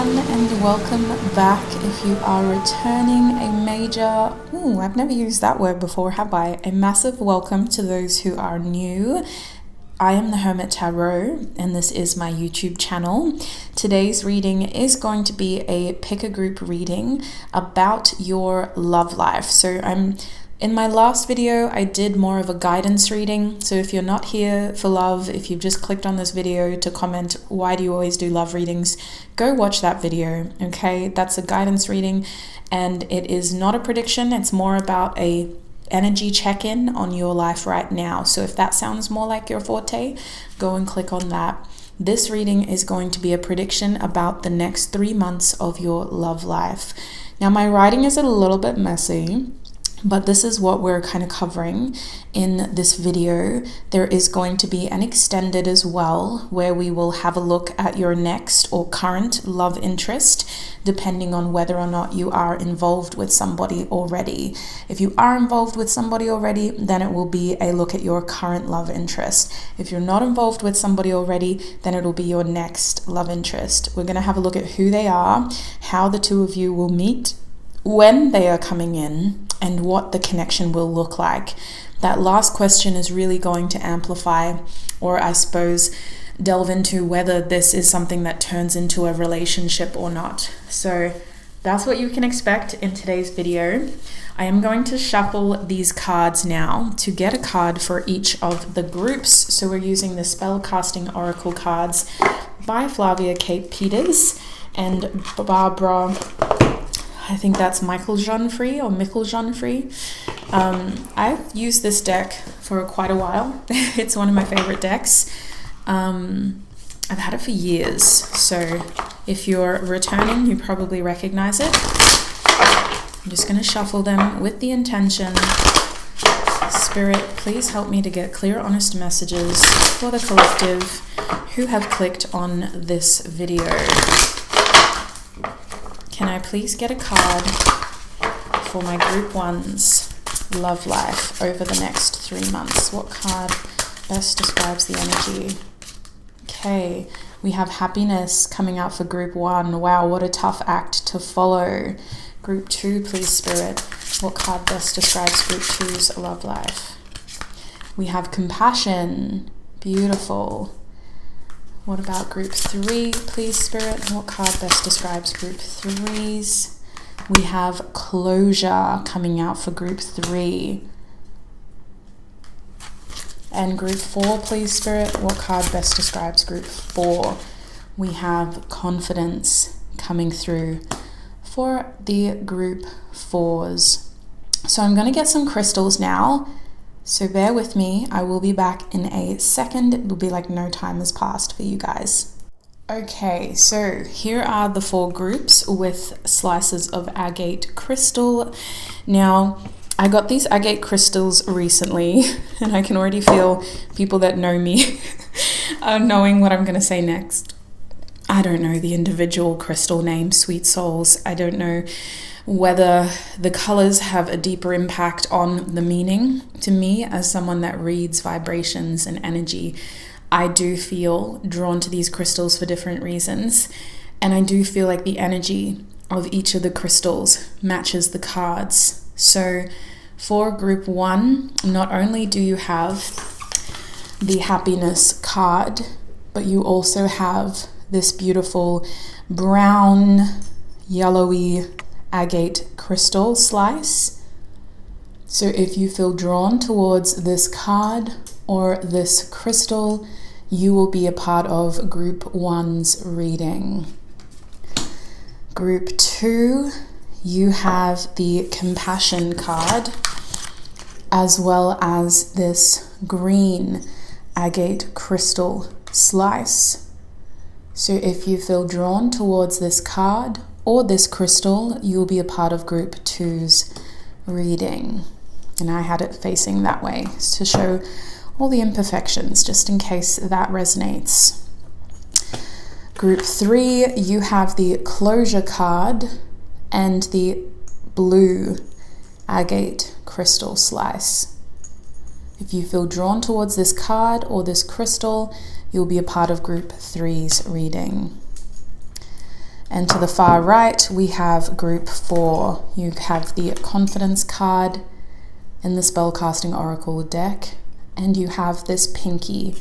everyone, and welcome back. If you are returning, a major, I've never used that word before, have I? A massive welcome to those who are new. I am the Hermit Tarot, and this is my YouTube channel. Today's reading is going to be a pick a group reading about your love life. So in my last video, I did more of a guidance reading. So if you're not here for love, if you've just clicked on this video to comment, why do you always do love readings? Go watch that video, okay? That's a guidance reading, and it is not a prediction. It's more about a energy check-in on your life right now. So if that sounds more like your forte, go and click on that. This reading is going to be a prediction about the next 3 months of your love life. Now, my writing is a little bit messy, but this is what we're kind of covering in this video. There is going to be an extended as well, where we will have a look at your next or current love interest, depending on whether or not you are involved with somebody already. If you are involved with somebody already, then it will be a look at your current love interest. If you're not involved with somebody already, then it will be your next love interest. We're going to have a look at who they are, how the two of you will meet, when they are coming in, and what the connection will look like. That last question is really going to amplify, or I suppose delve into whether this is something that turns into a relationship or not. So that's what you can expect in today's video. I am going to shuffle these cards now to get a card for each of the groups. So we're using the Spellcasting Oracle cards by Flavia Kate Peters and Barbara, I think that's Michael Jean-Free or Mikkel Jean-Free. I've used this deck for quite a while. It's one of my favorite decks. I've had it for years, so if you're returning, you probably recognize it. I'm just going to shuffle them with the intention. Spirit, please help me to get clear, honest messages for the collective who have clicked on this video. Can I please get a card for my group one's love life over the next 3 months? What card best describes the energy? Okay, we have happiness coming out for group one. Wow, what a tough act to follow. Group two, please, Spirit. What card best describes group two's love life? We have compassion. Beautiful. What about group three, please, Spirit? What card best describes group threes? We have closure coming out for group three. And group four, please, Spirit. What card best describes group four? We have confidence coming through for the group fours. So I'm going to get some crystals now. So bear with me, I will be back in a second. It will be like no time has passed for you guys. Okay, so here are the 4 groups with slices of agate crystal. Now, I got these agate crystals recently, and I can already feel people that know me are knowing what I'm going to say next. I don't know the individual crystal names, sweet souls. I don't know whether the colors have a deeper impact on the meaning. To me, as someone that reads vibrations and energy, I do feel drawn to these crystals for different reasons. And I do feel like the energy of each of the crystals matches the cards. So for group one, not only do you have the happiness card, but you also have this beautiful brown, yellowy agate crystal slice. So if you feel drawn towards this card or this crystal, you will be a part of group one's reading. Group two, you have the compassion card, as well as this green agate crystal slice. So if you feel drawn towards this card or this crystal, you'll be a part of group two's reading. And I had it facing that way to show all the imperfections, just in case that resonates. Group three, you have the closure card and the blue agate crystal slice. If you feel drawn towards this card or this crystal, you'll be a part of group three's reading. And to the far right, we have group 4. You have the confidence card in the spellcasting oracle deck, and you have this pinky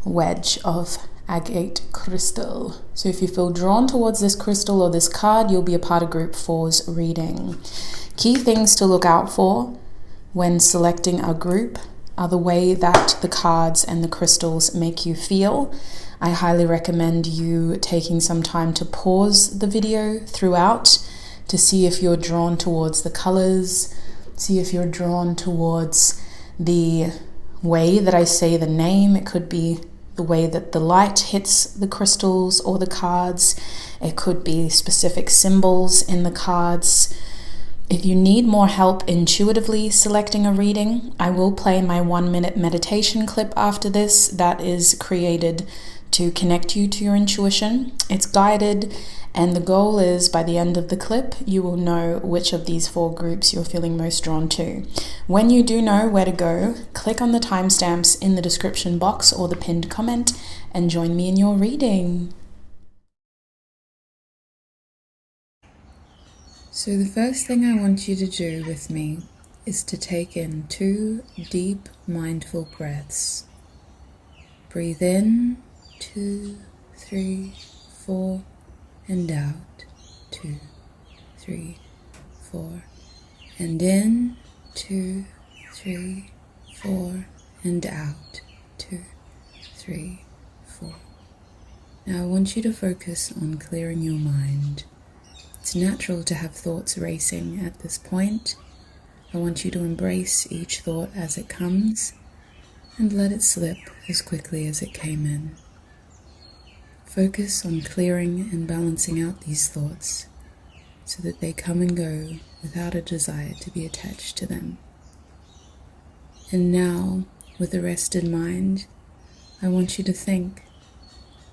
wedge of agate crystal. So if you feel drawn towards this crystal or this card, you'll be a part of group 4's reading. Key things to look out for when selecting a group are the way that the cards and the crystals make you feel. I highly recommend you taking some time to pause the video throughout to see if you're drawn towards the colors, see if you're drawn towards the way that I say the name. It could be the way that the light hits the crystals or the cards. It could be specific symbols in the cards. If you need more help intuitively selecting a reading, I will play my 1-minute meditation clip after this that is created to connect you to your intuition. It's guided, and the goal is by the end of the clip, you will know which of these 4 groups you're feeling most drawn to. When you do know where to go, click on the timestamps in the description box or the pinned comment and join me in your reading. So the first thing I want you to do with me is to take in 2 deep, mindful breaths. Breathe in, 2, 3, 4, and out, 2, 3, 4, and in, 2, 3, 4, and out, 2, 3, 4. Now I want you to focus on clearing your mind. It's natural to have thoughts racing at this point. I want you to embrace each thought as it comes and let it slip as quickly as it came in. Focus on clearing and balancing out these thoughts so that they come and go without a desire to be attached to them. And now, with a rested mind, I want you to think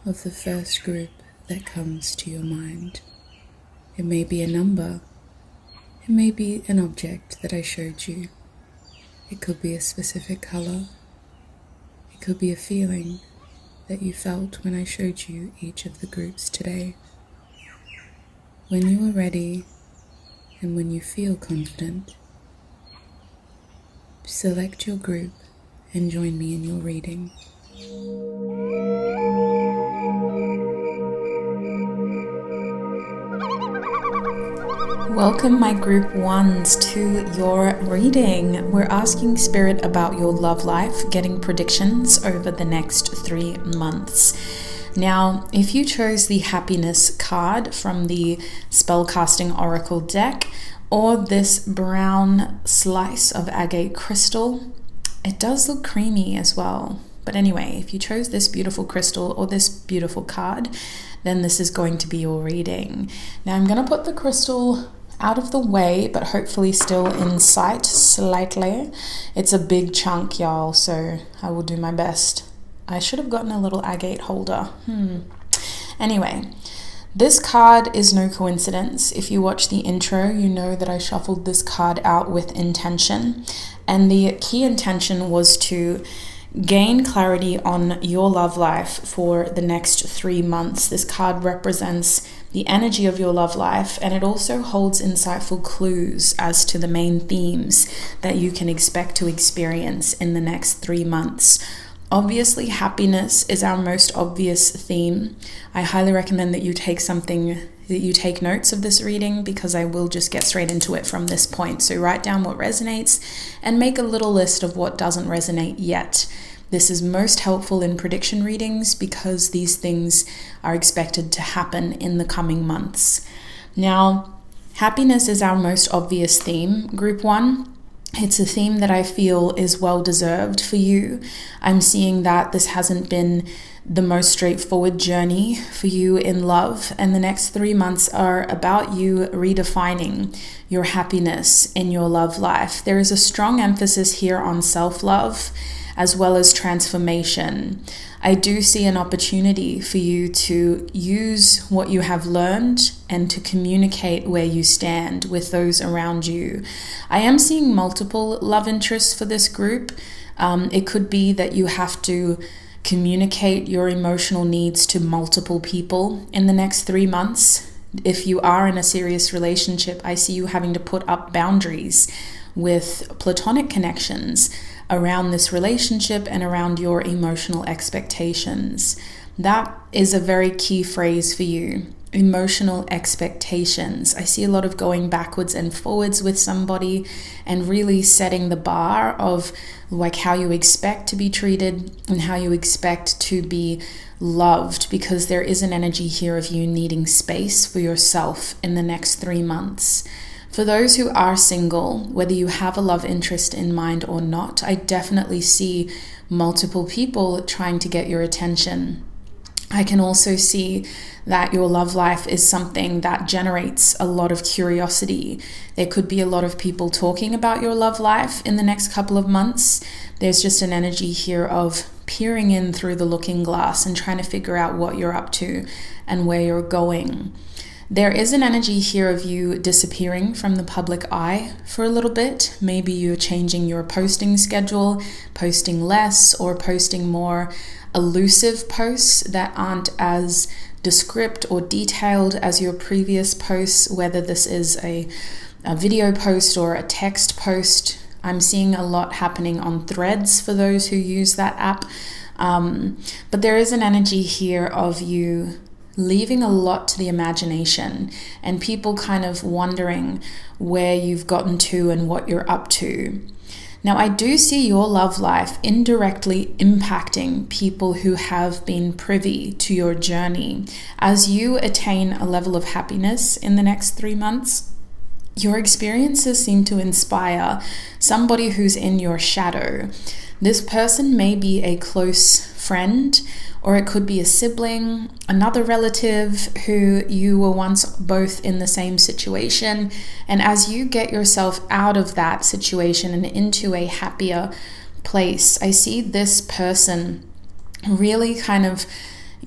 of the first group that comes to your mind. It may be a number, it may be an object that I showed you. It could be a specific color, it could be a feeling that you felt when I showed you each of the groups today. When you are ready and when you feel confident, select your group and join me in your reading. Welcome my group 1s to your reading. We're asking Spirit about your love life, getting predictions over the next 3 months. Now, if you chose the happiness card from the spellcasting oracle deck or this brown slice of agate crystal, it does look creamy as well. But anyway, if you chose this beautiful crystal or this beautiful card, then this is going to be your reading. Now I'm going to put the crystal out of the way, but hopefully still in sight slightly. It's a big chunk, y'all, so I will do my best. I should have gotten a little agate holder. Anyway, this card is no coincidence. If you watch the intro, you know that I shuffled this card out with intention, and the key intention was to gain clarity on your love life for the next 3 months. This card represents the energy of your love life, and it also holds insightful clues as to the main themes that you can expect to experience in the next 3 months. Obviously, happiness is our most obvious theme. I highly recommend that you take notes of this reading, because I will just get straight into it from this point. So write down what resonates and make a little list of what doesn't resonate yet. This is most helpful in prediction readings because these things are expected to happen in the coming months. Now, happiness is our most obvious theme, group 1. It's a theme that I feel is well deserved for you. I'm seeing that this hasn't been the most straightforward journey for you in love, and the next 3 months are about you redefining your happiness in your love life. There is a strong emphasis here on self-love as well as transformation. I do see an opportunity for you to use what you have learned and to communicate where you stand with those around you. I am seeing multiple love interests for this group. It could be that you have to communicate your emotional needs to multiple people in the next 3 months. If you are in a serious relationship, I see you having to put up boundaries with platonic connections around this relationship and around your emotional expectations. That is a very key phrase for you. Emotional expectations. I see a lot of going backwards and forwards with somebody and really setting the bar of like how you expect to be treated and how you expect to be loved, because there is an energy here of you needing space for yourself in the next 3 months. For those who are single, whether you have a love interest in mind or not, I definitely see multiple people trying to get your attention. I can also see that your love life is something that generates a lot of curiosity. There could be a lot of people talking about your love life in the next couple of months. There's just an energy here of peering in through the looking glass and trying to figure out what you're up to and where you're going. There is an energy here of you disappearing from the public eye for a little bit. Maybe you're changing your posting schedule, posting less, or posting more elusive posts that aren't as descript or detailed as your previous posts, whether this is a video post or a text post. I'm seeing a lot happening on Threads for those who use that app. But there is an energy here of you leaving a lot to the imagination and people kind of wondering where you've gotten to and what you're up to. Now, I do see your love life indirectly impacting people who have been privy to your journey. As you attain a level of happiness in the next 3 months, your experiences seem to inspire somebody who's in your shadow. This person may be a close friend, or it could be a sibling, another relative who you were once both in the same situation. And as you get yourself out of that situation and into a happier place, I see this person really kind of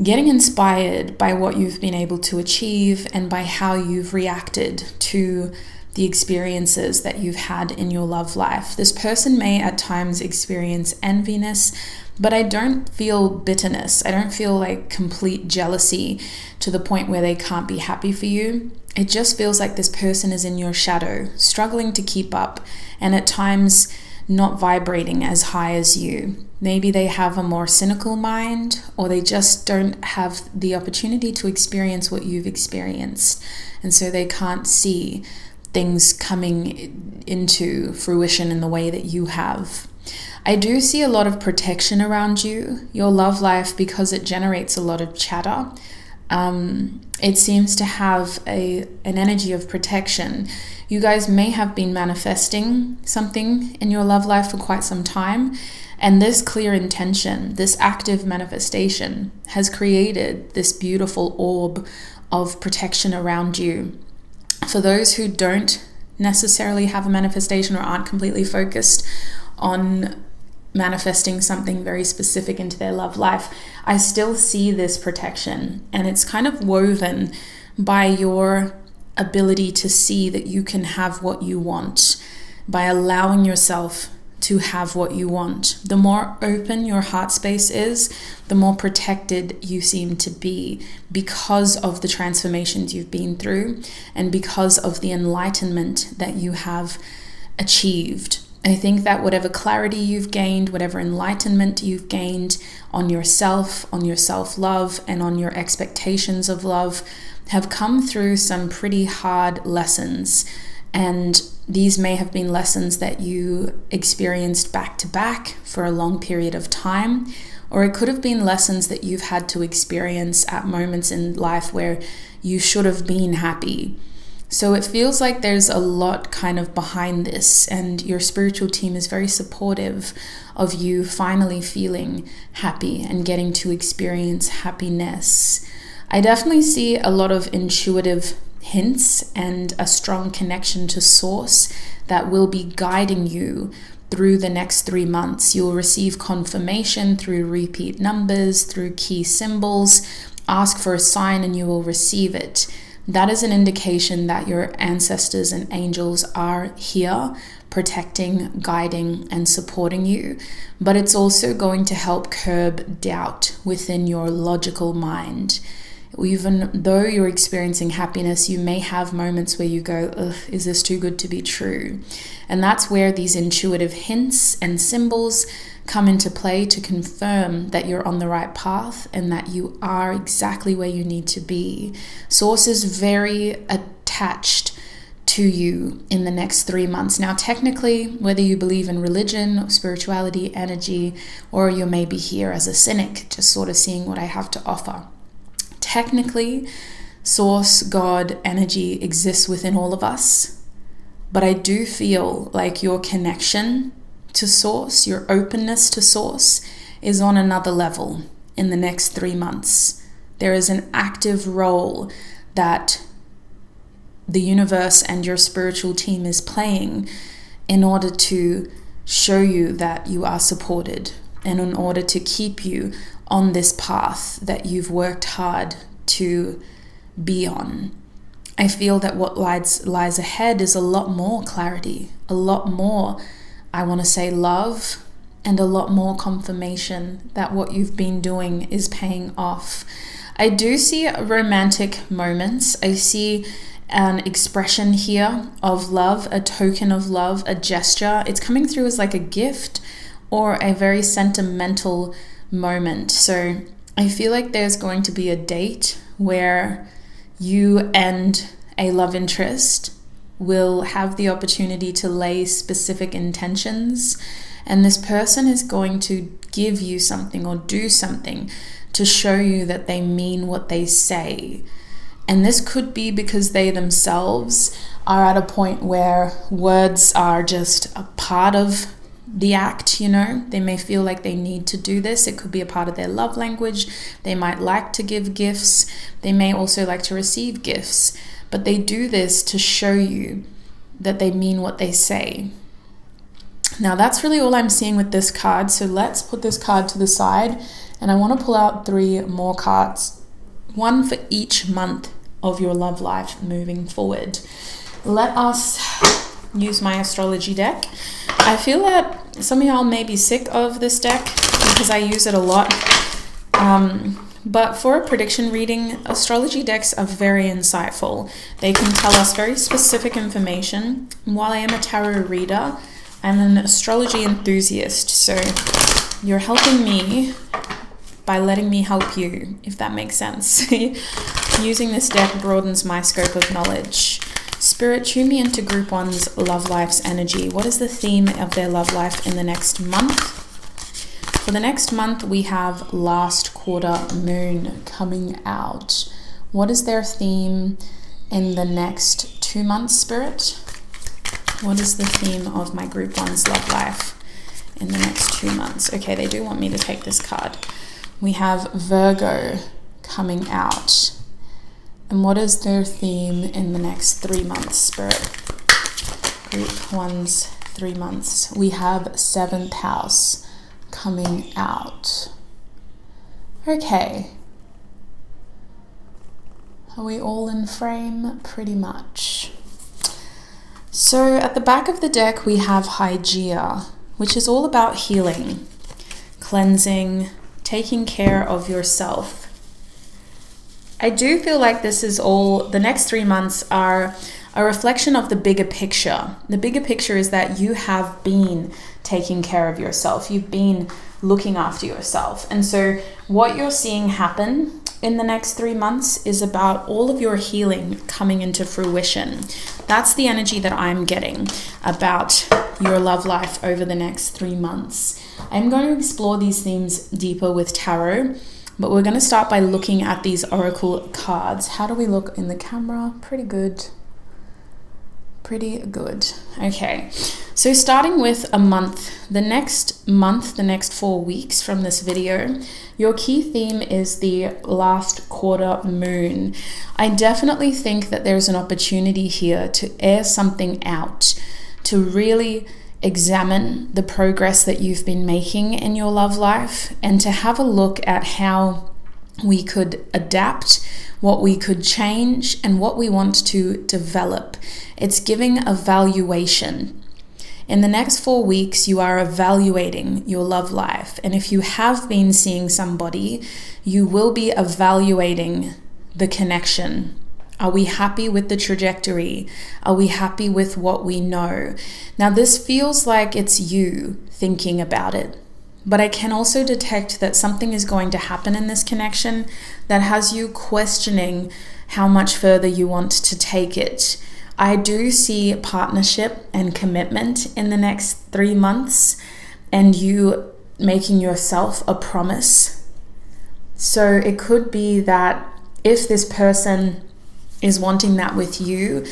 getting inspired by what you've been able to achieve and by how you've reacted to the experiences that you've had in your love life. This person may at times experience enviness, but I don't feel bitterness. I don't feel like complete jealousy to the point where they can't be happy for you. It just feels like this person is in your shadow, struggling to keep up, and at times not vibrating as high as you. Maybe they have a more cynical mind, or they just don't have the opportunity to experience what you've experienced, and so they can't see things coming into fruition in the way that you have. I do see a lot of protection around you, your love life, because it generates a lot of chatter. It seems to have an energy of protection. You guys may have been manifesting something in your love life for quite some time, and this clear intention, this active manifestation, has created this beautiful orb of protection around you. For those who don't necessarily have a manifestation or aren't completely focused on manifesting something very specific into their love life, I still see this protection, and it's kind of woven by your ability to see that you can have what you want by allowing yourself to have what you want. The more open your heart space is, the more protected you seem to be because of the transformations you've been through and because of the enlightenment that you have achieved. I think that whatever clarity you've gained, whatever enlightenment you've gained on yourself, on your self-love, and on your expectations of love have come through some pretty hard lessons. And these may have been lessons that you experienced back to back for a long period of time, or it could have been lessons that you've had to experience at moments in life where you should have been happy. So it feels like there's a lot kind of behind this, and your spiritual team is very supportive of you finally feeling happy and getting to experience happiness. I definitely see a lot of intuitive hints and a strong connection to source that will be guiding you through the next 3 months. You'll receive confirmation through repeat numbers, through key symbols. Ask for a sign and you will receive it. That is an indication that your ancestors and angels are here, protecting, guiding, and supporting you. But it's also going to help curb doubt within your logical mind. Even though you're experiencing happiness, you may have moments where you go, ugh, is this too good to be true? And that's where these intuitive hints and symbols come into play to confirm that you're on the right path and that you are exactly where you need to be. Source is very attached to you in the next 3 months. Now, technically, whether you believe in religion, spirituality, energy, or you may be here as a cynic, just sort of seeing what I have to offer. Technically, source, God, energy exists within all of us. But I do feel like your connection to source, your openness to source is on another level in the next 3 months. There is an active role that the universe and your spiritual team is playing in order to show you that you are supported and in order to keep you on this path that you've worked hard to be on. I feel that what lies ahead is a lot more clarity, a lot more, I want to say, love, and a lot more confirmation that what you've been doing is paying off. I do see romantic moments. I see an expression here of love, a token of love, a gesture. It's coming through as like a gift or a very sentimental moment. So I feel like there's going to be a date where you and a love interest will have the opportunity to lay specific intentions, and this person is going to give you something or do something to show you that they mean what they say. And this could be because they themselves are at a point where words are just a part of the act, you know. They may feel like they need to do this. It could be a part of their love language. They might like to give gifts. They may also like to receive gifts. But they do this to show you that they mean what they say. Now, that's really all I'm seeing with this card. So let's put this card to the side. And I want to pull out 3 more cards. One for each month of your love life moving forward. Let us use my astrology deck. I feel that some of y'all may be sick of this deck because I use it a lot. But for a prediction reading, astrology decks are very insightful. They can tell us very specific information. While I am a tarot reader, I'm an astrology enthusiast. So you're helping me by letting me help you, if that makes sense. Using this deck broadens my scope of knowledge. Spirit, tune me into Group 1's love life's energy. What is the theme of their love life in the next month? For the next month, we have last quarter moon coming out. What is their theme in the next 2 months, Spirit? What is the theme of my Group 1's love life in the next 2 months? Okay, they do want me to take this card. We have Virgo coming out. And what is their theme in the next 3 months, Spirit? Group 1's 3 months. We have 7th house coming out. Okay. Are we all in frame? Pretty much. So at the back of the deck, we have Hygeia, which is all about healing, cleansing, taking care of yourself. I do feel like this is all, the next 3 months are a reflection of the bigger picture. The bigger picture is that you have been taking care of yourself. You've been looking after yourself. And so what you're seeing happen in the next 3 months is about all of your healing coming into fruition. That's the energy that I'm getting about your love life over the next 3 months. I'm going to explore these themes deeper with tarot, but we're going to start by looking at these oracle cards. How do we look in the camera? Pretty good. Pretty good. Okay, so starting with a month, the next 4 weeks from this video, your key theme is the last quarter moon. I definitely think that there's an opportunity here to air something out, to really examine the progress that you've been making in your love life, and to have a look at how we could adapt, what we could change, and what we want to develop. It's giving evaluation. In the next 4 weeks, you are evaluating your love life. And if you have been seeing somebody, you will be evaluating the connection? Are we happy with the trajectory? Are we happy with what we know? Now, this feels like it's you thinking about it, but I can also detect that something is going to happen in this connection that has you questioning how much further you want to take it. I do see partnership and commitment in the next 3 months, and you making yourself a promise. So it could be that if this person is wanting that with you,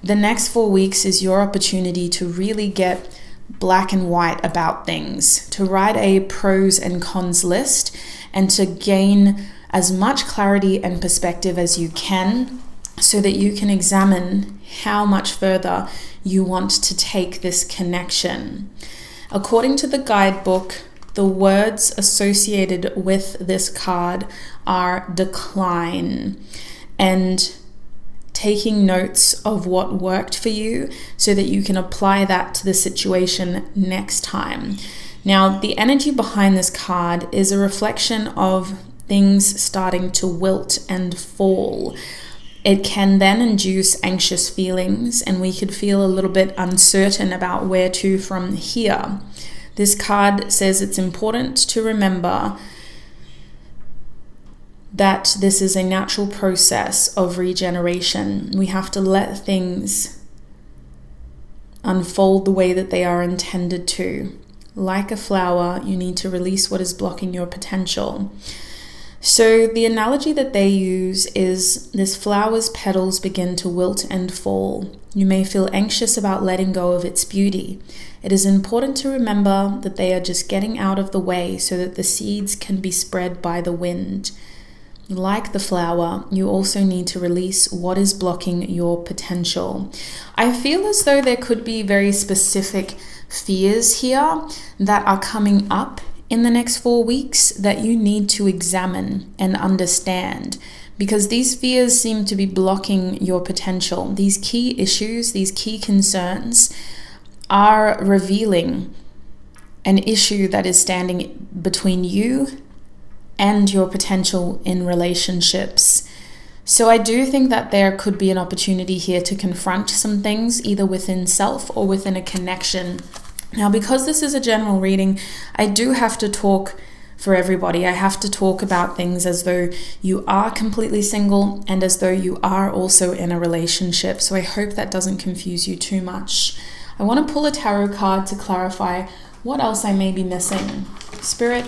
the next 4 weeks is your opportunity to really get black and white about things, to write a pros and cons list, and to gain as much clarity and perspective as you can so that you can examine how much further you want to take this connection. According to the guidebook, the words associated with this card are decline and taking notes of what worked for you so that you can apply that to the situation next time. Now, the energy behind this card is a reflection of things starting to wilt and fall. It can then induce anxious feelings, and we could feel a little bit uncertain about where to from here. This card says it's important to remember that this is a natural process of regeneration. We have to let things unfold the way that they are intended to. Like a flower, you need to release what is blocking your potential. So the analogy that they use is this flower's petals begin to wilt and fall. You may feel anxious about letting go of its beauty. It is important to remember that they are just getting out of the way so that the seeds can be spread by the wind. Like the flower, you also need to release what is blocking your potential. I feel as though there could be very specific fears here that are coming up in the next 4 weeks that you need to examine and understand, because these fears seem to be blocking your potential. These key issues, these key concerns are revealing an issue that is standing between you and your potential in relationships. So I do think that there could be an opportunity here to confront some things, either within self or within a connection. Now, because this is a general reading, I do have to talk for everybody. I have to talk about things as though you are completely single and as though you are also in a relationship. So I hope that doesn't confuse you too much. I want to pull a tarot card to clarify what else I may be missing. Spirit,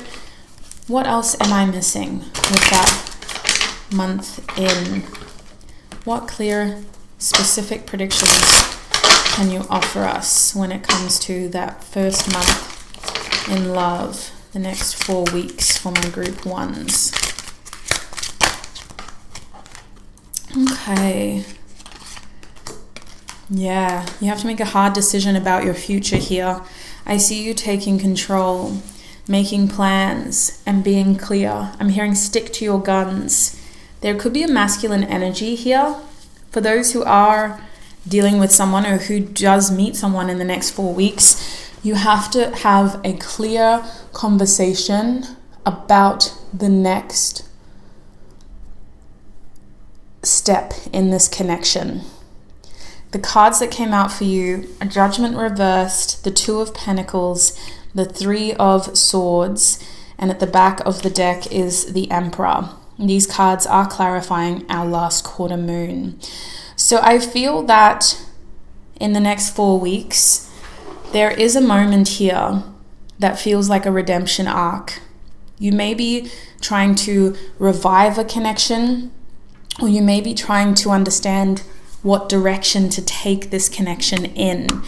what else am I missing with that month in? What clear, specific predictions can you offer us when it comes to that first month in love, the next 4 weeks for my group ones? Okay. Yeah, you have to make a hard decision about your future here. I see you taking control, making plans, and being clear. I'm hearing stick to your guns. There could be a masculine energy here. For those who are dealing with someone or who does meet someone in the next 4 weeks, you have to have a clear conversation about the next step in this connection. The cards that came out for you are Judgment reversed, the Two of Pentacles, the Three of Swords, and at the back of the deck is the Emperor. These cards are clarifying our last quarter moon. So I feel that in the next 4 weeks, there is a moment here that feels like a redemption arc. You may be trying to revive a connection, or you may be trying to understand what direction to take this connection in.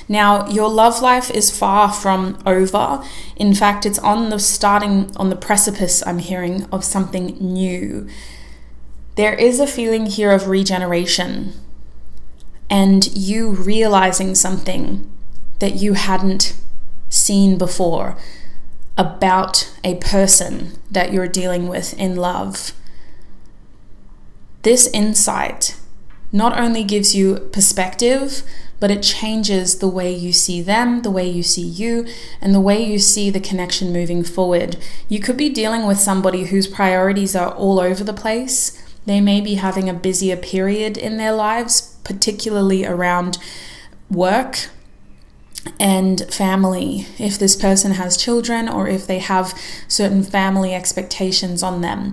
Now, your love life is far from over. In fact, it's on the precipice, I'm hearing, of something new. There is a feeling here of regeneration and you realizing something that you hadn't seen before about a person that you're dealing with in love. This insight not only gives you perspective, but it changes the way you see them, the way you see you, and the way you see the connection moving forward. You could be dealing with somebody whose priorities are all over the place. They may be having a busier period in their lives, particularly around work and family, if this person has children or if they have certain family expectations on them.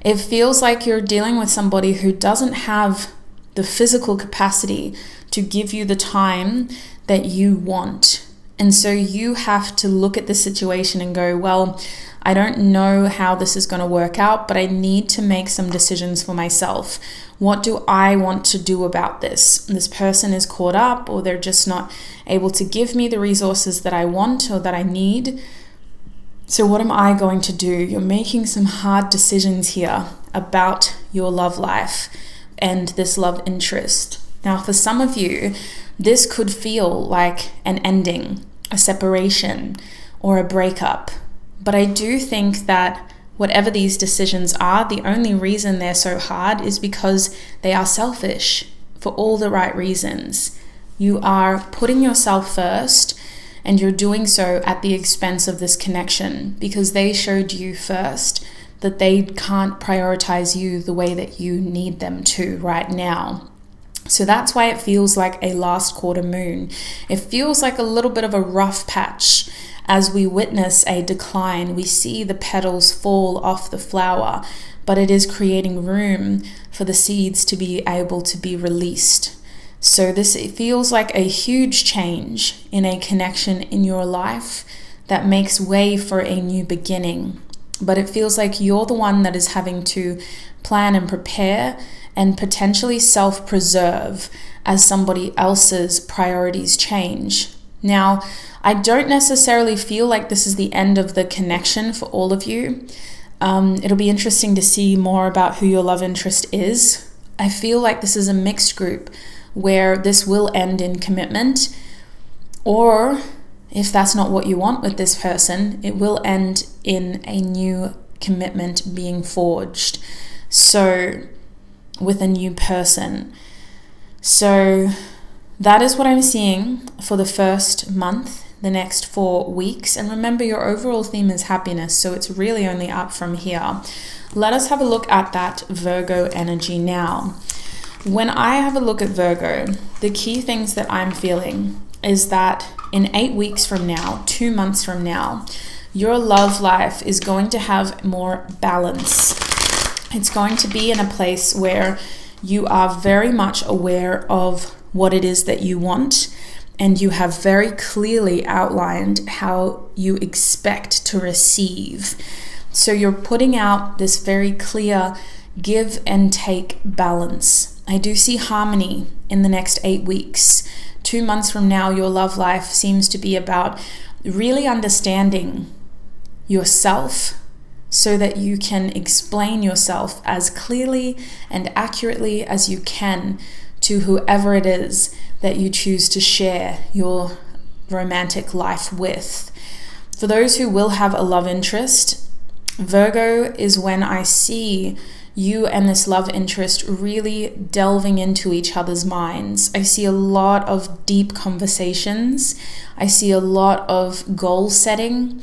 It feels like you're dealing with somebody who doesn't have the physical capacity to give you the time that you want. And so you have to look at the situation and go, well, I don't know how this is going to work out, but I need to make some decisions for myself. What do I want to do about this? This person is caught up, or they're just not able to give me the resources that I want or that I need. So what am I going to do? You're making some hard decisions here about your love life and this love interest. Now, for some of you, this could feel like an ending, a separation, or a breakup. But I do think that whatever these decisions are, the only reason they're so hard is because they are selfish for all the right reasons. You are putting yourself first, and you're doing so at the expense of this connection because they showed you first that they can't prioritize you the way that you need them to right now. So that's why it feels like a last quarter moon. It feels like a little bit of a rough patch. As we witness a decline, we see the petals fall off the flower, but it is creating room for the seeds to be able to be released. So it feels like a huge change in a connection in your life that makes way for a new beginning. But it feels like you're the one that is having to plan and prepare and potentially self-preserve as somebody else's priorities change. Now, I don't necessarily feel like this is the end of the connection for all of you. It'll be interesting to see more about who your love interest is. I feel like this is a mixed group where this will end in commitment, or if that's not what you want with this person, it will end in a new commitment being forged. So, with a new person. So, that is what I'm seeing for the first month, the next 4 weeks. And remember, your overall theme is happiness, so it's really only up from here. Let us have a look at that Virgo energy now. When I have a look at Virgo, the key things that I'm feeling is that in 8 weeks from now, 2 months from now, your love life is going to have more balance. It's going to be in a place where you are very much aware of what it is that you want, and you have very clearly outlined how you expect to receive. So you're putting out this very clear give and take balance. I do see harmony in the next 8 weeks. 2 months from now, your love life seems to be about really understanding yourself so that you can explain yourself as clearly and accurately as you can to whoever it is that you choose to share your romantic life with. For those who will have a love interest, Virgo is when I see you and this love interest really delving into each other's minds. I see a lot of deep conversations. I see a lot of goal setting,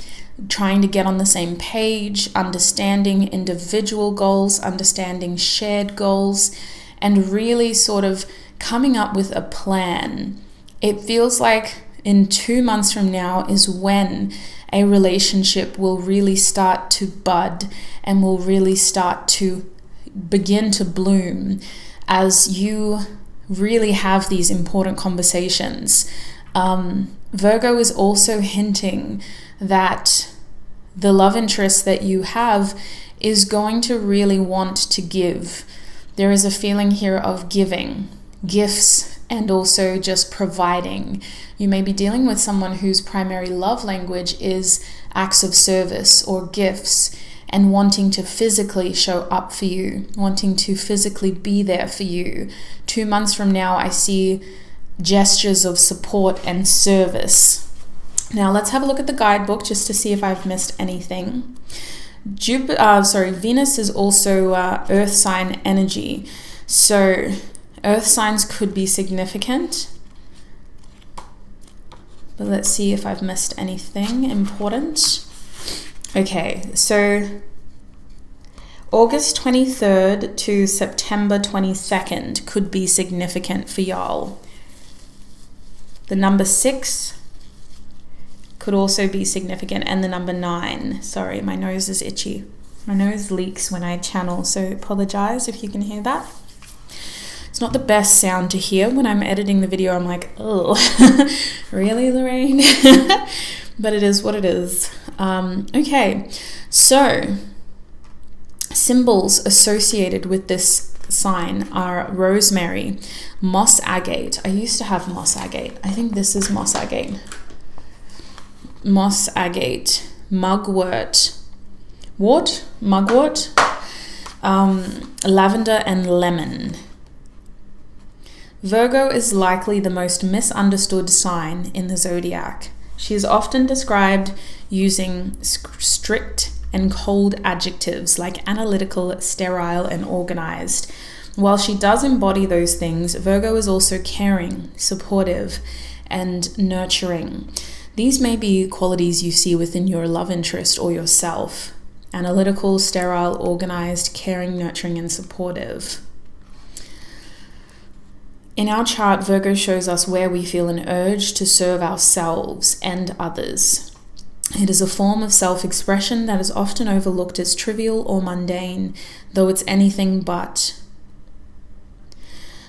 trying to get on the same page, understanding individual goals, understanding shared goals, and really sort of coming up with a plan. It feels like in 2 months from now is when a relationship will really start to bud and will really start to begin to bloom as you really have these important conversations. Virgo is also hinting that the love interest that you have is going to really want to give. There is a feeling here of giving, gifts, and also just providing. You may be dealing with someone whose primary love language is acts of service or gifts, and wanting to physically show up for you, wanting to physically be there for you. 2 months from now, I see gestures of support and service. Now let's have a look at the guidebook just to see if I've missed anything. Venus is also earth sign energy. So earth signs could be significant. But let's see if I've missed anything important. Okay, so August 23rd to September 22nd could be significant for y'all. The number 6 could also be significant, and the number 9. Sorry, my nose is itchy. My nose leaks when I channel, so apologize if you can hear that. It's not the best sound to hear. When I'm editing the video, I'm like, oh, really, Lorraine? But it is what it is. Okay, so symbols associated with this sign are rosemary, moss agate. I used to have moss agate. I think this is moss agate. Moss agate, mugwort, mugwort, lavender and lemon. Virgo is likely the most misunderstood sign in the zodiac. She is often described using strict and cold adjectives like analytical, sterile, and organized. While she does embody those things, Virgo is also caring, supportive, and nurturing. These may be qualities you see within your love interest or yourself. Analytical, sterile, organized, caring, nurturing, and supportive. In our chart, Virgo shows us where we feel an urge to serve ourselves and others. It is a form of self-expression that is often overlooked as trivial or mundane, though it's anything but.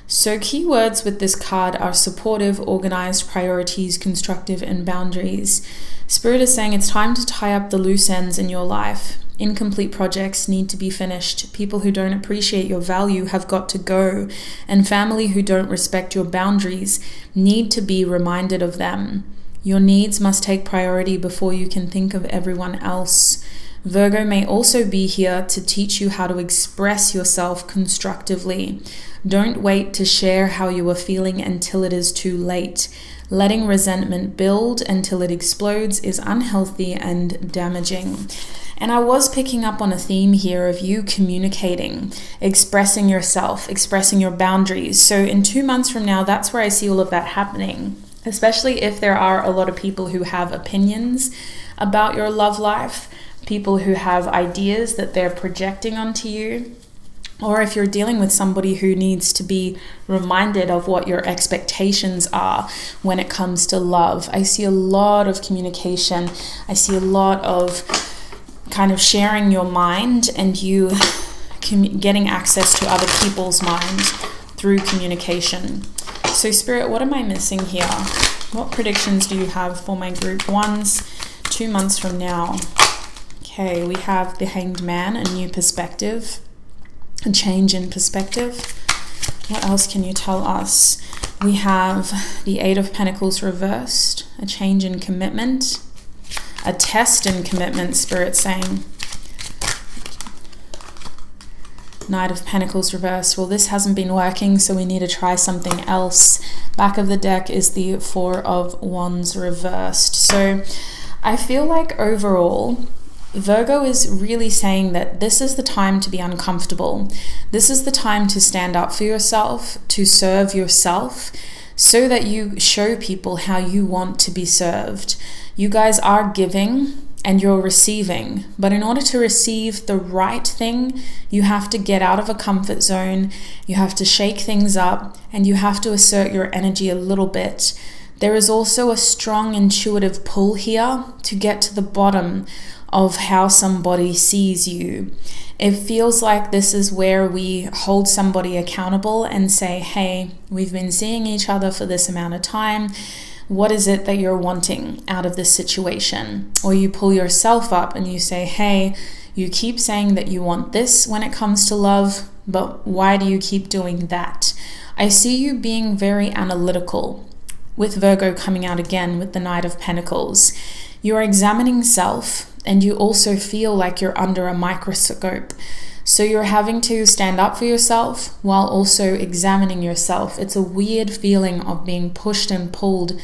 So keywords with this card are supportive, organized, priorities, constructive, and boundaries. Spirit is saying it's time to tie up the loose ends in your life. Incomplete projects need to be finished. People who don't appreciate your value have got to go. And family who don't respect your boundaries need to be reminded of them. Your needs must take priority before you can think of everyone else. Virgo may also be here to teach you how to express yourself constructively. Don't wait to share how you are feeling until it is too late. Letting resentment build until it explodes is unhealthy and damaging. And I was picking up on a theme here of you communicating, expressing yourself, expressing your boundaries. So in 2 months from now, that's where I see all of that happening. Especially if there are a lot of people who have opinions about your love life, people who have ideas that they're projecting onto you, or if you're dealing with somebody who needs to be reminded of what your expectations are when it comes to love. I see a lot of communication. I see a lot of kind of sharing your mind and you getting access to other people's minds through communication. So Spirit, what am I missing here? What predictions do you have for my group ones 2 months from now? Okay, we have the Hanged Man, a new perspective, a change in perspective. What else can you tell us? We have the Eight of Pentacles reversed, a change in commitment, a test in commitment, Spirit saying. Knight of Pentacles reversed. Well, this hasn't been working, so we need to try something else. Back of the deck is the Four of Wands reversed. So I feel like overall, Virgo is really saying that this is the time to be uncomfortable. This is the time to stand up for yourself, to serve yourself, so that you show people how you want to be served. You guys are giving and you're receiving, but in order to receive the right thing, you have to get out of a comfort zone, you have to shake things up, and you have to assert your energy a little bit. There is also a strong intuitive pull here to get to the bottom of how somebody sees you. It feels like this is where we hold somebody accountable and say, hey, we've been seeing each other for this amount of time. What is it that you're wanting out of this situation? Or you pull yourself up and you say, hey, you keep saying that you want this when it comes to love, but why do you keep doing that? I see you being very analytical, with Virgo coming out again with the Knight of Pentacles. You're examining self, and you also feel like you're under a microscope. So you're having to stand up for yourself while also examining yourself. It's a weird feeling of being pushed and pulled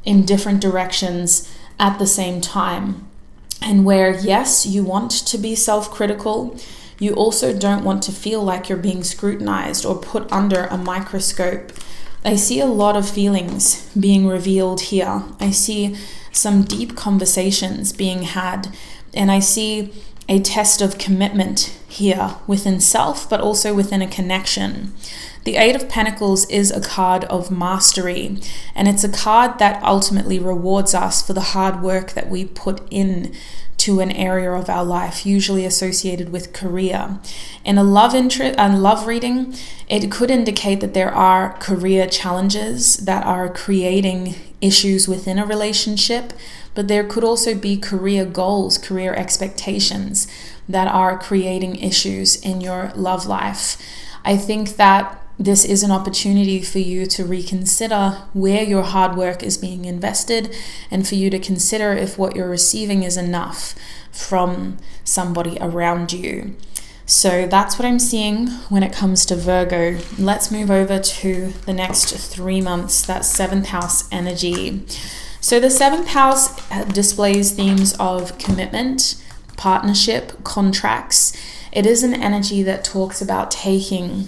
in different directions at the same time. And where, yes, you want to be self-critical, you also don't want to feel like you're being scrutinized or put under a microscope. I see a lot of feelings being revealed here. I see some deep conversations being had, and I see a test of commitment here within self, but also within a connection. The Eight of Pentacles is a card of mastery, and it's a card that ultimately rewards us for the hard work that we put in to an area of our life, usually associated with career. In a love reading, it could indicate that there are career challenges that are creating issues within a relationship, but there could also be career goals, career expectations that are creating issues in your love life. I think that this is an opportunity for you to reconsider where your hard work is being invested, and for you to consider if what you're receiving is enough from somebody around you. So that's what I'm seeing when it comes to Virgo. Let's move over to the next 3 months, that 7th house energy. So the 7th house displays themes of commitment, partnership, contracts. It is an energy that talks about taking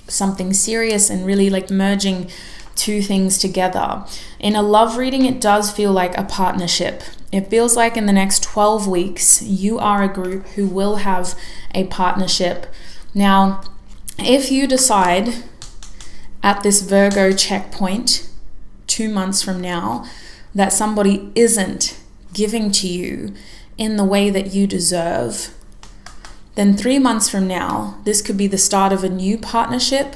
something serious and really like merging two things together. In a love reading, it does feel like a partnership. It feels like in the next 12 weeks, you are a group who will have a partnership. Now, if you decide at this Virgo checkpoint 2 months from now that somebody isn't giving to you in the way that you deserve, then 3 months from now, this could be the start of a new partnership,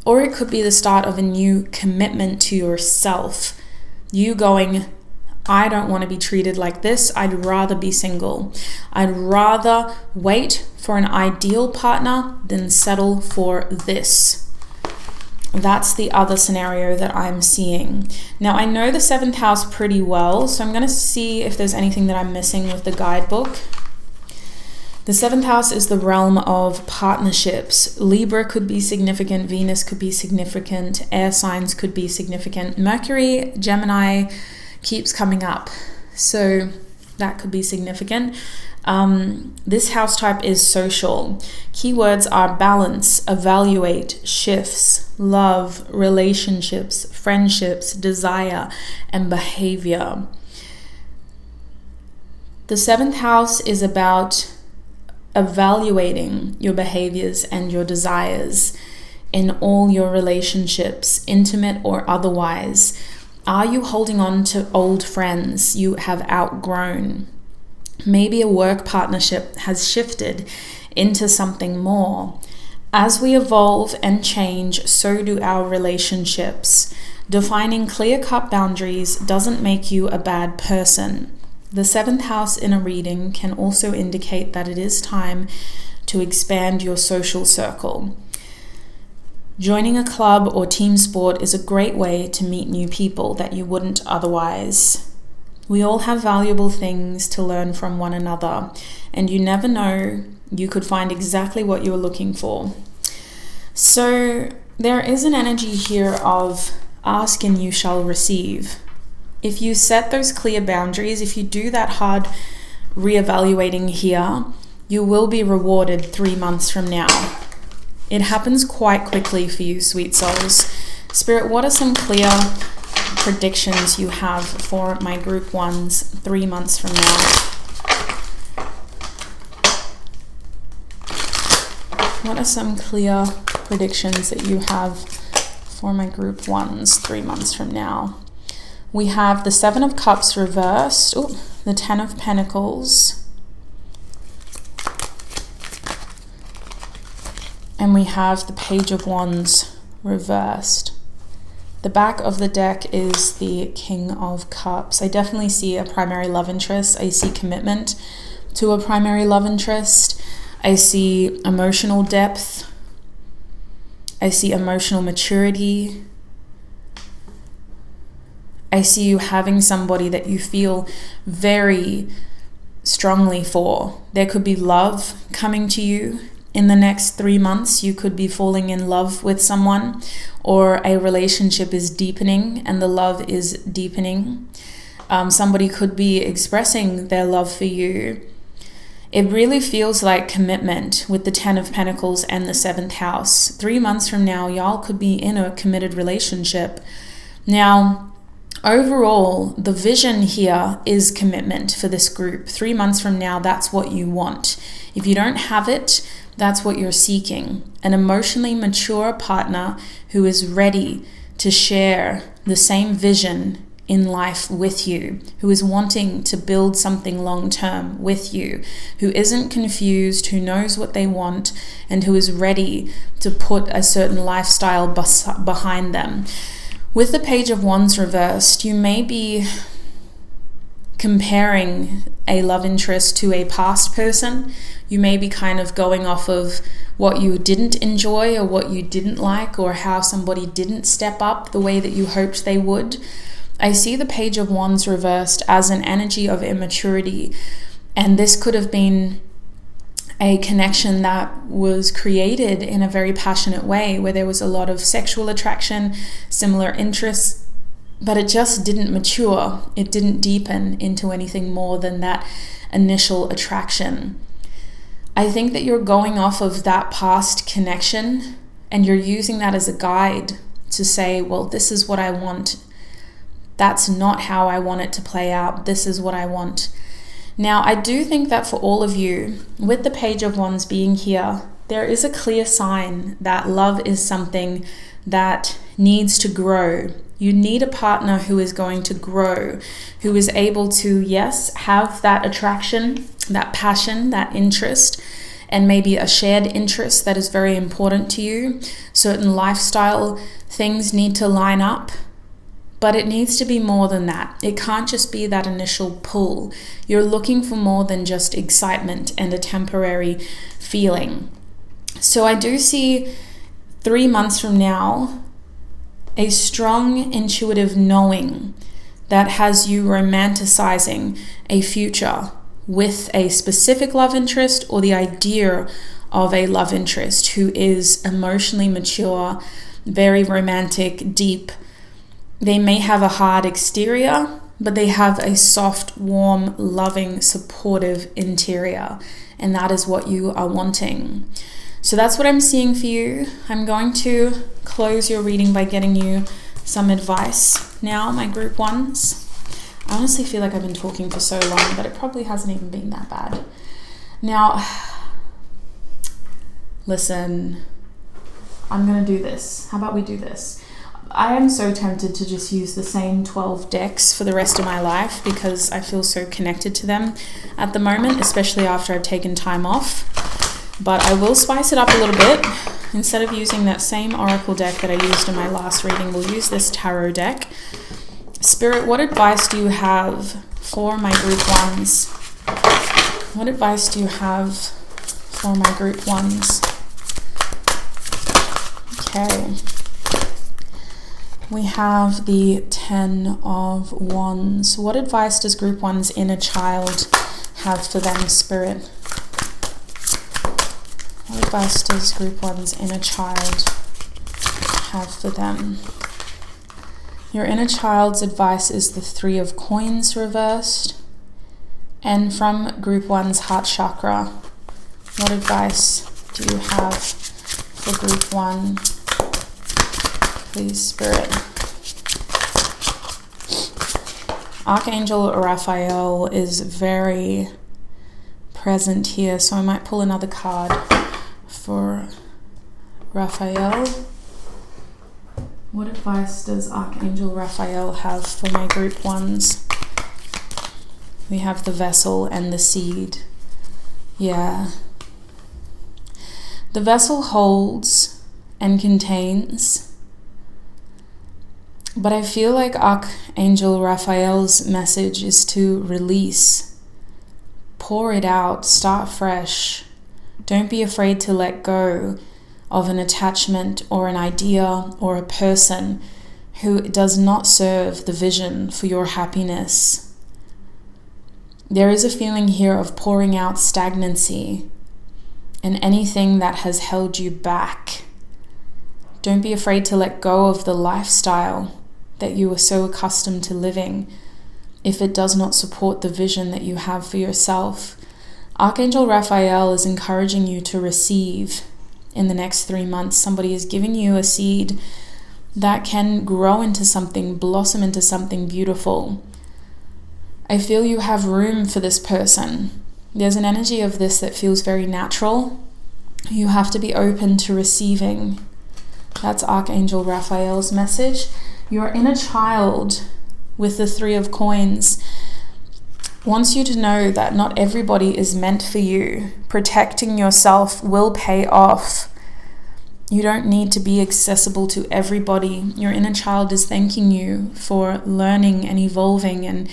or it could be the start of a new commitment to yourself. You going, I don't want to be treated like this. I'd rather be single. I'd rather wait for an ideal partner than settle for this. That's the other scenario that I'm seeing. Now, I know the 7th house pretty well, so I'm going to see if there's anything that I'm missing with the guidebook. The 7th house is the realm of partnerships. Libra could be significant. Venus could be significant. Air signs could be significant. Mercury, Gemini keeps coming up, so that could be significant. This house type is social. Keywords are balance, evaluate, shifts, love, relationships, friendships, desire, and behavior. The 7th house is about evaluating your behaviors and your desires in all your relationships, intimate or otherwise. Are you holding on to old friends you have outgrown? Maybe a work partnership has shifted into something more. As we evolve and change, so do our relationships. Defining clear-cut boundaries doesn't make you a bad person. The 7th house in a reading can also indicate that it is time to expand your social circle. Joining a club or team sport is a great way to meet new people that you wouldn't otherwise. We all have valuable things to learn from one another, and you never know, you could find exactly what you're looking for. So there is an energy here of ask and you shall receive. If you set those clear boundaries, if you do that hard reevaluating here, you will be rewarded 3 months from now. It happens quite quickly for you, sweet souls. Spirit, what are some clear predictions you have for my group ones 3 months from now? What are some clear predictions that you have for my group ones 3 months from now? We have the 7 of Cups reversed, the 10 of Pentacles, and we have the Page of Wands reversed. The back of the deck is the King of Cups. I definitely see a primary love interest. I see commitment to a primary love interest. I see emotional depth. I see emotional maturity. I see you having somebody that you feel very strongly for. There could be love coming to you. In the next 3 months, you could be falling in love with someone, or a relationship is deepening and the love is deepening. Somebody could be expressing their love for you. It really feels like commitment with the 10 of Pentacles and the 7th house. 3 months from now, y'all could be in a committed relationship. Now, Overall, the vision here is commitment for this group. 3 months from now, that's what you want. If you don't have it, that's what you're seeking. An emotionally mature partner who is ready to share the same vision in life with you, who is wanting to build something long-term with you, who isn't confused, who knows what they want, and who is ready to put a certain lifestyle behind them. With the Page of Wands reversed, you may be comparing a love interest to a past person. You may be kind of going off of what you didn't enjoy or what you didn't like, or how somebody didn't step up the way that you hoped they would. I see the Page of Wands reversed as an energy of immaturity, and this could have been a connection that was created in a very passionate way, where there was a lot of sexual attraction, similar interests, but it just didn't mature. It didn't deepen into anything more than that initial attraction. I think that you're going off of that past connection and you're using that as a guide to say, well, this is what I want. That's not how I want it to play out. This is what I want. Now, I do think that for all of you, with the Page of Wands being here, there is a clear sign that love is something that needs to grow. You need a partner who is going to grow, who is able to, yes, have that attraction, that passion, that interest, and maybe a shared interest that is very important to you. Certain lifestyle things need to line up. But it needs to be more than that. It can't just be that initial pull. You're looking for more than just excitement and a temporary feeling. So I do see 3 months from now, a strong intuitive knowing that has you romanticizing a future with a specific love interest, or the idea of a love interest who is emotionally mature, very romantic, deep. They may have a hard exterior, but they have a soft, warm, loving, supportive interior. And that is what you are wanting. So that's what I'm seeing for you. I'm going to close your reading by getting you some advice now, my group ones. I honestly feel like I've been talking for so long, but it probably hasn't even been that bad. Now, listen, I'm going to do this. How about we do this? I am so tempted to just use the same 12 decks for the rest of my life because I feel so connected to them at the moment, especially after I've taken time off. But I will spice it up a little bit. Instead of using that same oracle deck that I used in my last reading, we'll use this tarot deck. Spirit, what advice do you have for my group ones? What advice do you have for my group ones? Okay. We have the 10 of Wands. What advice does group one's inner child have for them, Spirit? What advice does group one's inner child have for them? Your inner child's advice is the 3 of Coins reversed. And from group one's heart chakra, what advice do you have for group one? Please, Spirit. Archangel Raphael is very present here, so I might pull another card for Raphael. What advice does Archangel Raphael have for my group ones? We have the vessel and the seed. Yeah. The vessel holds and contains, but I feel like Archangel Raphael's message is to release. Pour it out, start fresh. Don't be afraid to let go of an attachment or an idea or a person who does not serve the vision for your happiness. There is a feeling here of pouring out stagnancy and anything that has held you back. Don't be afraid to let go of the lifestyle that you are so accustomed to living if it does not support the vision that you have for yourself. Archangel Raphael is encouraging you to receive in the next 3 months. Somebody is giving you a seed that can grow into something, blossom into something beautiful. I feel you have room for this person. There's an energy of this that feels very natural. You have to be open to receiving. That's Archangel Raphael's message. Your inner child with the 3 of Coins wants you to know that not everybody is meant for you. Protecting yourself will pay off. You don't need to be accessible to everybody. Your inner child is thanking you for learning and evolving and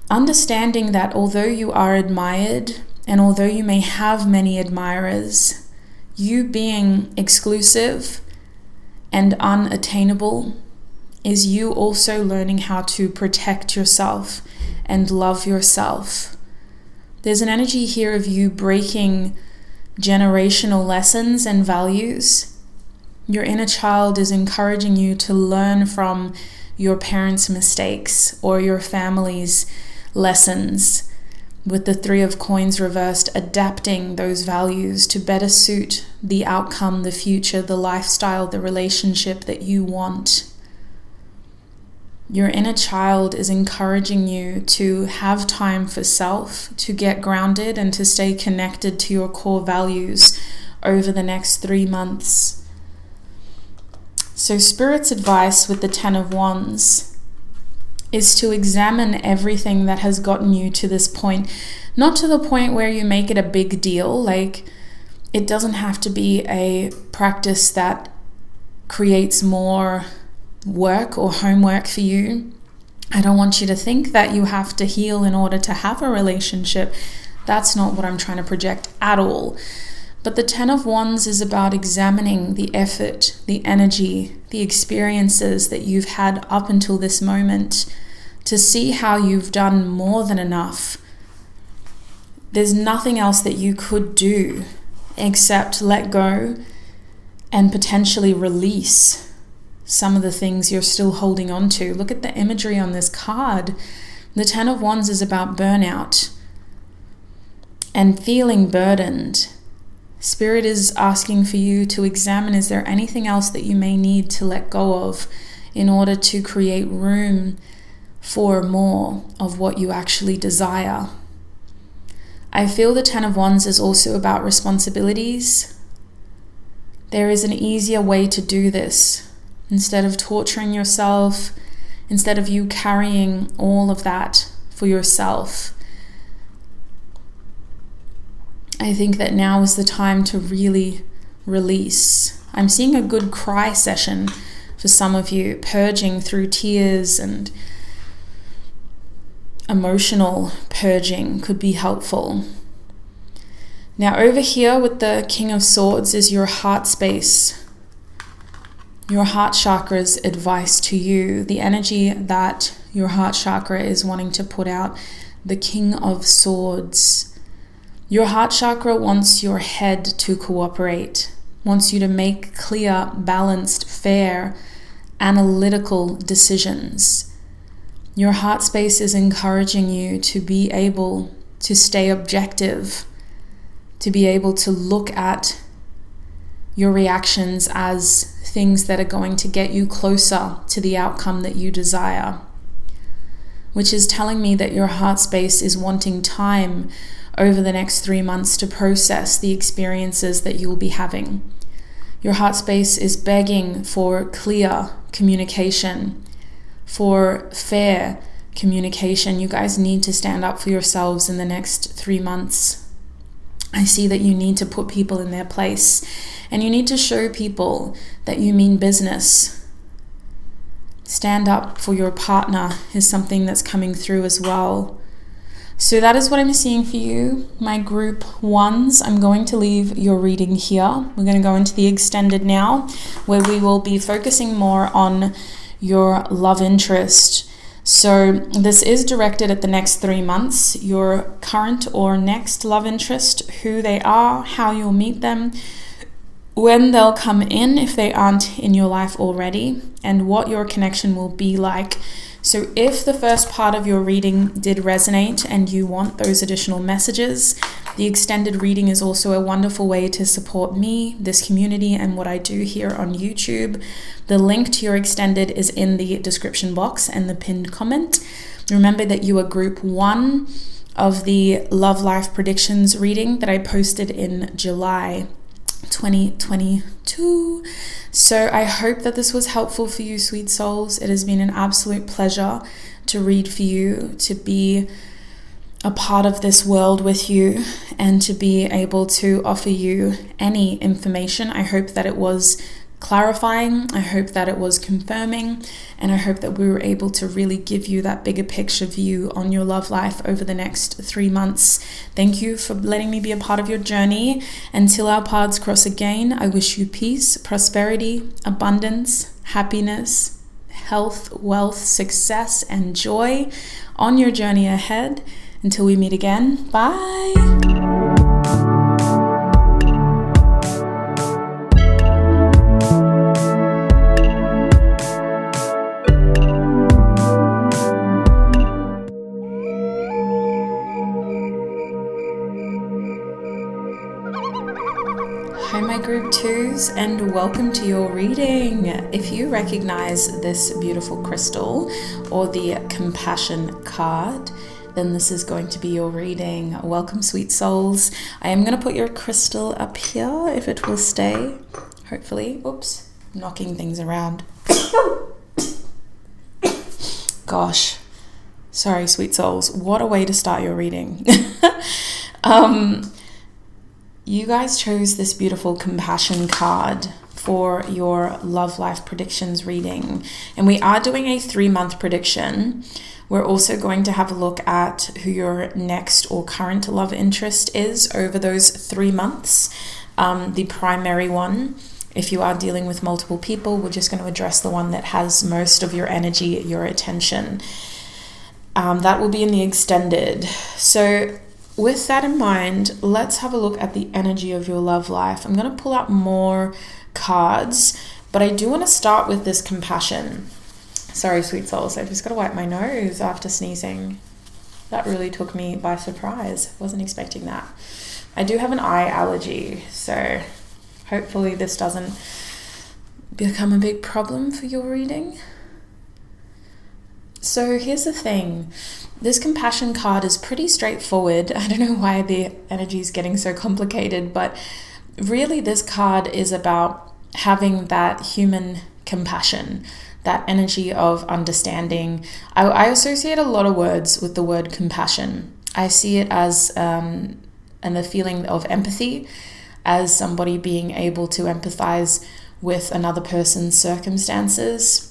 understanding that although you are admired and although you may have many admirers, you being exclusive and unattainable is you also learning how to protect yourself and love yourself. There's an energy here of you breaking generational lessons and values. Your inner child is encouraging you to learn from your parents' mistakes or your family's lessons. With the 3 of Coins reversed, adapting those values to better suit the outcome, the future, the lifestyle, the relationship that you want. Your inner child is encouraging you to have time for self, to get grounded and to stay connected to your core values over the next 3 months. So Spirit's advice with the 10 of Wands is to examine everything that has gotten you to this point. Not to the point where you make it a big deal. Like, it doesn't have to be a practice that creates more work or homework for you. I don't want you to think that you have to heal in order to have a relationship. That's not what I'm trying to project at all. But the 10 of Wands is about examining the effort, the energy, the experiences that you've had up until this moment to see how you've done more than enough. There's nothing else that you could do except let go and potentially release some of the things you're still holding on to. Look at the imagery on this card. The 10 of Wands is about burnout and feeling burdened. Spirit is asking for you to examine, is there anything else that you may need to let go of in order to create room for more of what you actually desire? I feel the 10 of Wands is also about responsibilities. There is an easier way to do this. Instead of torturing yourself, instead of you carrying all of that for yourself, I think that now is the time to really release. I'm seeing a good cry session for some of you. Purging through tears and emotional purging could be helpful. Now over here with the King of Swords is your heart space. Your heart chakra's advice to you, the energy that your heart chakra is wanting to put out, the King of Swords. Your heart chakra wants your head to cooperate, wants you to make clear, balanced, fair, analytical decisions. Your heart space is encouraging you to be able to stay objective, to be able to look at your reactions as things that are going to get you closer to the outcome that you desire, which is telling me that your heart space is wanting time over the next 3 months to process the experiences that you'll be having. Your heart space is begging for clear communication, for fair communication. You guys need to stand up for yourselves in the next 3 months. I see that you need to put people in their place and you need to show people that you mean business. Stand up for your partner is something that's coming through as well. So that is what I'm seeing for you, my group ones. I'm going to leave your reading here. We're going to go into the extended now, where we will be focusing more on your love interest. So this is directed at the next 3 months, your current or next love interest, who they are, how you'll meet them, when they'll come in if they aren't in your life already, and what your connection will be like So if the first part of your reading did resonate and you want those additional messages, the extended reading is also a wonderful way to support me, this community, and what I do here on YouTube. The link to your extended is in the description box and the pinned comment. Remember that you are group 1 of the Love Life Predictions reading that I posted in July 2022. So I hope that this was helpful for you, sweet souls. It has been an absolute pleasure to read for you, to be a part of this world with you, and to be able to offer you any information. I hope that it was clarifying. I hope that it was confirming, and I hope that we were able to really give you that bigger picture view on your love life over the next 3 months. Thank you for letting me be a part of your journey. Until our paths cross again, I wish you peace, prosperity, abundance, happiness, health, wealth, success, and joy on your journey ahead. Until we meet again, bye. Hi my group 2s, and welcome to your reading. If you recognize this beautiful crystal or the compassion card, then this is going to be your reading. Welcome, sweet souls. I am going to put your crystal up here if it will stay, hopefully. Oops, knocking things around. Gosh, sorry, sweet souls. What a way to start your reading. You guys chose this beautiful compassion card for your love life predictions reading, and we are doing a 3-month prediction. We're also going to have a look at who your next or current love interest is over those 3 months. The primary one, if you are dealing with multiple people, we're just going to address the one that has most of your energy, your attention. That will be in the extended. So with that in mind, let's have a look at the energy of your love life. I'm going to pull out more cards, but I do want to start with this compassion. Sorry, sweet souls, I just got to wipe my nose after sneezing. That really took me by surprise. Wasn't expecting that. I do have an eye allergy, so hopefully this doesn't become a big problem for your reading. So here's the thing. This compassion card is pretty straightforward. I don't know why the energy is getting so complicated, but really this card is about having that human compassion, that energy of understanding. I associate a lot of words with the word compassion. I see it as and the feeling of empathy, as somebody being able to empathize with another person's circumstances,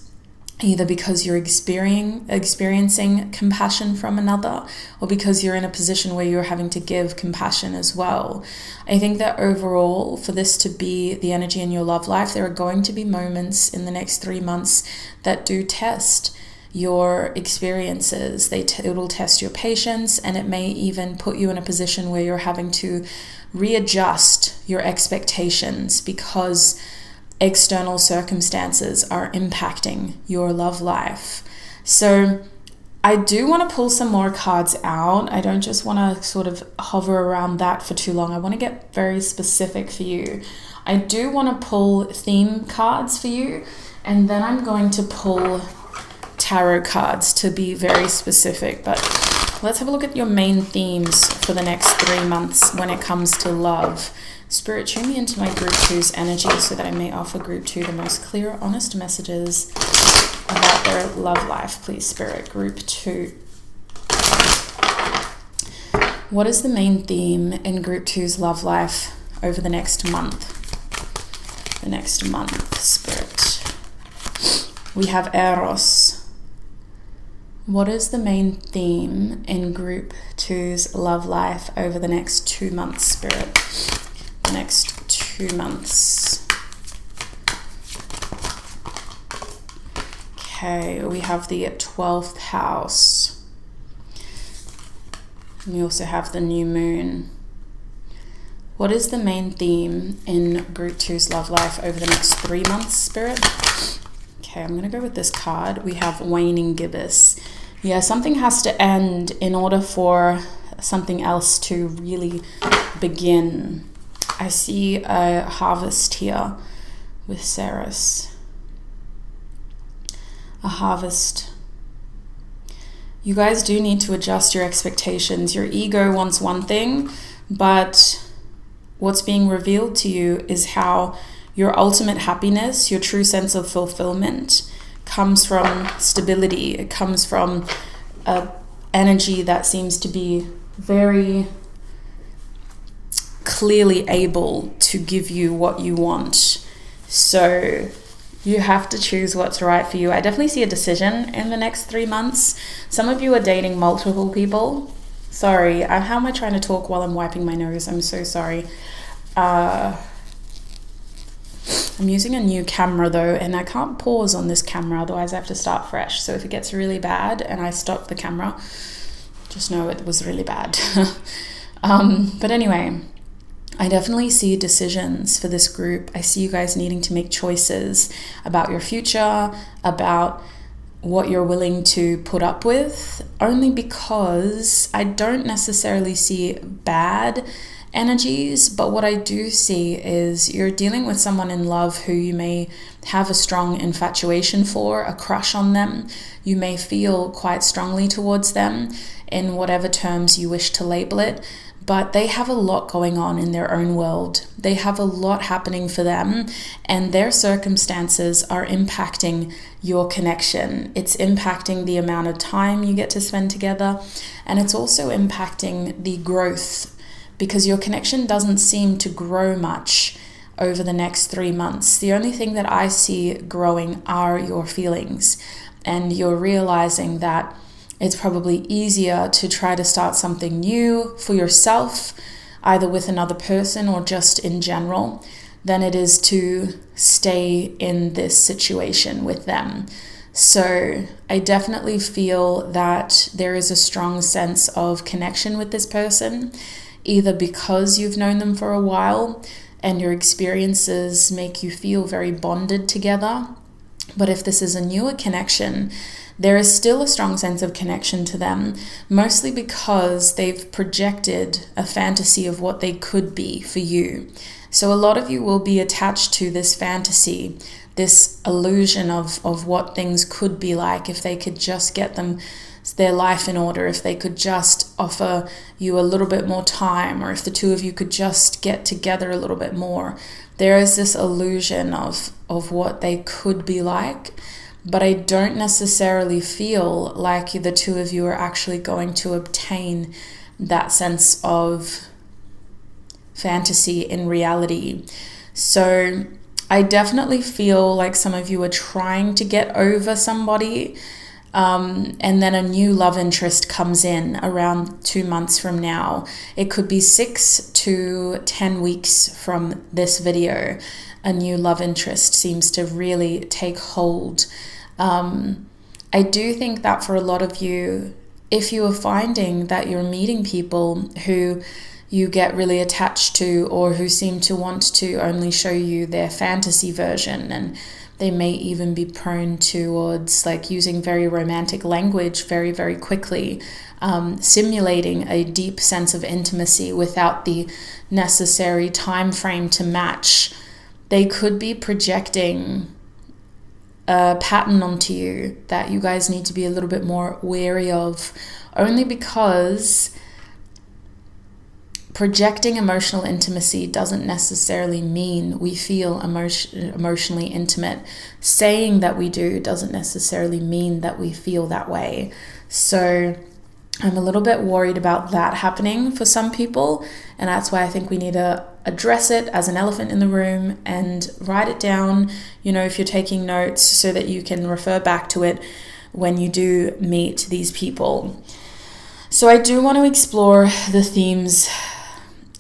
either because you're experiencing compassion from another, or because you're in a position where you're having to give compassion as well. I think that overall, for this to be the energy in your love life, there are going to be moments in the next 3 months that do test your experiences. It will test your patience, and it may even put you in a position where you're having to readjust your expectations because external circumstances are impacting your love life. So I do want to pull some more cards out. I don't just want to sort of hover around that for too long. I want to get very specific for you. I do want to pull theme cards for you, and then I'm going to pull tarot cards to be very specific. But let's have a look at your main themes for the next 3 months when it comes to love. Spirit, tune me into my group 2's energy so that I may offer group 2 the most clear, honest messages about their love life. Please, Spirit, group 2. What is the main theme in group 2's love life over the next month? The next month, Spirit. We have Eros. What is the main theme in group 2's love life over the next 2 months, Spirit? Next 2 months. Okay, we have the 12th house. We also have the new moon. What is the main theme in group 2's love life over the next 3 months, Spirit? Okay, I'm going to go with this card. We have waning gibbous. Yeah, something has to end in order for something else to really begin. I see a harvest here with Ceres. A harvest. You guys do need to adjust your expectations. Your ego wants one thing, but what's being revealed to you is how your ultimate happiness, your true sense of fulfillment, comes from stability. It comes from an energy that seems to be very clearly able to give you what you want. So you have to choose what's right for you. I definitely see a decision in the next 3 months. Some of you are dating multiple people. Sorry, how am I trying to talk while I'm wiping my nose? I'm so sorry. I'm using a new camera though, and I can't pause on this camera, otherwise I have to start fresh. So if it gets really bad and I stop the camera, just know it was really bad. But anyway, I definitely see decisions for this group. I see you guys needing to make choices about your future, about what you're willing to put up with, only because I don't necessarily see bad energies, but what I do see is you're dealing with someone in love who you may have a strong infatuation for, a crush on them. You may feel quite strongly towards them in whatever terms you wish to label it, but they have a lot going on in their own world. They have a lot happening for them, and their circumstances are impacting your connection. It's impacting the amount of time you get to spend together, and it's also impacting the growth, because your connection doesn't seem to grow much over the next 3 months. The only thing that I see growing are your feelings, and you're realizing that it's probably easier to try to start something new for yourself, either with another person or just in general, than it is to stay in this situation with them. So I definitely feel that there is a strong sense of connection with this person, either because you've known them for a while and your experiences make you feel very bonded together. But if this is a newer connection, there is still a strong sense of connection to them, mostly because they've projected a fantasy of what they could be for you. So a lot of you will be attached to this fantasy, this illusion of what things could be like if they could just get their life in order, if they could just offer you a little bit more time, or if the two of you could just get together a little bit more. There is this illusion of what they could be like, but I don't necessarily feel like the two of you are actually going to obtain that sense of fantasy in reality. So I definitely feel like some of you are trying to get over somebody, and then a new love interest comes in around 2 months from now. It could be 6 to 10 weeks from this video. A new love interest seems to really take hold. I do think that for a lot of you, if you are finding that you're meeting people who you get really attached to, or who seem to want to only show you their fantasy version, and they may even be prone towards like using very romantic language very, very quickly, simulating a deep sense of intimacy without the necessary time frame to match. They could be projecting a pattern onto you that you guys need to be a little bit more wary of, only because projecting emotional intimacy doesn't necessarily mean we feel emotionally intimate. Saying that we do doesn't necessarily mean that we feel that way. So I'm a little bit worried about that happening for some people, and that's why I think we need to address it as an elephant in the room and write it down, if you're taking notes, so that you can refer back to it when you do meet these people. So I do want to explore the themes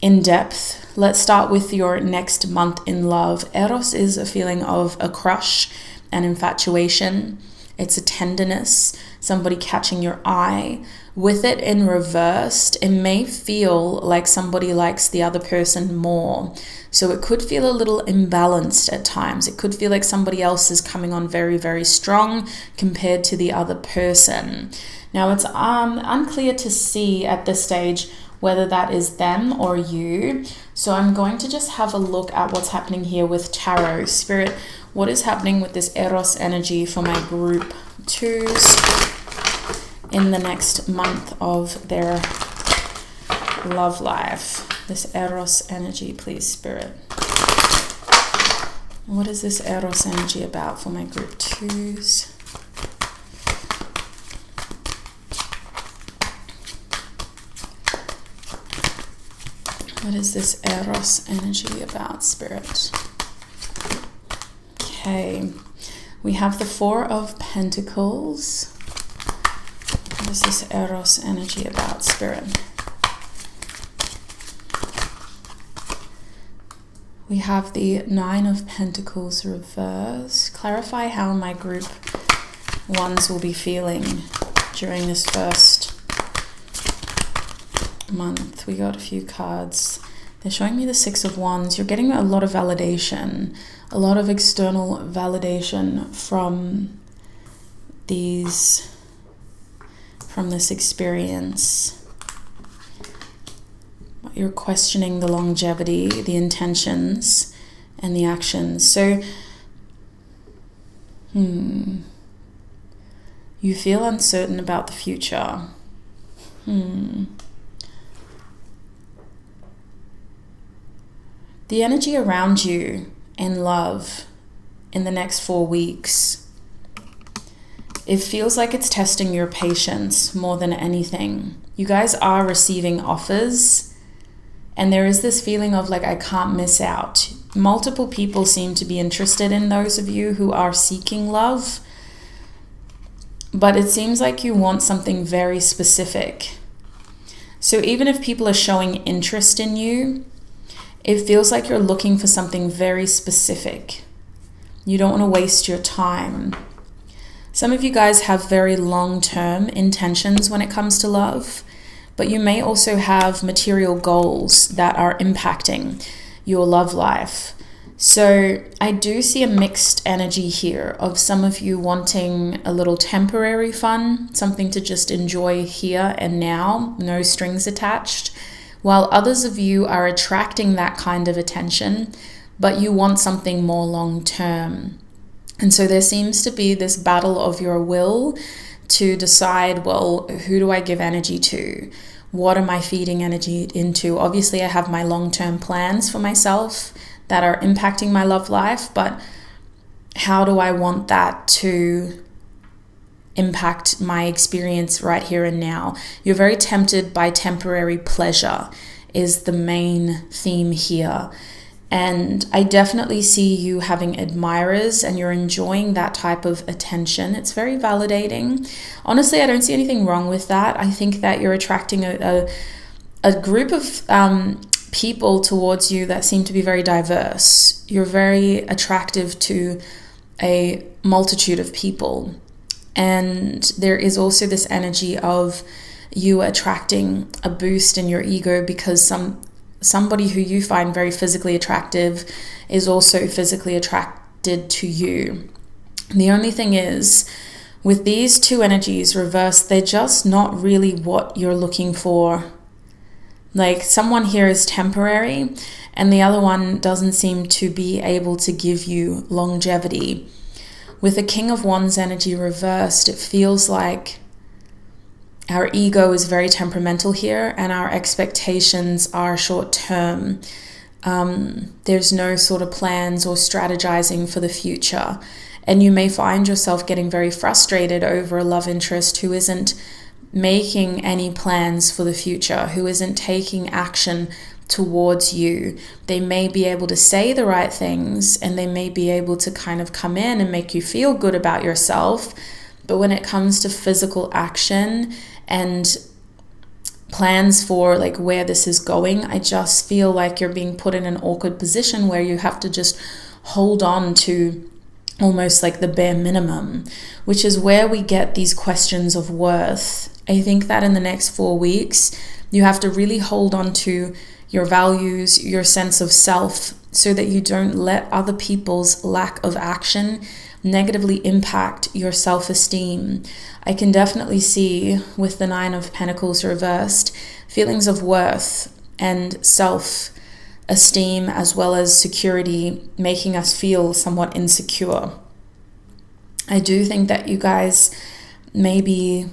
in depth. Let's start with your next month in love. Eros is a feeling of a crush and infatuation. It's a tenderness, somebody catching your eye. With it in reversed, it may feel like somebody likes the other person more. So it could feel a little imbalanced at times. It could feel like somebody else is coming on very, very strong compared to the other person. Now it's unclear to see at this stage whether that is them or you. So I'm going to just have a look at what's happening here with tarot. Spirit, what is happening with this Eros energy for my group 2s in the next month of their love life? This Eros energy, please, Spirit. What is this Eros energy about for my group 2s? What is this Eros energy about, Spirit? Okay, we have the Four of Pentacles. What is this Eros energy about, Spirit? We have the Nine of Pentacles reverse. Clarify how my group 1s will be feeling during this first month. We got a few cards. They're showing me the Six of Wands. You're getting a lot of validation, a lot of external validation from this experience. You're questioning the longevity, the intentions, and the actions. So, you feel uncertain about the future. The energy around you in love in the next 4 weeks, it feels like it's testing your patience more than anything. You guys are receiving offers, and there is this feeling of like, I can't miss out. Multiple people seem to be interested in those of you who are seeking love, but it seems like you want something very specific. So even if people are showing interest in you, it feels like you're looking for something very specific. You don't want to waste your time. Some of you guys have very long-term intentions when it comes to love, but you may also have material goals that are impacting your love life. So I do see a mixed energy here of some of you wanting a little temporary fun, something to just enjoy here and now, no strings attached, while others of you are attracting that kind of attention, but you want something more long-term. And so there seems to be this battle of your will to decide, well, who do I give energy to? What am I feeding energy into? Obviously, I have my long-term plans for myself that are impacting my love life, but how do I want that to impact my experience right here and now? You're very tempted by temporary pleasure is the main theme here. And I definitely see you having admirers and you're enjoying that type of attention. It's very validating. Honestly, I don't see anything wrong with that. I think that you're attracting a group of people towards you that seem to be very diverse. You're very attractive to a multitude of people. And there is also this energy of you attracting a boost in your ego because somebody who you find very physically attractive is also physically attracted to you. The only thing is, with these two energies reversed, they're just not really what you're looking for. Like, someone here is temporary and the other one doesn't seem to be able to give you longevity. With the King of Wands energy reversed, it feels like our ego is very temperamental here and our expectations are short term. There's no sort of plans or strategizing for the future. And you may find yourself getting very frustrated over a love interest who isn't making any plans for the future, who isn't taking action towards you. They may be able to say the right things and they may be able to kind of come in and make you feel good about yourself. But when it comes to physical action and plans for like where this is going, I just feel like you're being put in an awkward position where you have to just hold on to almost like the bare minimum, which is where we get these questions of worth. I think that in the next 4 weeks, you have to really hold on to your values, your sense of self, so that you don't let other people's lack of action negatively impact your self-esteem. I can definitely see with the 9 of Pentacles reversed, feelings of worth and self-esteem as well as security making us feel somewhat insecure. I do think that you guys may be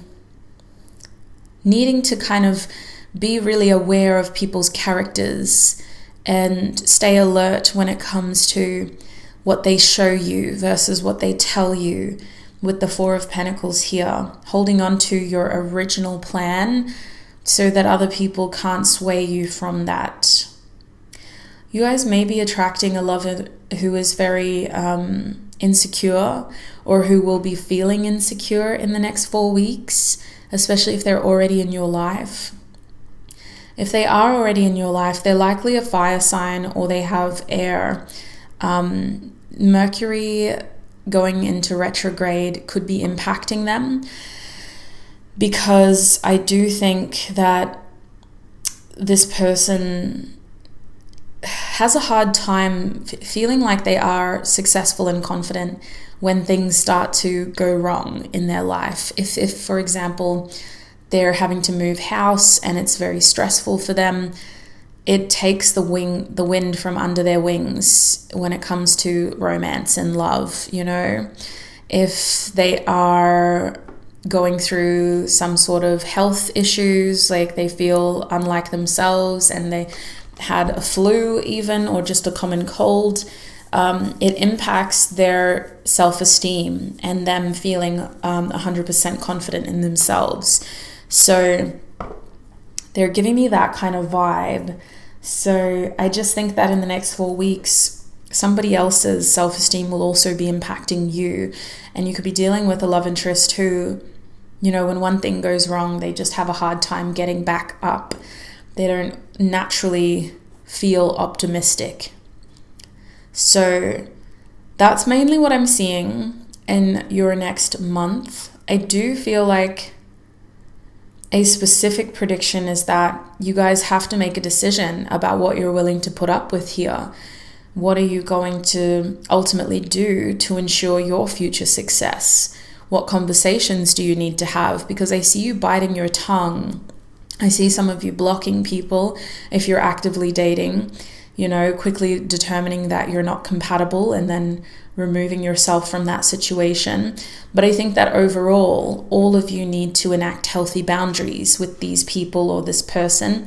needing to kind of be really aware of people's characters and stay alert when it comes to what they show you versus what they tell you, with the 4 of Pentacles here, holding on to your original plan so that other people can't sway you from that. You guys may be attracting a lover who is very insecure, or who will be feeling insecure in the next 4 weeks, especially if they're already in your life. If they are already in your life, they're likely a fire sign or they have air. Mercury going into retrograde could be impacting them, because I do think that this person has a hard time feeling like they are successful and confident when things start to go wrong in their life. If for example, they're having to move house and it's very stressful for them, it takes the wind from under their wings when it comes to romance and love, you know. If they are going through some sort of health issues, like they feel unlike themselves and they had a flu even, or just a common cold, it impacts their self-esteem and them feeling 100% confident in themselves. So they're giving me that kind of vibe. So I just think that in the next 4 weeks, somebody else's self-esteem will also be impacting you. And you could be dealing with a love interest who, you know, when one thing goes wrong, they just have a hard time getting back up. They don't naturally feel optimistic. So that's mainly what I'm seeing in your next month. I do feel like a specific prediction is that you guys have to make a decision about what you're willing to put up with here. What are you going to ultimately do to ensure your future success? What conversations do you need to have? Because I see you biting your tongue. I see some of you blocking people if you're actively dating, you know, quickly determining that you're not compatible and then removing yourself from that situation. But I think that overall, all of you need to enact healthy boundaries with these people or this person,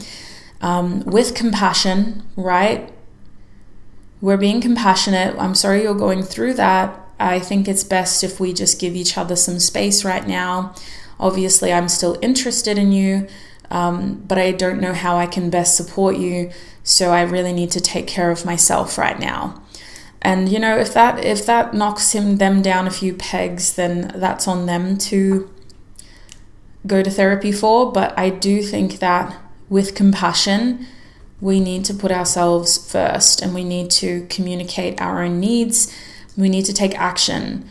with compassion, right? We're being compassionate. I'm sorry you're going through that. I think it's best if we just give each other some space right now. Obviously, I'm still interested in you, but I don't know how I can best support you. So I really need to take care of myself right now. And you know, if that knocks them down a few pegs, then that's on them to go to therapy for. But I do think that with compassion, we need to put ourselves first, and we need to communicate our own needs. We need to take action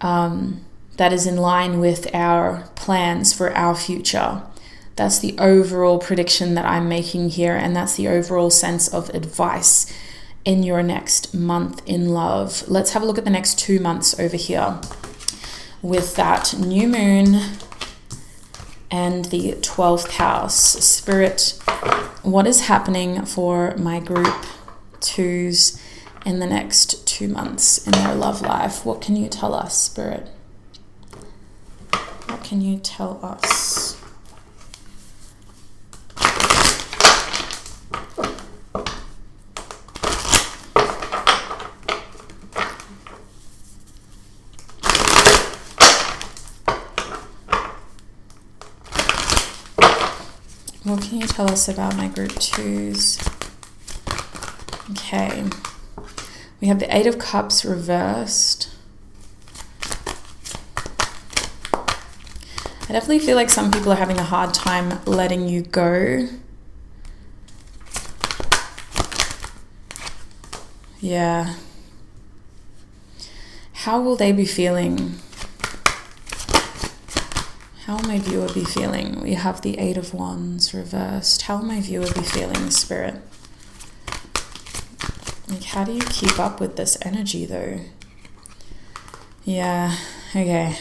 that is in line with our plans for our future. That's the overall prediction that I'm making here, and that's the overall sense of advice in your next month in love. Let's have a look at the next 2 months over here with that new moon and the 12th house. Spirit, what is happening for my group 2s in the next 2 months in their love life? What can you tell us, Spirit? What can you tell us? What can you tell us about my group 2s? Okay. We have the 8 of Cups reversed. I definitely feel like some people are having a hard time letting you go. Yeah. How will they be feeling? How will my viewer be feeling? We have the Eight of Wands reversed. How will my viewer be feeling, Spirit? Like, how do you keep up with this energy, though? Yeah, okay.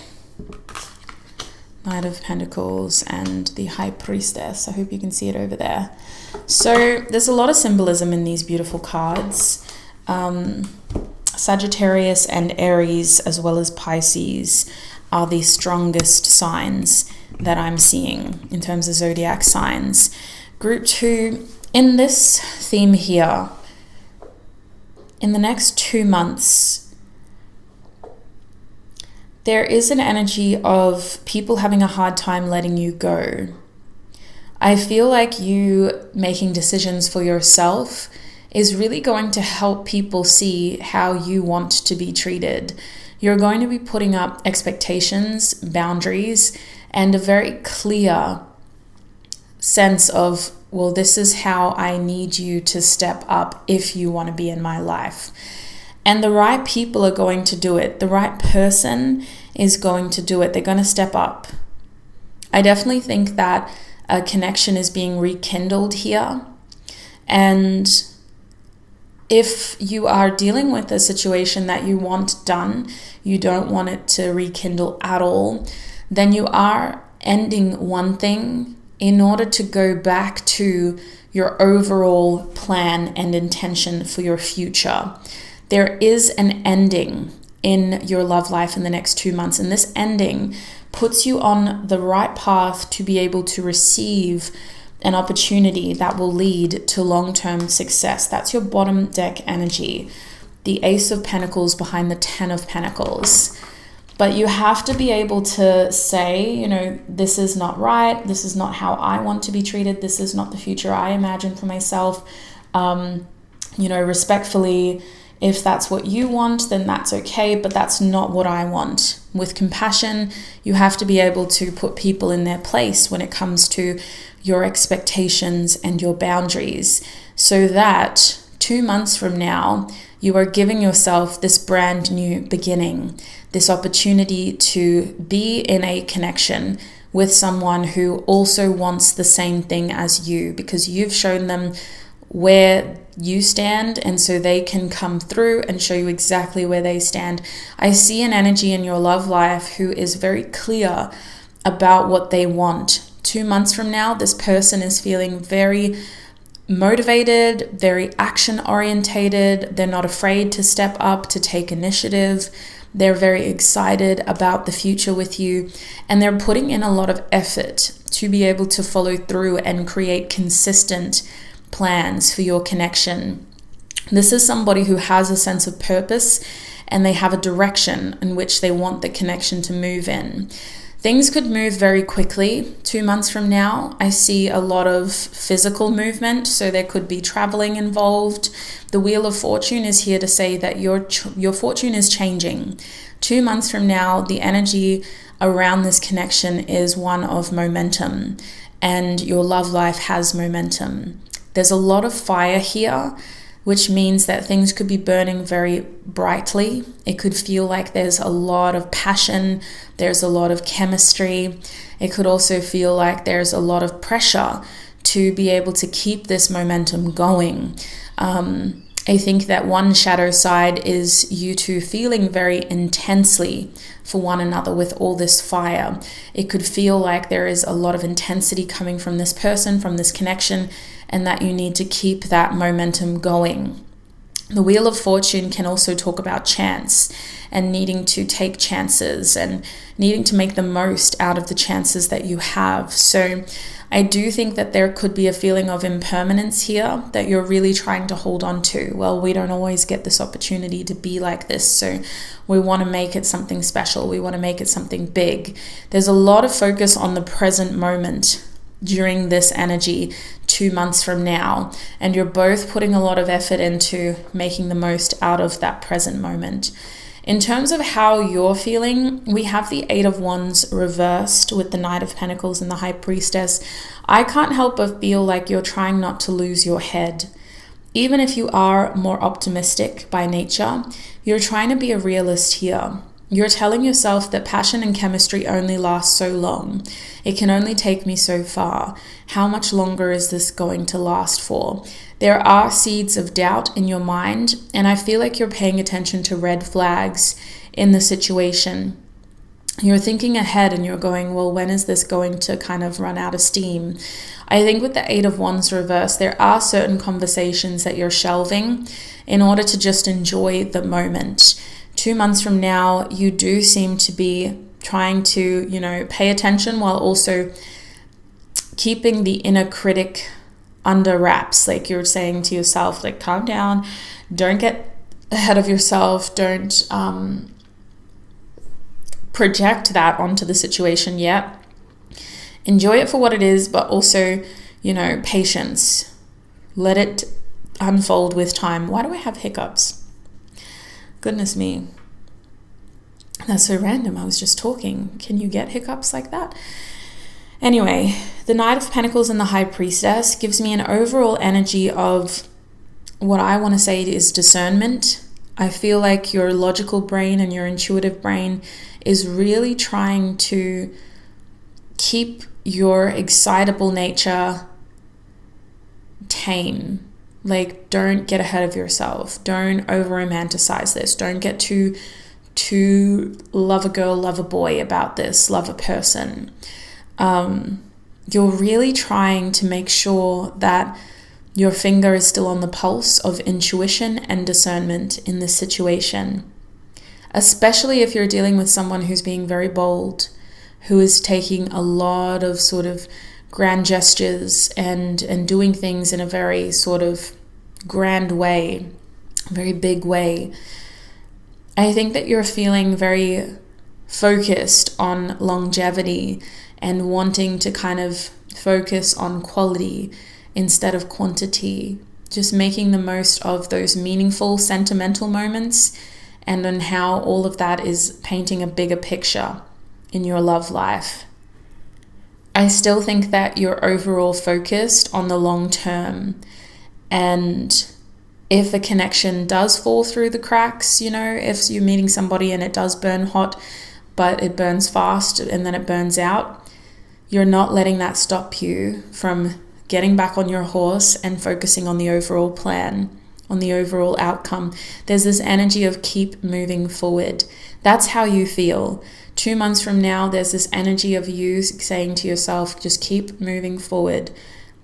Knight of Pentacles and the High Priestess. I hope you can see it over there. So there's a lot of symbolism in these beautiful cards. Sagittarius and Aries, as well as Pisces, are the strongest signs that I'm seeing in terms of zodiac signs. Group 2, in this theme here, in the next 2 months, there is an energy of people having a hard time letting you go. I feel like you making decisions for yourself is really going to help people see how you want to be treated. You're going to be putting up expectations, boundaries, and a very clear sense of, well, this is how I need you to step up if you want to be in my life. And the right people are going to do it. The right person is going to do it. They're going to step up. I definitely think that a connection is being rekindled here. And if you are dealing with a situation that you want done, you don't want it to rekindle at all, then you are ending one thing in order to go back to your overall plan and intention for your future. There is an ending in your love life in the next 2 months, and this ending puts you on the right path to be able to receive an opportunity that will lead to long-term success. That's your bottom deck energy, the Ace of Pentacles behind the Ten of Pentacles. But you have to be able to say, you know, this is not right. This is not how I want to be treated. This is not the future I imagine for myself. You know, respectfully, if that's what you want, then that's okay, but that's not what I want. With compassion, you have to be able to put people in their place when it comes to your expectations and your boundaries, so that 2 months from now, you are giving yourself this brand new beginning, this opportunity to be in a connection with someone who also wants the same thing as you, because you've shown them where you stand, and so they can come through and show you exactly where they stand. I see an energy in your love life who is very clear about what they want. 2 months from now, this person is feeling very motivated, very action orientated. They're not afraid to step up, to take initiative. They're very excited about the future with you, and they're putting in a lot of effort to be able to follow through and create consistent plans for your connection. This is somebody who has a sense of purpose, and they have a direction in which they want the connection to move in. Things could move very quickly. 2 months from now, I see a lot of physical movement, so there could be traveling involved. The Wheel of Fortune is here to say that your fortune is changing. 2 months from now, the energy around this connection is one of momentum, and your love life has momentum. There's a lot of fire here, which means that things could be burning very brightly. It could feel like there's a lot of passion, there's a lot of chemistry. It could also feel like there's a lot of pressure to be able to keep this momentum going. I think that one shadow side is you two feeling very intensely for one another with all this fire. It could feel like there is a lot of intensity coming from this person, from this connection, and that you need to keep that momentum going. The Wheel of Fortune can also talk about chance and needing to take chances and needing to make the most out of the chances that you have. So I do think that there could be a feeling of impermanence here that you're really trying to hold on to. Well, we don't always get this opportunity to be like this, so we want to make it something special. We want to make it something big. There's a lot of focus on the present moment during this energy 2 months from now, and you're both putting a lot of effort into making the most out of that present moment. In terms of how you're feeling, we have the Eight of Wands reversed with the Knight of Pentacles and the High Priestess. I can't help but feel like you're trying not to lose your head. Even if you are more optimistic by nature, you're trying to be a realist here. You're telling yourself that passion and chemistry only last so long. It can only take me so far. How much longer is this going to last for? There are seeds of doubt in your mind, and I feel like you're paying attention to red flags in the situation. You're thinking ahead and you're going, well, when is this going to kind of run out of steam? I think with the Eight of Wands reverse, there are certain conversations that you're shelving in order to just enjoy the moment. 2 months from now, you do seem to be trying to, pay attention while also keeping the inner critic under wraps. Like you're saying to yourself, like, calm down, don't get ahead of yourself, don't project that onto the situation yet. Enjoy it for what it is, but also, patience. Let it unfold with time. Why do I have hiccups? Goodness me. That's so random. I was just talking. Can you get hiccups like that? Anyway, the Knight of Pentacles and the High Priestess gives me an overall energy of what I want to say is discernment. I feel like your logical brain and your intuitive brain is really trying to keep your excitable nature tame. Like, don't get ahead of yourself. Don't over-romanticize this. Don't get too love a girl, love a boy about this, love a person. You're really trying to make sure that your finger is still on the pulse of intuition and discernment in this situation. Especially if you're dealing with someone who's being very bold, who is taking a lot of sort of grand gestures and doing things in a very sort of grand way, very big way. I think that you're feeling very focused on longevity and wanting to kind of focus on quality instead of quantity, just making the most of those meaningful, sentimental moments and on how all of that is painting a bigger picture in your love life. I still think that you're overall focused on the long term, and if a connection does fall through the cracks, if you're meeting somebody and it does burn hot, but it burns fast and then it burns out, you're not letting that stop you from getting back on your horse and focusing on the overall plan, on the overall outcome. There's this energy of keep moving forward. That's how you feel. 2 months from now, there's this energy of you saying to yourself, just keep moving forward.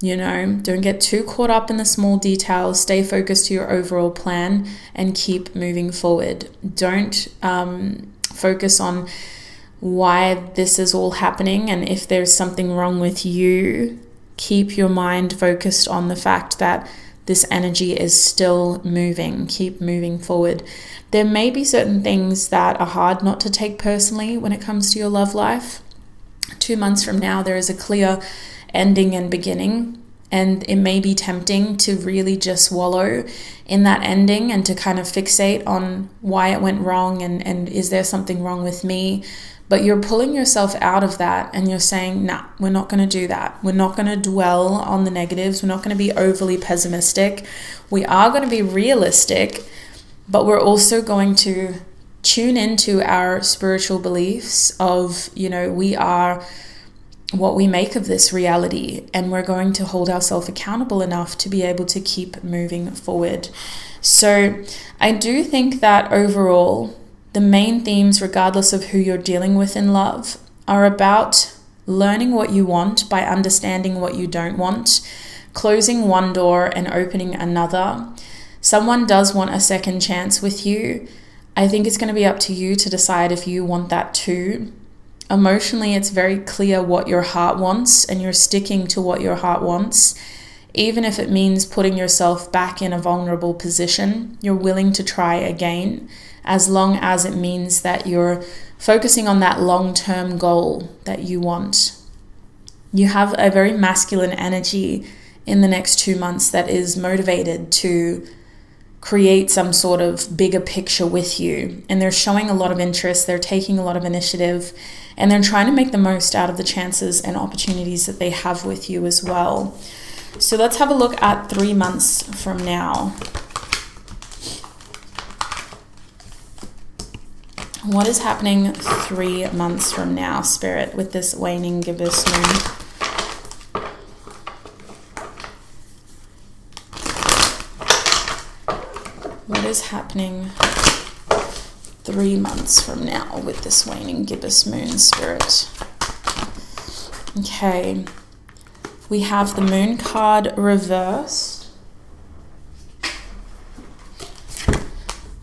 Don't get too caught up in the small details. Stay focused to your overall plan and keep moving forward. Don't focus on why this is all happening, and if there's something wrong with you, keep your mind focused on the fact that this energy is still moving. Keep moving forward. There may be certain things that are hard not to take personally when it comes to your love life. 2 months from now, there is a clear ending and beginning, and it may be tempting to really just wallow in that ending and to kind of fixate on why it went wrong and is there something wrong with me. But you're pulling yourself out of that and you're saying, nah, we're not going to do that. We're not going to dwell on the negatives. We're not going to be overly pessimistic. We are going to be realistic, but we're also going to tune into our spiritual beliefs of, we are what we make of this reality, and we're going to hold ourselves accountable enough to be able to keep moving forward. So I do think that overall, the main themes, regardless of who you're dealing with in love, are about learning what you want by understanding what you don't want, closing one door and opening another. Someone does want a second chance with you. I think it's going to be up to you to decide if you want that too. Emotionally, it's very clear what your heart wants, and you're sticking to what your heart wants. Even if it means putting yourself back in a vulnerable position, you're willing to try again, as long as it means that you're focusing on that long-term goal that you want. You have a very masculine energy in the next 2 months that is motivated to create some sort of bigger picture with you. And they're showing a lot of interest, they're taking a lot of initiative, and they're trying to make the most out of the chances and opportunities that they have with you as well. So let's have a look at 3 months from now. What is happening 3 months from now, Spirit, with this waning gibbous moon? What is happening 3 months from now with this waning gibbous moon, Spirit? Okay, we have the moon card reversed.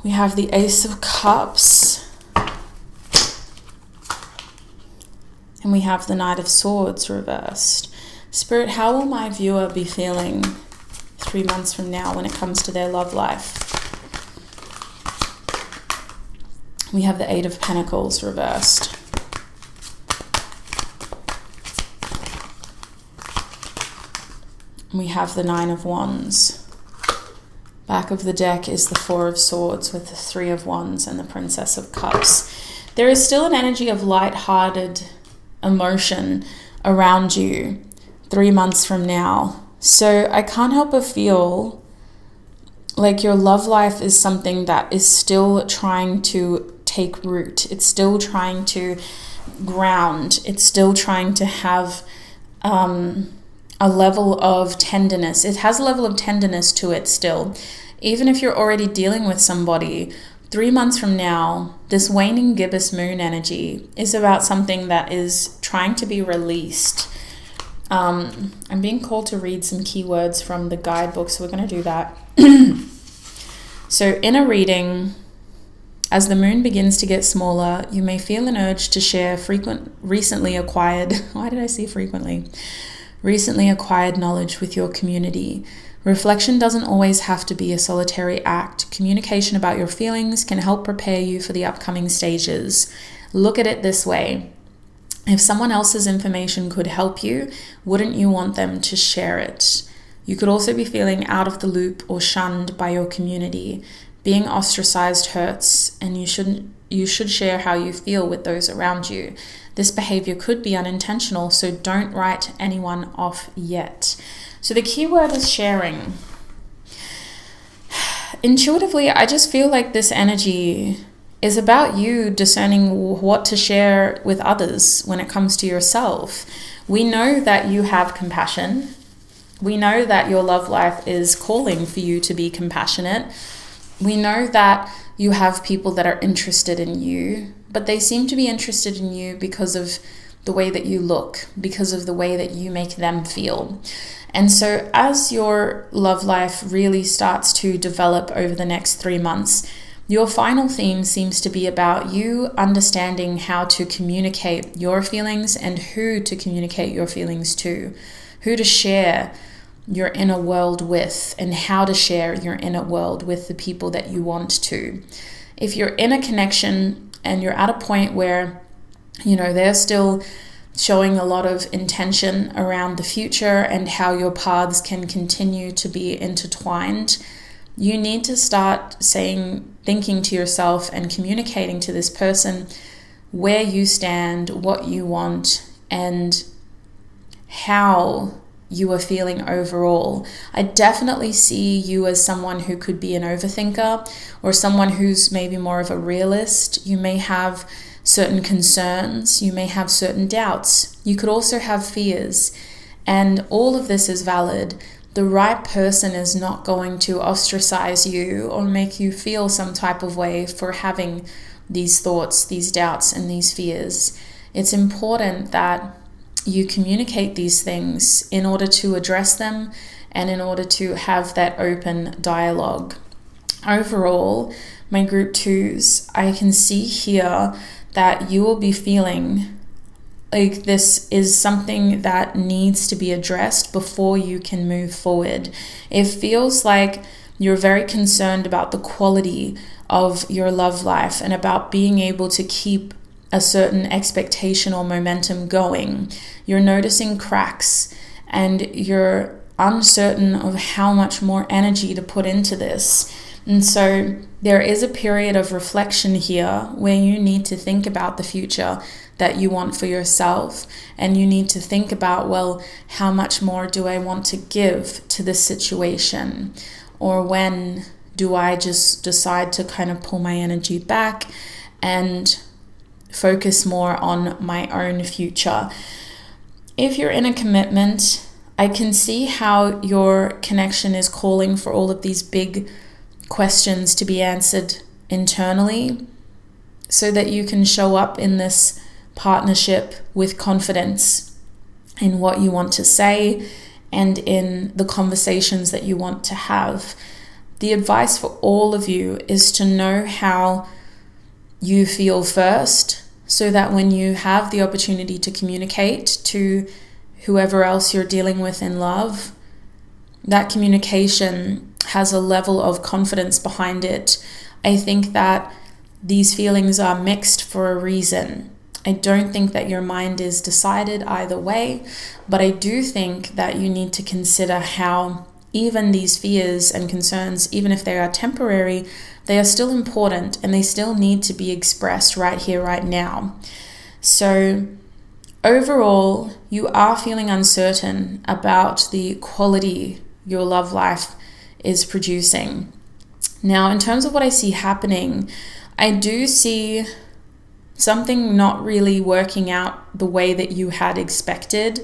We have the Ace of Cups. And we have the Knight of Swords reversed. Spirit, how will my viewer be feeling 3 months from now when it comes to their love life? We have the Eight of Pentacles reversed. We have the Nine of Wands. Back of the deck is the Four of Swords with the Three of Wands and the Princess of Cups. There is still an energy of light-hearted emotion around you 3 months from now. So I can't help but feel like your love life is something that is still trying to take root. It's still trying to ground. It's still trying to have a level of tenderness. It has a level of tenderness to it still. Even if you're already dealing with somebody, 3 months from now, this waning gibbous moon energy is about something that is trying to be released. I'm being called to read some keywords from the guidebook, so we're going to do that. So in a reading, as the moon begins to get smaller, you may feel an urge to share recently acquired knowledge with your community. Reflection doesn't always have to be a solitary act. Communication about your feelings can help prepare you for the upcoming stages. Look at it this way. If someone else's information could help you, wouldn't you want them to share it? You could also be feeling out of the loop or shunned by your community. Being ostracized hurts, and you should share how you feel with those around you. This behavior could be unintentional, so don't write anyone off yet. So the key word is sharing. Intuitively, I just feel like this energy is about you discerning what to share with others when it comes to yourself. We know that you have compassion. We know that your love life is calling for you to be compassionate. We know that you have people that are interested in you, but they seem to be interested in you because of the way that you look, because of the way that you make them feel. And so as your love life really starts to develop over the next 3 months, your final theme seems to be about you understanding how to communicate your feelings and who to communicate your feelings to, who to share your inner world with, and how to share your inner world with the people that you want to. If you're in a connection and you're at a point where, they're still showing a lot of intention around the future and how your paths can continue to be intertwined, you need to start thinking to yourself and communicating to this person where you stand, what you want, and how you are feeling overall. I definitely see you as someone who could be an overthinker or someone who's maybe more of a realist. You may have certain concerns, you may have certain doubts. You could also have fears, and all of this is valid. The right person is not going to ostracize you or make you feel some type of way for having these thoughts, these doubts, and these fears. It's important that you communicate these things in order to address them and in order to have that open dialogue. Overall, my group 2s, I can see here that you will be feeling like this is something that needs to be addressed before you can move forward. It feels like you're very concerned about the quality of your love life and about being able to keep a certain expectation or momentum going. You're noticing cracks and you're uncertain of how much more energy to put into this. And so there is a period of reflection here where you need to think about the future that you want for yourself. And you need to think about, well, how much more do I want to give to this situation? Or when do I just decide to kind of pull my energy back and focus more on my own future? If you're in a commitment, I can see how your connection is calling for all of these big questions to be answered internally so that you can show up in this partnership with confidence in what you want to say and in the conversations that you want to have. The advice for all of you is to know how you feel first, so that when you have the opportunity to communicate to whoever else you're dealing with in love, that communication has a level of confidence behind it. I think that these feelings are mixed for a reason. I don't think that your mind is decided either way, but I do think that you need to consider how even these fears and concerns, even if they are temporary, they are still important and they still need to be expressed right here, right now. So overall, you are feeling uncertain about the quality your love life is producing. Now, in terms of what I see happening, I do see something not really working out the way that you had expected.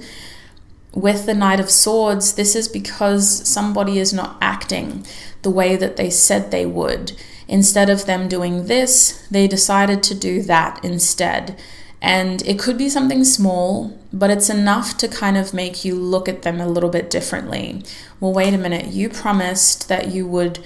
With the Knight of Swords, this is because somebody is not acting the way that they said they would. Instead of them doing this, they decided to do that instead. And it could be something small, but it's enough to kind of make you look at them a little bit differently. Well, wait a minute, you promised that you would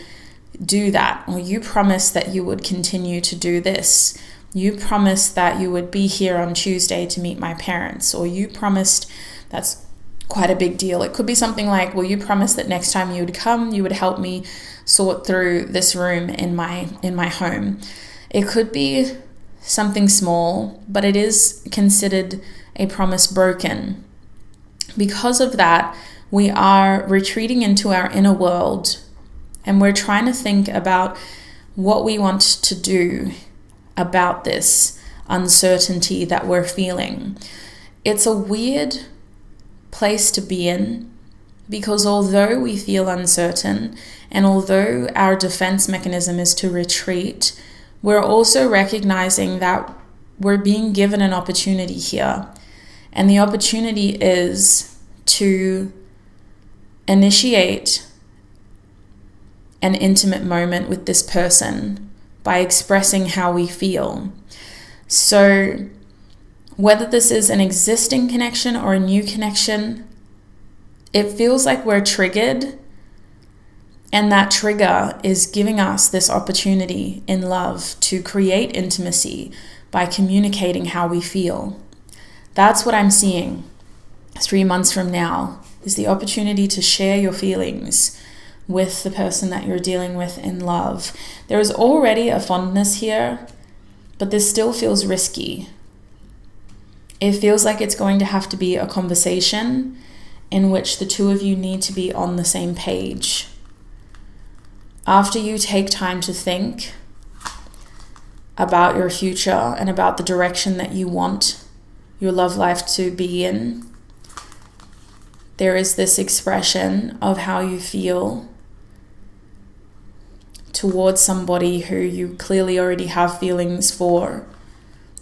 do that, or you promised that you would continue to do this. You promised that you would be here on Tuesday to meet my parents, or you promised, that's quite a big deal. It could be something like, well, you promised that next time you would come, you would help me sort through this room in my home. It could be something small, but it is considered a promise broken. Because of that, we are retreating into our inner world and we're trying to think about what we want to do about this uncertainty that we're feeling. It's a weird place to be in, because although we feel uncertain and although our defense mechanism is to retreat, we're also recognizing that we're being given an opportunity here. And the opportunity is to initiate an intimate moment with this person by expressing how we feel. So whether this is an existing connection or a new connection, it feels like we're triggered, and that trigger is giving us this opportunity in love to create intimacy by communicating how we feel. That's what I'm seeing 3 months from now, is the opportunity to share your feelings with the person that you're dealing with in love. There is already a fondness here, but this still feels risky. It feels like it's going to have to be a conversation in which the two of you need to be on the same page. After you take time to think about your future and about the direction that you want your love life to be in, there is this expression of how you feel towards somebody who you clearly already have feelings for.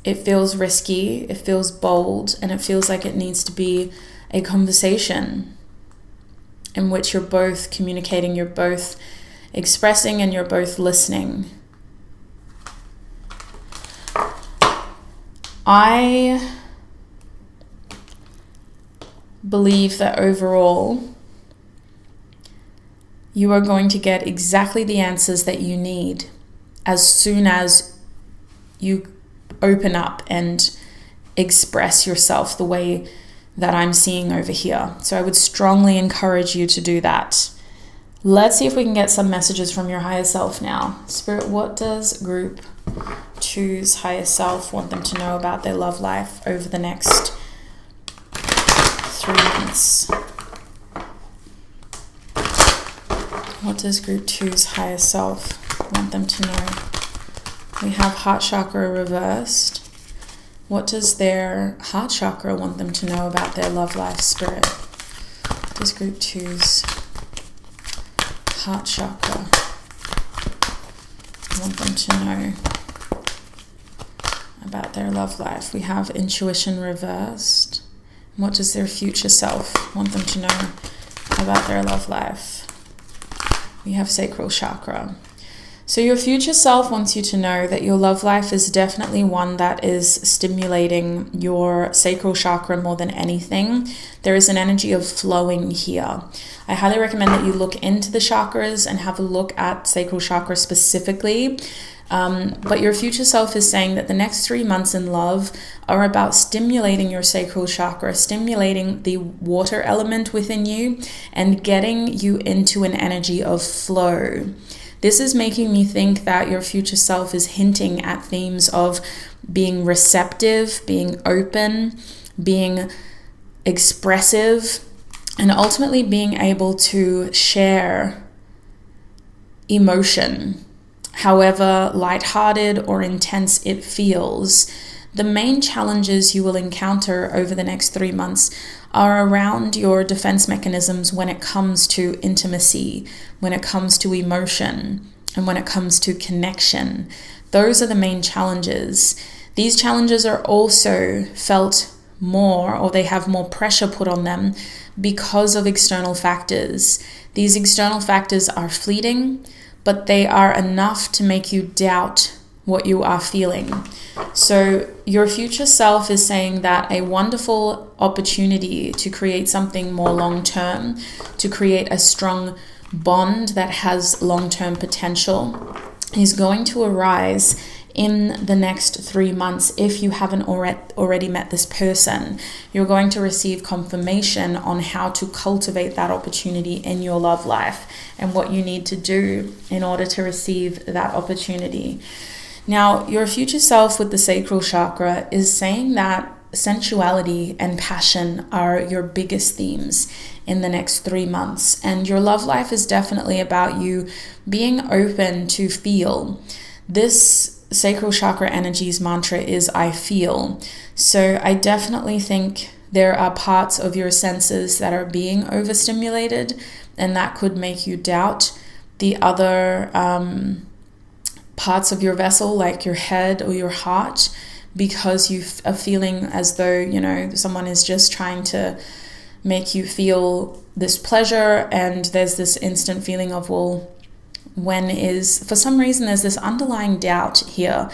It feels risky, it feels bold, and it feels like it needs to be a conversation in which you're both communicating, you're both expressing, and you're both listening. I believe that overall, you are going to get exactly the answers that you need as soon as you open up and express yourself the way that I'm seeing over here. So I would strongly encourage you to do that. Let's see if we can get some messages from your higher self now. Spirit, what does group 2's higher self want them to know about their love life over the next 3 months? What does group 2's higher self want them to know? We have heart chakra reversed. What does their heart chakra want them to know about their love life, spirit? What does group 2's heart chakra want them to know about their love life? We have intuition reversed. What does their future self want them to know about their love life? We have sacral chakra. So your future self wants you to know that your love life is definitely one that is stimulating your sacral chakra more than anything. There is an energy of flowing here. I highly recommend that you look into the chakras and have a look at sacral chakra specifically. But your future self is saying that the next 3 months in love are about stimulating your sacral chakra, stimulating the water element within you, and getting you into an energy of flow. This is making me think that your future self is hinting at themes of being receptive, being open, being expressive, and ultimately being able to share emotion, however lighthearted or intense it feels. The main challenges you will encounter over the next 3 months are around your defense mechanisms when it comes to intimacy, when it comes to emotion, and when it comes to connection. Those are the main challenges. These challenges are also felt more, or they have more pressure put on them because of external factors. These external factors are fleeting, but they are enough to make you doubt what you are feeling. So your future self is saying that a wonderful opportunity to create something more long-term, to create a strong bond that has long-term potential, is going to arise in the next 3 months. If you haven't already met this person, you're going to receive confirmation on how to cultivate that opportunity in your love life and what you need to do in order to receive that opportunity. Now, your future self with the sacral chakra is saying that sensuality and passion are your biggest themes in the next 3 months. And your love life is definitely about you being open to feel. This sacral chakra energy's mantra is I feel. So I definitely think there are parts of your senses that are being overstimulated, and that could make you doubt the other parts of your vessel, like your head or your heart, because you are feeling as though, you know, someone is just trying to make you feel this pleasure, and there's this instant feeling of, well, for some reason there's this underlying doubt here,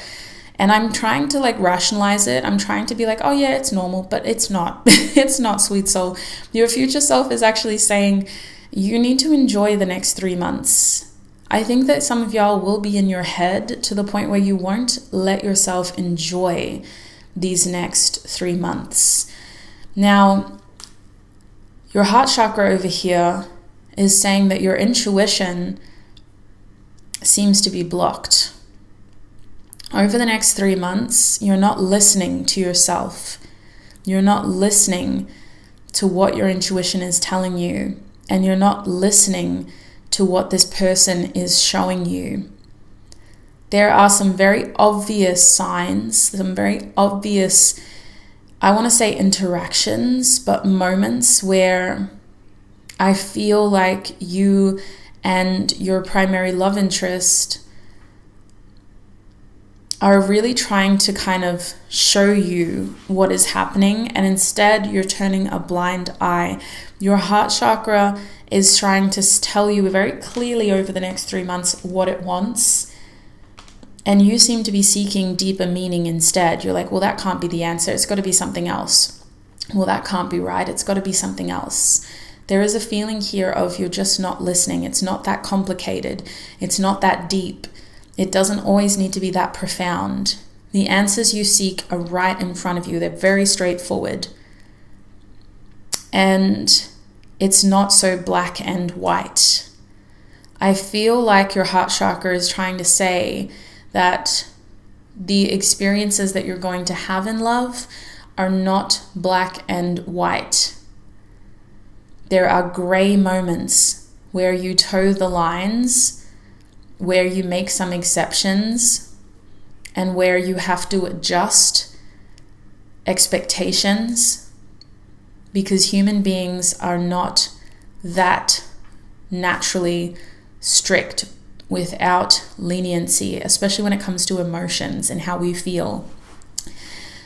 and I'm trying to rationalize it. I'm trying to be like, oh yeah, it's normal, but it's not. It's not, sweet soul. Your future self is actually saying you need to enjoy the next 3 months. I think that some of y'all will be in your head to the point where you won't let yourself enjoy these next 3 months. Now, your heart chakra over here is saying that your intuition seems to be blocked. Over the next 3 months, you're not listening to yourself. You're not listening to what your intuition is telling you, and you're not listening to what this person is showing you. There are some very obvious signs, some very obvious, I want to say interactions, but moments where I feel like you and your primary love interest are really trying to kind of show you what is happening, and instead you're turning a blind eye. Your heart chakra is trying to tell you very clearly over the next 3 months what it wants, and you seem to be seeking deeper meaning instead. You're like, well, that can't be the answer. It's got to be something else. Well, that can't be right. It's got to be something else. There is a feeling here of you're just not listening. It's not that complicated. It's not that deep. It doesn't always need to be that profound. The answers you seek are right in front of you. They're very straightforward. And it's not so black and white. I feel like your heart chakra is trying to say that the experiences that you're going to have in love are not black and white. There are gray moments where you toe the lines where you make some exceptions and where you have to adjust expectations, because human beings are not that naturally strict without leniency, especially when it comes to emotions and how we feel.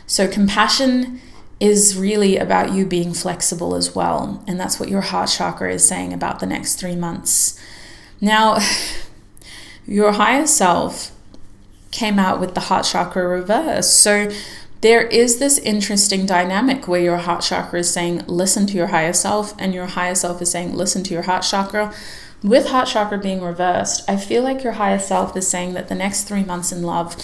So compassion is really about you being flexible as well. And that's what your heart chakra is saying about the next 3 months. Now, your higher self came out with the heart chakra reverse. So there is this interesting dynamic where your heart chakra is saying, listen to your higher self, and your higher self is saying, listen to your heart chakra. With heart chakra being reversed, I feel like your higher self is saying that the next 3 months in love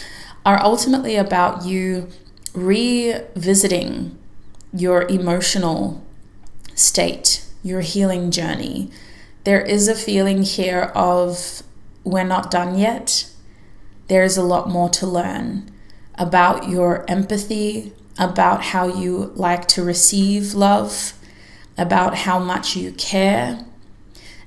are ultimately about you revisiting your emotional state, your healing journey. There is a feeling here of we're not done yet. There is a lot more to learn about your empathy, about how you like to receive love, about how much you care,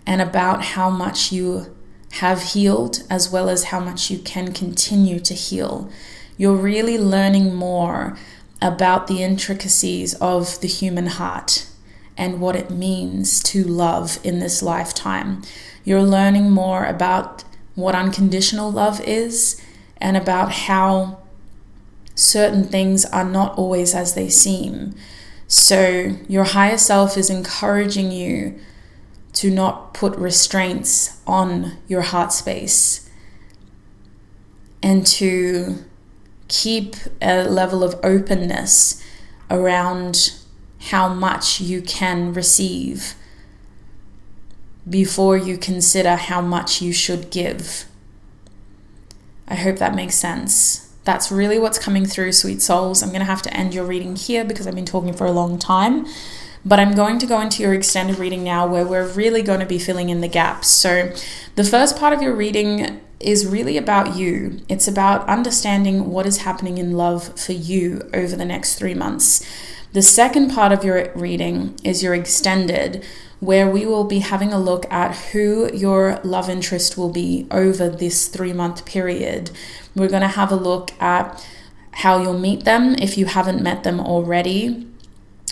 and about how much you have healed, as well as how much you can continue to heal. You're really learning more about the intricacies of the human heart and what it means to love in this lifetime. You're learning more about what unconditional love is, and about how certain things are not always as they seem. So your higher self is encouraging you to not put restraints on your heart space, and to keep a level of openness around how much you can receive before you consider how much you should give. I hope that makes sense. That's really what's coming through, sweet souls. I'm going to have to end your reading here because I've been talking for a long time. But I'm going to go into your extended reading now, where we're really going to be filling in the gaps. So the first part of your reading is really about you. It's about understanding what is happening in love for you over the next 3 months. The second part of your reading is your extended, where we will be having a look at who your love interest will be over this 3-month period. We're going to have a look at how you'll meet them if you haven't met them already.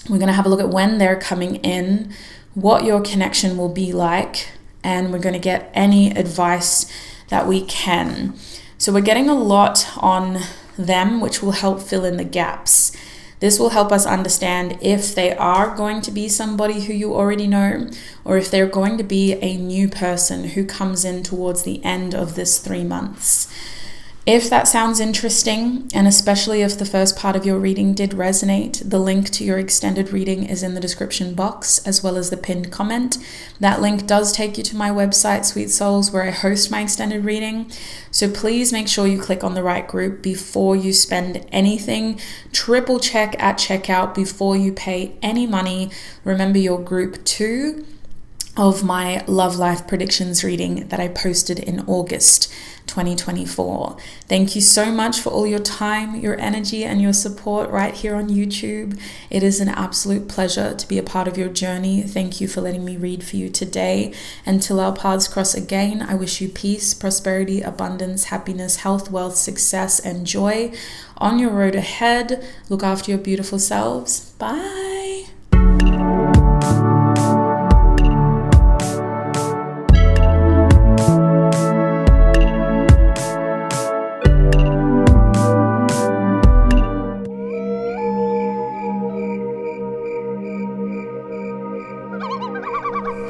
We're going to have a look at when they're coming in, what your connection will be like, and we're going to get any advice that we can. So we're getting a lot on them, which will help fill in the gaps. This will help us understand if they are going to be somebody who you already know, or if they're going to be a new person who comes in towards the end of this 3 months. If that sounds interesting, and especially if the first part of your reading did resonate, the link to your extended reading is in the description box, as well as the pinned comment. That link does take you to my website, Sweet Souls, where I host my extended reading. So please make sure you click on the right group before you spend anything. Triple check at checkout before you pay any money. Remember your group 2 of my Love Life Predictions reading that I posted in August 2024. Thank you so much for all your time, your energy, and your support right here on YouTube. It is an absolute pleasure to be a part of your journey. Thank you for letting me read for you today. Until our paths cross again, I wish you peace, prosperity, abundance, happiness, health, wealth, success, and joy on your road ahead. Look after your beautiful selves. Bye.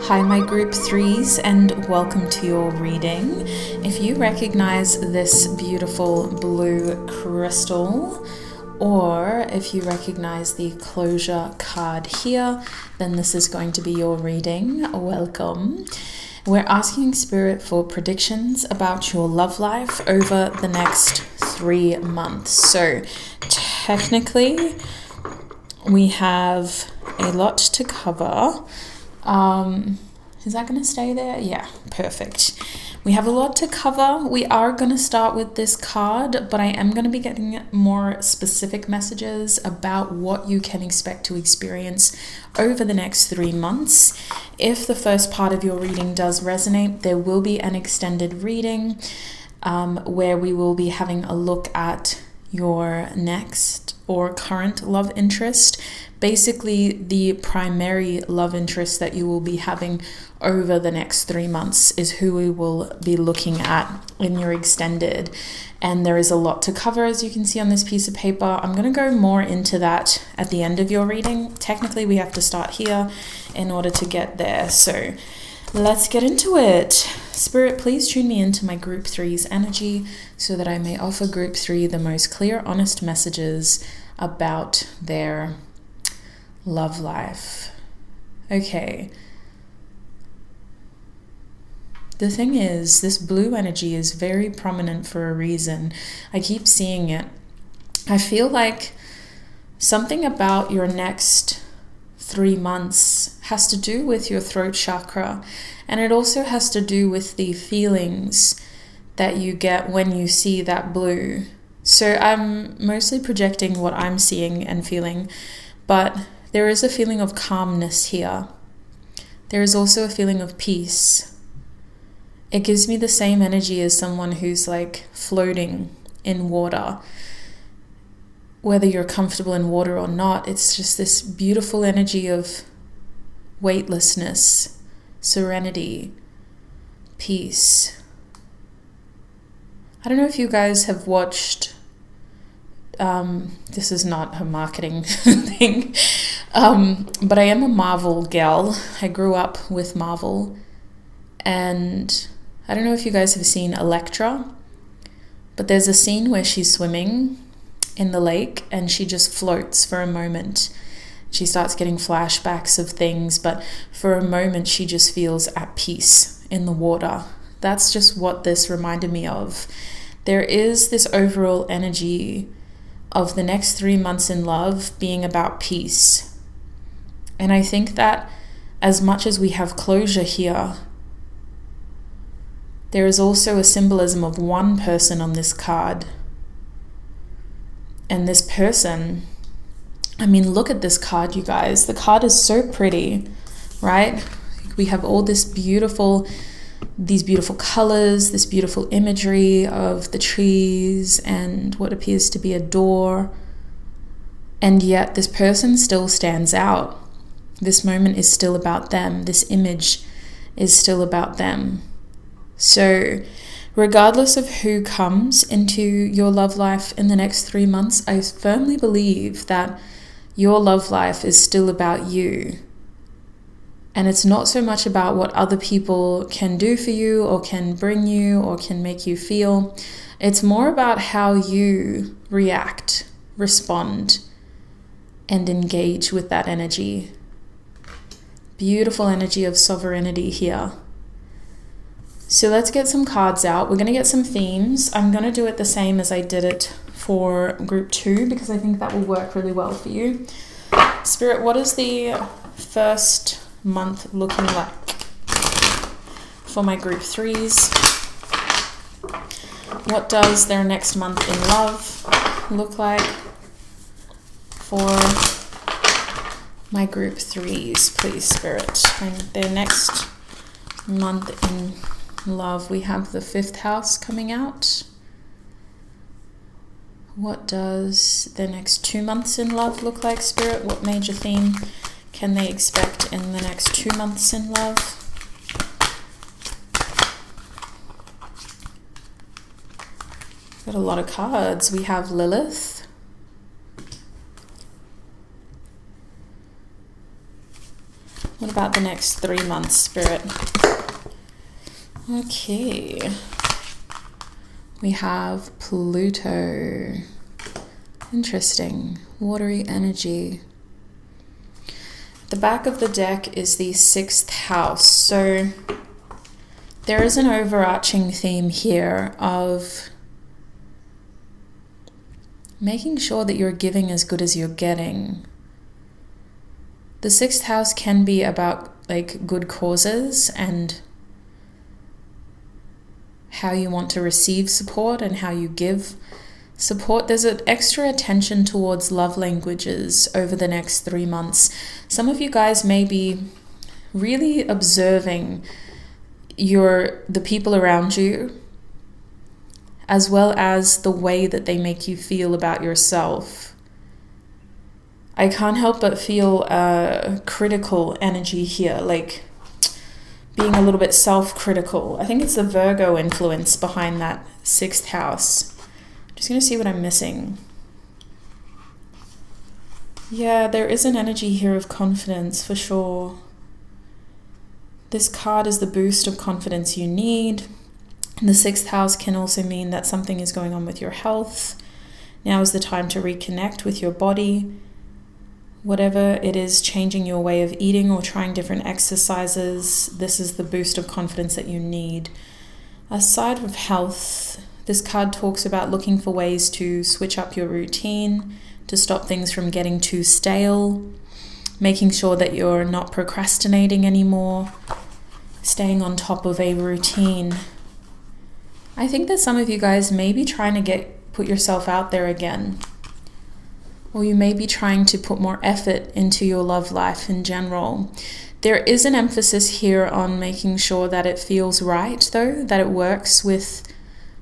Hi, my group 3s, and welcome to your reading. If you recognize this beautiful blue crystal, or if you recognize the closure card here, then this is going to be your reading. Welcome. We're asking Spirit for predictions about your love life over the next 3 months. So technically, we have a lot to cover. Is that going to stay there? Yeah, perfect. We have a lot to cover. We are going to start with this card, but I am going to be getting more specific messages about what you can expect to experience over the next 3 months. If the first part of your reading does resonate, there will be an extended reading where we will be having a look at your next or current love interest. Basically, the primary love interest that you will be having over the next 3 months is who we will be looking at in your extended. And there is a lot to cover, as you can see on this piece of paper. I'm going to go more into that at the end of your reading. Technically, we have to start here in order to get there. So let's get into it. Spirit, please tune me into my group 3's energy so that I may offer group 3 the most clear, honest messages about their love life. Okay. The thing is, this blue energy is very prominent for a reason. I keep seeing it. I feel like something about your next 3 months has to do with your throat chakra, and it also has to do with the feelings that you get when you see that blue. So I'm mostly projecting what I'm seeing and feeling, but there is a feeling of calmness here. There is also a feeling of peace. It gives me the same energy as someone who's like floating in water. Whether you're comfortable in water or not, it's just this beautiful energy of weightlessness, serenity, peace. I don't know if you guys have watched, this is not a marketing thing, but I am a Marvel gal. I grew up with Marvel, and I don't know if you guys have seen Elektra, but there's a scene where she's swimming in the lake and she just floats for a moment. She starts getting flashbacks of things, but for a moment she just feels at peace in the water. That's just what this reminded me of. There is this overall energy of the next 3 months in love being about peace. And I think that as much as we have closure here, there is also a symbolism of one person on this card. And this person, I mean, look at this card, you guys. The card is so pretty, right? We have all these beautiful colors, this beautiful imagery of the trees and what appears to be a door. And yet this person still stands out. This moment is still about them. This image is still about them. So regardless of who comes into your love life in the next 3 months, I firmly believe that your love life is still about you. And it's not so much about what other people can do for you or can bring you or can make you feel. It's more about how you react, respond, and engage with that energy. Beautiful energy of sovereignty here. So let's get some cards out. We're going to get some themes. I'm going to do it the same as I did it for group 2 because I think that will work really well for you. Spirit, what is the first month looking like for my group 3s? What does their next month in love look like for my group 3s, please, Spirit? And their next month in love, we have the 5th house coming out. What does the next 2 months in love look like, Spirit? What major theme can they expect in the next 2 months in love? Got a lot of cards. We have Lilith. What about the next 3 months, Spirit? Okay. We have Pluto. Interesting. Watery energy. The back of the deck is the 6th house. So there is an overarching theme here of making sure that you're giving as good as you're getting. The 6th house can be about like good causes and how you want to receive support and how you give support. There's an extra attention towards love languages over the next 3 months. Some of you guys may be really observing the people around you, as well as the way that they make you feel about yourself. I can't help but feel a critical energy here, like being a little bit self-critical. I think it's the Virgo influence behind that 6th house. Just going to see what I'm missing. Yeah, there is an energy here of confidence for sure. This card is the boost of confidence you need. The 6th house can also mean that something is going on with your health. Now is the time to reconnect with your body. Whatever it is, changing your way of eating or trying different exercises, this is the boost of confidence that you need. Aside from health, this card talks about looking for ways to switch up your routine, to stop things from getting too stale, making sure that you're not procrastinating anymore, staying on top of a routine. I think that some of you guys may be trying to put yourself out there again. Or you may be trying to put more effort into your love life in general. There is an emphasis here on making sure that it feels right, though, that it works with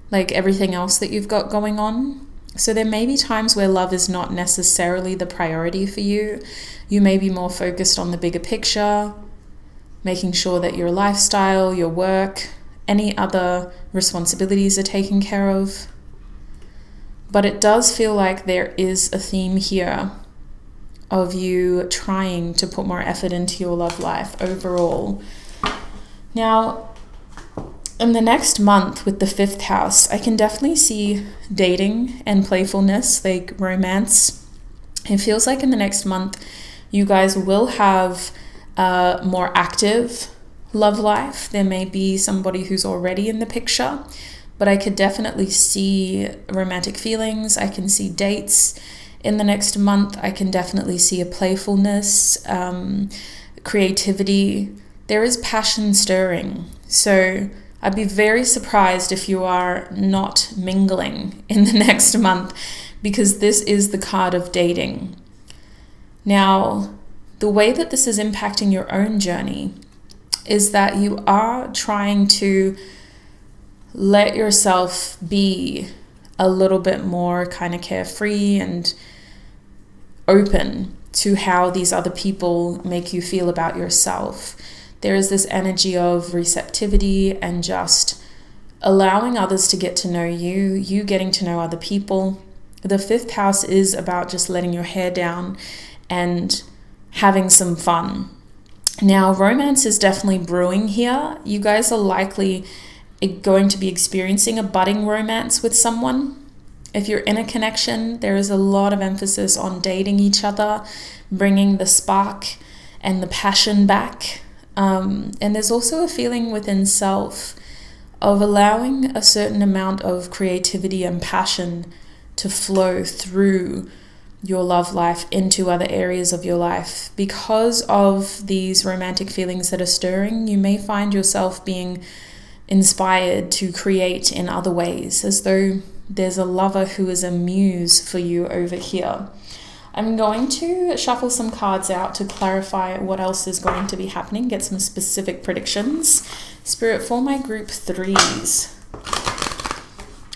like everything else that you've got going on. So there may be times where love is not necessarily the priority for you. You may be more focused on the bigger picture, making sure that your lifestyle, your work, any other responsibilities are taken care of. But it does feel like there is a theme here of you trying to put more effort into your love life overall. Now, in the next month with the 5th house, I can definitely see dating and playfulness, like romance. It feels like in the next month, you guys will have a more active love life. There may be somebody who's already in the picture, but I could definitely see romantic feelings. I can see dates in the next month. I can definitely see a playfulness, creativity. There is passion stirring. So I'd be very surprised if you are not mingling in the next month, because this is the card of dating. Now, the way that this is impacting your own journey is that you are trying to let yourself be a little bit more kind of carefree and open to how these other people make you feel about yourself. There is this energy of receptivity and just allowing others to get to know you, you getting to know other people. The 5th house is about just letting your hair down and having some fun. Now, romance is definitely brewing here. You guys are likely going to be experiencing a budding romance with someone. If you're in a connection, there is a lot of emphasis on dating each other, bringing the spark and the passion back. And there's also a feeling within self of allowing a certain amount of creativity and passion to flow through your love life into other areas of your life. Because of these romantic feelings that are stirring, you may find yourself being inspired to create in other ways, as though there's a lover who is a muse for you over here. I'm going to shuffle some cards out to clarify what else is going to be happening, get some specific predictions. Spirit, for my group 3s,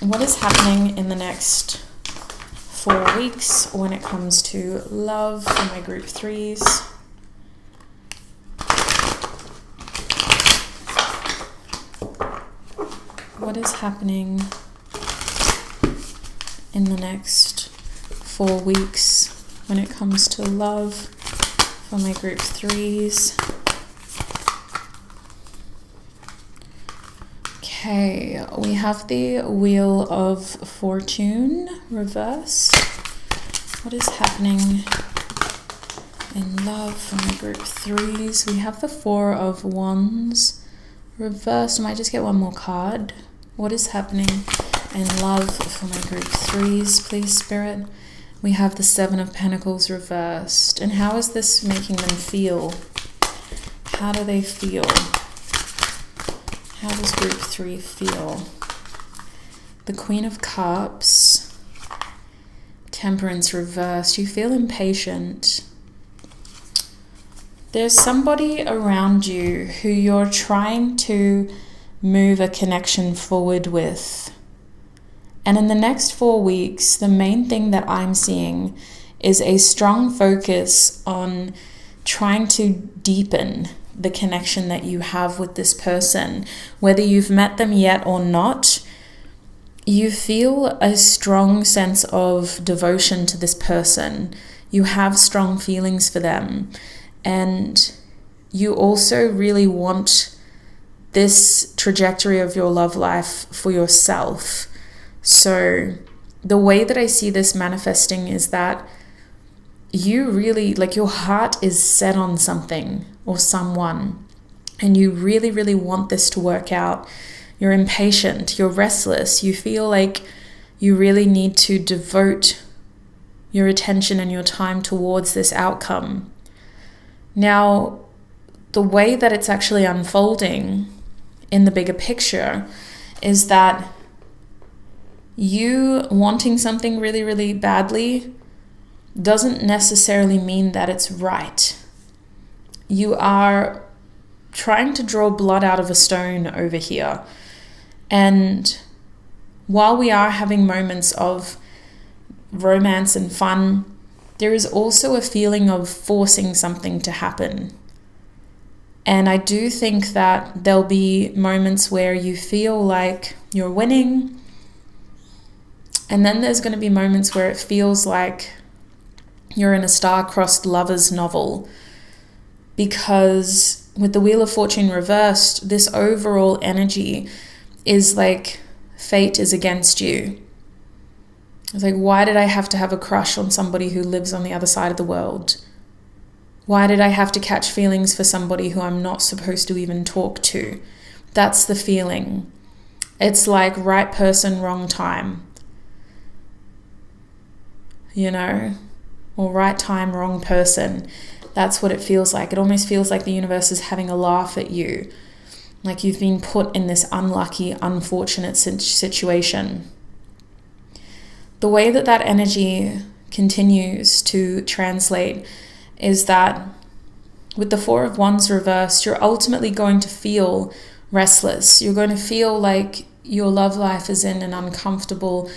what is happening in the next 4 weeks when it comes to love for my group 3s? What is happening in the next 4 weeks when it comes to love for my group 3s? Okay, we have the Wheel of Fortune reversed. What is happening in love for my group 3s? We have the 4 of Wands reversed. I might just get one more card. What is happening in love for my group 3s, please, Spirit? We have the 7 of Pentacles reversed. And how is this making them feel? How do they feel? How does group 3 feel? the Queen of Cups, Temperance reversed. You feel impatient. There's somebody around you who you're trying to move a connection forward with. And in the next 4 weeks, the main thing that I'm seeing is a strong focus on trying to deepen the connection that you have with this person. Whether you've met them yet or not, you feel a strong sense of devotion to this person. You have strong feelings for them. And you also really want this trajectory of your love life for yourself. So the way that I see this manifesting is that you really, like, your heart is set on something or someone, and you really, really want this to work out. You're impatient, you're restless, you feel like you really need to devote your attention and your time towards this outcome. Now, the way that it's actually unfolding in the bigger picture is that you wanting something really, really badly doesn't necessarily mean that it's right. You are trying to draw blood out of a stone over here. And while we are having moments of romance and fun, there is also a feeling of forcing something to happen. And I do think that there'll be moments where you feel like you're winning. And then there's going to be moments where it feels like you're in a star-crossed lovers novel. Because with the Wheel of Fortune reversed, this overall energy is like fate is against you. It's like, why did I have to have a crush on somebody who lives on the other side of the world? Why did I have to catch feelings for somebody who I'm not supposed to even talk to? That's the feeling. It's like right person, wrong time. You know? Or right time, wrong person. That's what it feels like. It almost feels like the universe is having a laugh at you. Like you've been put in this unlucky, unfortunate situation. The way that that energy continues to translate is that with the Four of Wands reversed, you're ultimately going to feel restless. You're going to feel like your love life is in an uncomfortable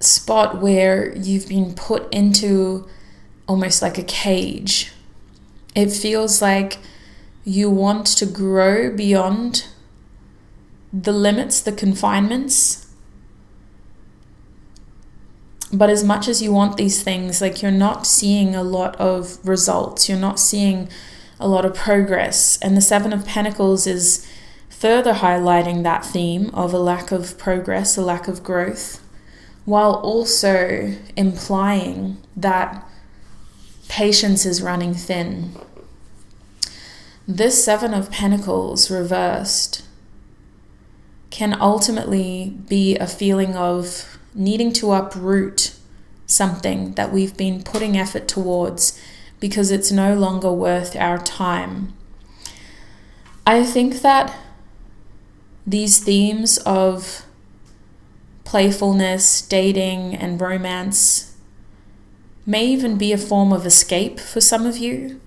spot where you've been put into almost like a cage. It feels like you want to grow beyond the limits, the confinements. But as much as you want these things, like you're not seeing a lot of results. You're not seeing a lot of progress. And the Seven of Pentacles is further highlighting that theme of a lack of progress, a lack of growth, while also implying that patience is running thin. This Seven of Pentacles reversed can ultimately be a feeling of needing to uproot something that we've been putting effort towards because it's no longer worth our time. I think that these themes of playfulness, dating, and romance may even be a form of escape for some of you.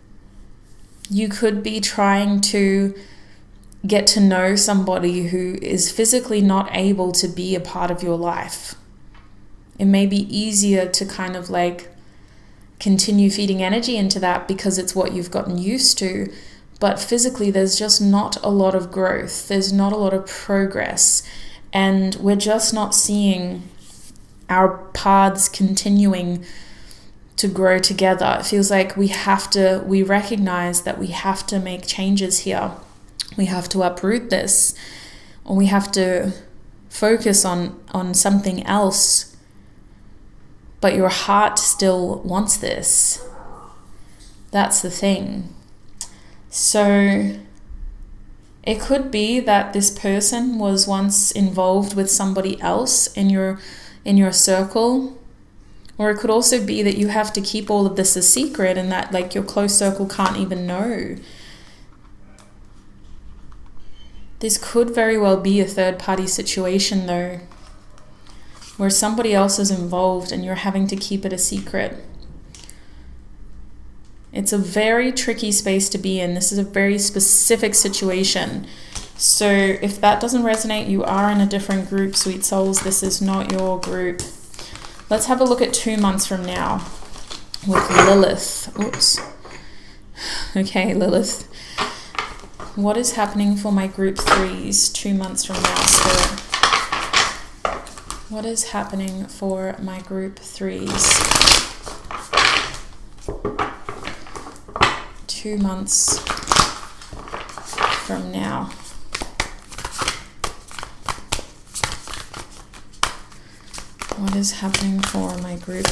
You could be trying to get to know somebody who is physically not able to be a part of your life. It may be easier to kind of like continue feeding energy into that because it's what you've gotten used to. But physically, there's just not a lot of growth. There's not a lot of progress. And we're just not seeing our paths continuing to grow together. It feels like we recognize that we have to make changes here. We have to uproot this, or we have to focus on something else. But your heart still wants this. That's the thing. So it could be that this person was once involved with somebody else in your circle. Or it could also be that you have to keep all of this a secret and that like your close circle can't even know. This could very well be a third party situation though. where somebody else is involved and you're having to keep it a secret. It's a very tricky space to be in. This is a very specific situation. So if that doesn't resonate, you are in a different group, sweet souls. This is not your group. Let's have a look at 2 months from now with Lilith. Oops. Okay, Lilith. What is happening for my group 3s 2 months from now, Spirit? What is happening for my group 3s? 2 months from now. What is happening for my group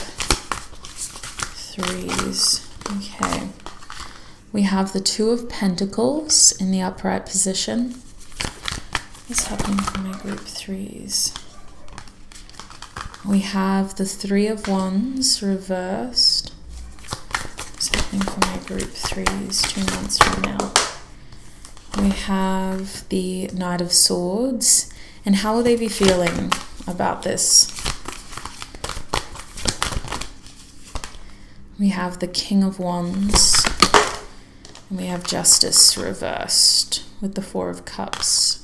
3s? Okay. We have the 2 of Pentacles in the upright position. What's happening for my group 3s? We have the 3 of Wands reversed. What's happening for my group 3s 2 months from now? We have the Knight of Swords. And how will they be feeling about this? We have the King of Wands. And we have Justice reversed with the 4 of Cups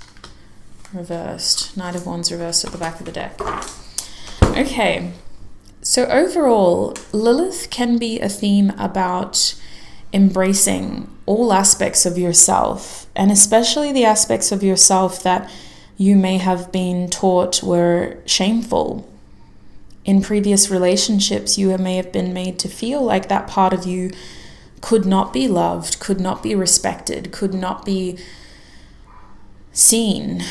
reversed. Knight of Wands reversed at the back of the deck. Okay, so overall, Lilith can be a theme about embracing all aspects of yourself, and especially the aspects of yourself that you may have been taught were shameful. In previous relationships, you may have been made to feel like that part of you could not be loved, could not be respected, could not be seen.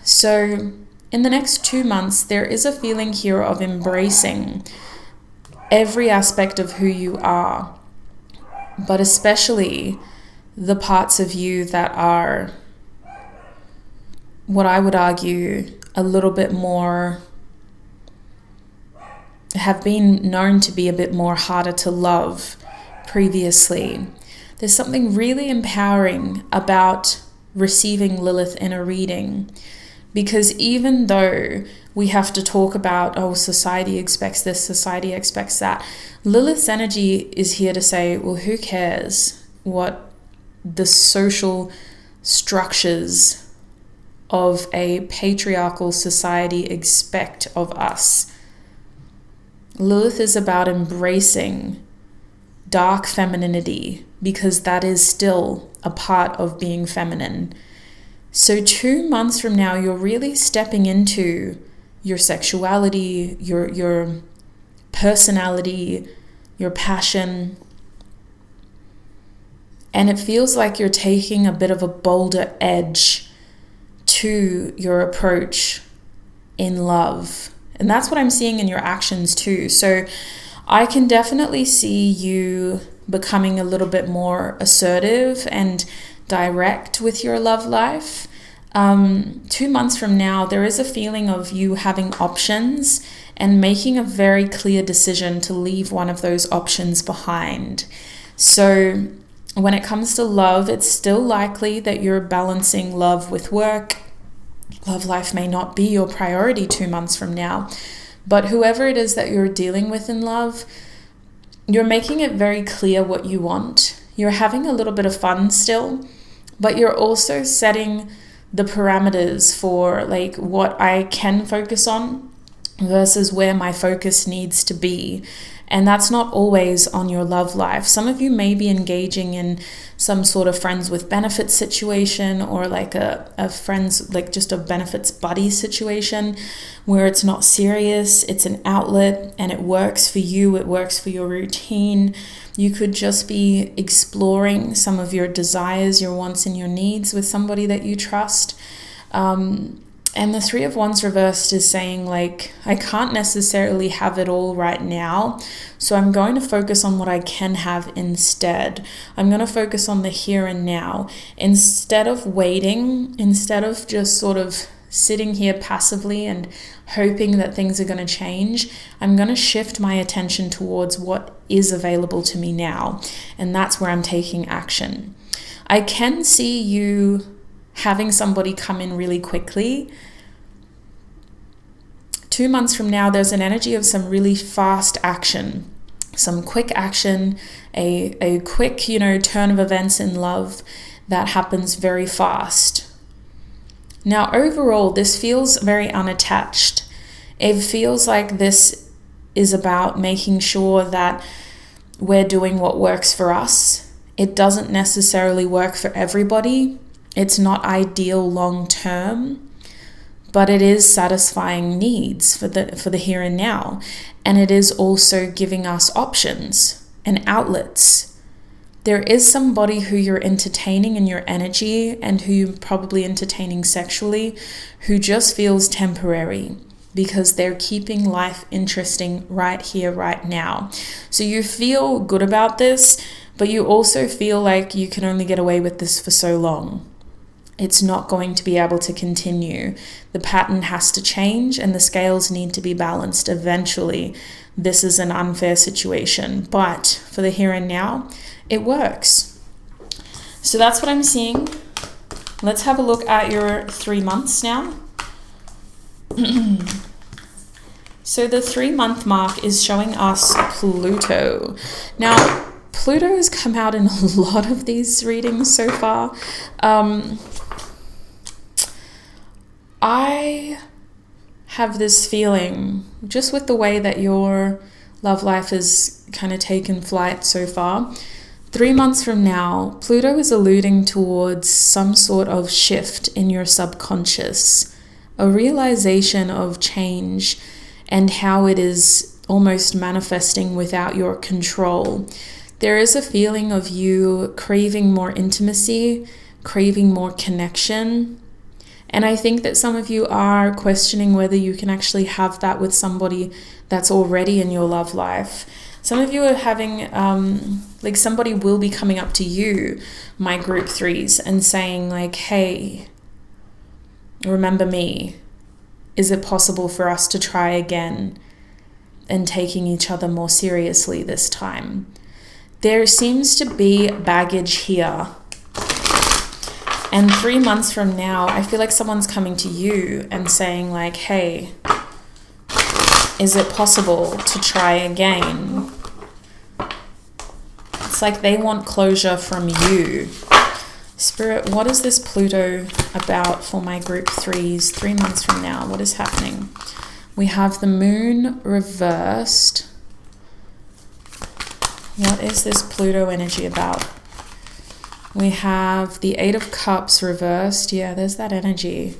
So in the next 2 months, there is a feeling here of embracing every aspect of who you are, but especially the parts of you that are, what I would argue, a little bit more, have been known to be a bit more harder to love previously. There's something really empowering about receiving Lilith in a reading, because even though we have to talk about, oh, society expects this, society expects that, Lilith's energy is here to say, well, who cares what the social structures of a patriarchal society expect of us. Lilith is about embracing dark femininity, because that is still a part of being feminine. So 2 months from now, you're really stepping into your sexuality, your personality, your passion. And it feels like you're taking a bit of a bolder edge to your approach in love. And that's what I'm seeing in your actions too. So I can definitely see you becoming a little bit more assertive and direct with your love life. 2 months from now, there is a feeling of you having options and making a very clear decision to leave one of those options behind. So when it comes to love, it's still likely that you're balancing love with work. Love life may not be your priority 2 months from now, but whoever it is that you're dealing with in love, you're making it very clear what you want. You're having a little bit of fun still, but you're also setting the parameters for like what I can focus on versus where my focus needs to be. And that's not always on your love life. Some of you may be engaging in some sort of friends with benefits situation, or like a friends, like just a benefits buddy situation where it's not serious, it's an outlet and it works for you, it works for your routine. You could just be exploring some of your desires, your wants and your needs with somebody that you trust. And the 3 of Wands reversed is saying like, I can't necessarily have it all right now, so I'm going to focus on what I can have instead. I'm going to focus on the here and now. Instead of waiting, instead of just sort of sitting here passively and hoping that things are going to change, I'm going to shift my attention towards what is available to me now. And that's where I'm taking action. I can see you having somebody come in really quickly. 2 months from now, there's an energy of some really fast action, some quick action, a quick, turn of events in love that happens very fast. Now, overall, this feels very unattached. It feels like this is about making sure that we're doing what works for us. It doesn't necessarily work for everybody. It's not ideal long term, but it is satisfying needs for the here and now. And it is also giving us options and outlets. There is somebody who you're entertaining in your energy and who you're probably entertaining sexually who just feels temporary because they're keeping life interesting right here, right now. So you feel good about this, but you also feel like you can only get away with this for so long. It's not going to be able to continue. The pattern has to change and the scales need to be balanced eventually. This is an unfair situation, but for the here and now, it works. So that's what I'm seeing. Let's have a look at your 3 months now. So the 3-month mark is showing us Pluto. Now, Pluto has come out in a lot of these readings so far. I have this feeling, just with the way that your love life has kind of taken flight so far, 3 months from now, Pluto is alluding towards some sort of shift in your subconscious, a realization of change and how it is almost manifesting without your control. There is a feeling of you craving more intimacy, craving more connection. And I think that some of you are questioning whether you can actually have that with somebody that's already in your love life. Some of you are having, somebody will be coming up to you, my group 3s, and saying like, hey, remember me? Is it possible for us to try again and taking each other more seriously this time? There seems to be baggage here. And 3 months from now, I feel like someone's coming to you and saying like, hey, is it possible to try again? It's like they want closure from you. Spirit, what is this Pluto about for my group 3s 3 months from now? What is happening? We have the moon reversed. What is this Pluto energy about? We have the 8 of Cups reversed. Yeah, there's that energy.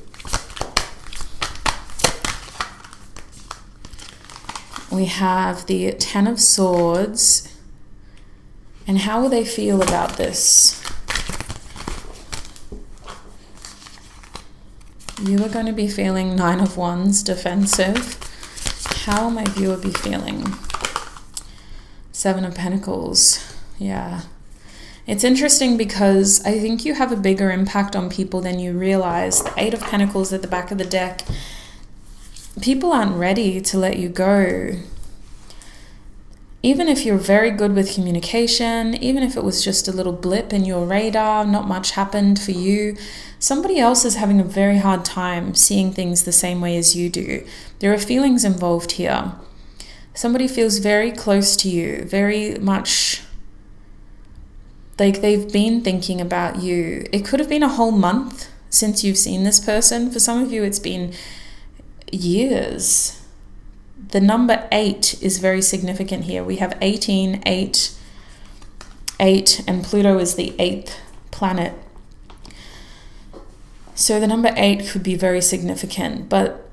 We have the 10 of Swords. And how will they feel about this? You are going to be feeling 9 of Wands, defensive. How will my viewer be feeling? 7 of Pentacles. Yeah. It's interesting because I think you have a bigger impact on people than you realize. The 8 of Pentacles at the back of the deck. People aren't ready to let you go. Even if you're very good with communication, even if it was just a little blip in your radar, not much happened for you, somebody else is having a very hard time seeing things the same way as you do. There are feelings involved here. Somebody feels very close to you, very much like they've been thinking about you. It could have been a whole month since you've seen this person. For some of you, it's been years. The number 8 is very significant here. We have 18, 8, 8, and Pluto is the 8th planet. So the number 8 could be very significant. But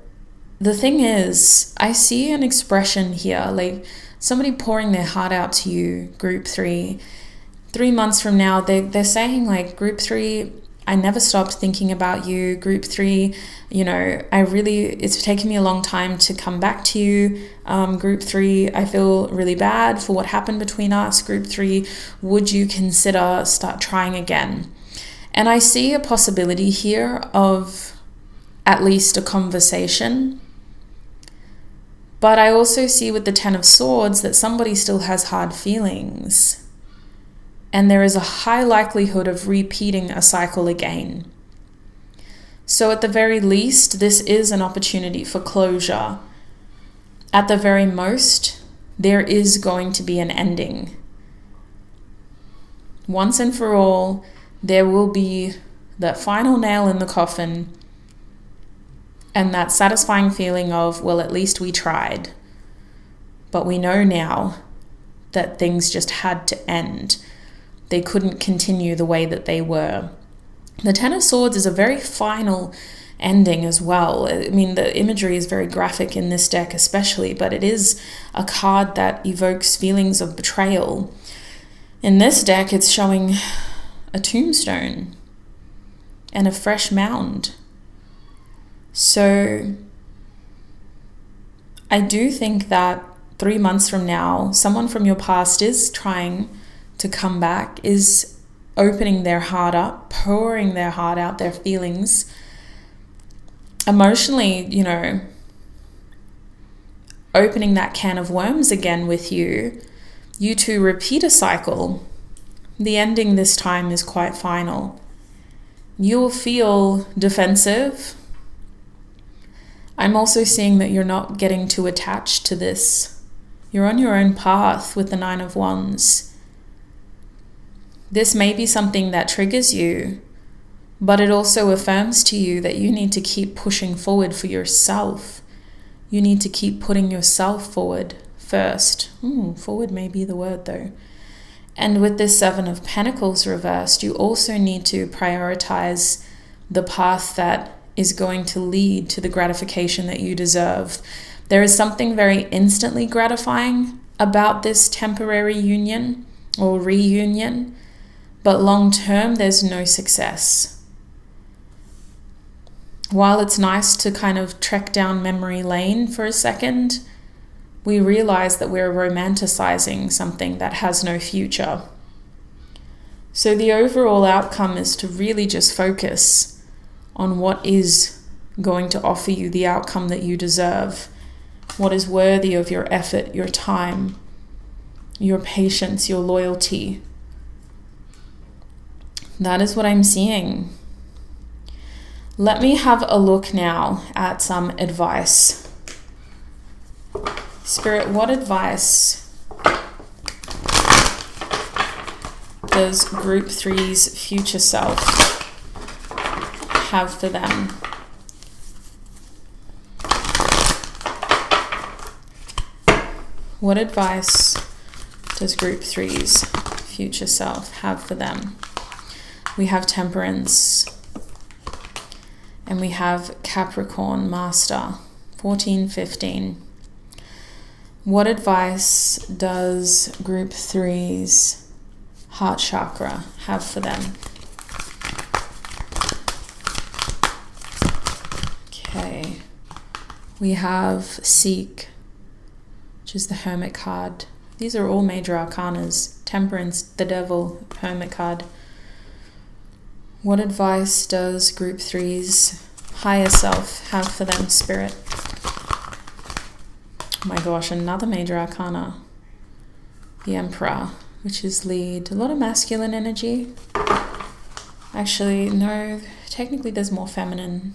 the thing is, I see an expression here, like somebody pouring their heart out to you, group 3. 3 months from now, they're saying like, group 3, I never stopped thinking about you. Group 3, it's taken me a long time to come back to you. Group 3, I feel really bad for what happened between us. Group 3, would you consider start trying again? And I see a possibility here of at least a conversation. But I also see with the 10 of Swords that somebody still has hard feelings. And there is a high likelihood of repeating a cycle again. So at the very least, this is an opportunity for closure. at the very most, there is going to be an ending. Once and for all, there will be that final nail in the coffin and that satisfying feeling of, well, at least we tried. But we know now that things just had to end. They couldn't continue the way that they were. The Ten of Swords is a very final ending as well. I mean, the imagery is very graphic in this deck especially, but it is a card that evokes feelings of betrayal. In this deck, it's showing a tombstone and a fresh mound. So I do think that 3 months from now, someone from your past is trying to come back, is opening their heart up, pouring their heart out, their feelings. Emotionally, opening that can of worms again with you. You two repeat a cycle. The ending this time is quite final. You'll feel defensive. I'm also seeing that you're not getting too attached to this. You're on your own path with the Nine of Wands. This may be something that triggers you, but it also affirms to you that you need to keep pushing forward for yourself. You need to keep putting yourself forward first. Forward may be the word though. And with this Seven of Pentacles reversed, you also need to prioritize the path that is going to lead to the gratification that you deserve. There is something very instantly gratifying about this temporary union or reunion, but long term, there's no success. While it's nice to kind of trek down memory lane for a second, we realize that we're romanticizing something that has no future. So the overall outcome is to really just focus on what is going to offer you the outcome that you deserve, what is worthy of your effort, your time, your patience, your loyalty. That is what I'm seeing. Let me have a look now at some advice. Spirit, what advice does Group 3's future self have for them? What advice does Group 3's future self have for them? We have Temperance and we have Capricorn Master, 14, 15. What advice does Group 3's heart chakra have for them? Okay, we have Seek, which is the Hermit card. These are all major arcanas. Temperance, the Devil, Hermit card. What advice does Group 3's higher self have for them, Spirit? Oh my gosh, another major arcana. The Emperor, which is lead. A lot of masculine energy. Actually, no, technically there's more feminine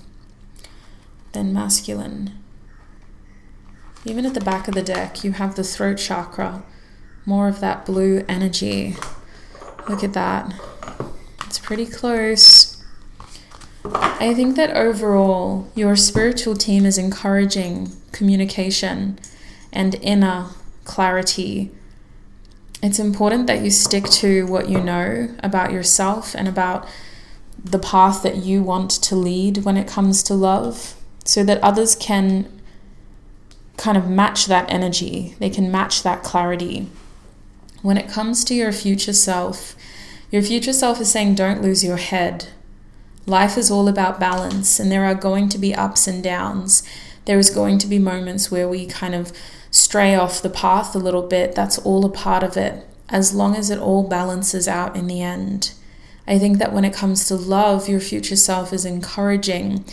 than masculine. Even at the back of the deck, you have the throat chakra. More of that blue energy. Look at that. It's pretty close. I think that overall, your spiritual team is encouraging communication and inner clarity. It's important that you stick to what you know about yourself and about the path that you want to lead when it comes to love, so that others can kind of match that energy. They can match that clarity. When it comes to your future self is saying, don't lose your head. Life is all about balance, and there are going to be ups and downs. There is going to be moments where we kind of stray off the path a little bit. That's all a part of it, as long as it all balances out in the end. I think that when it comes to love, your future self is encouraging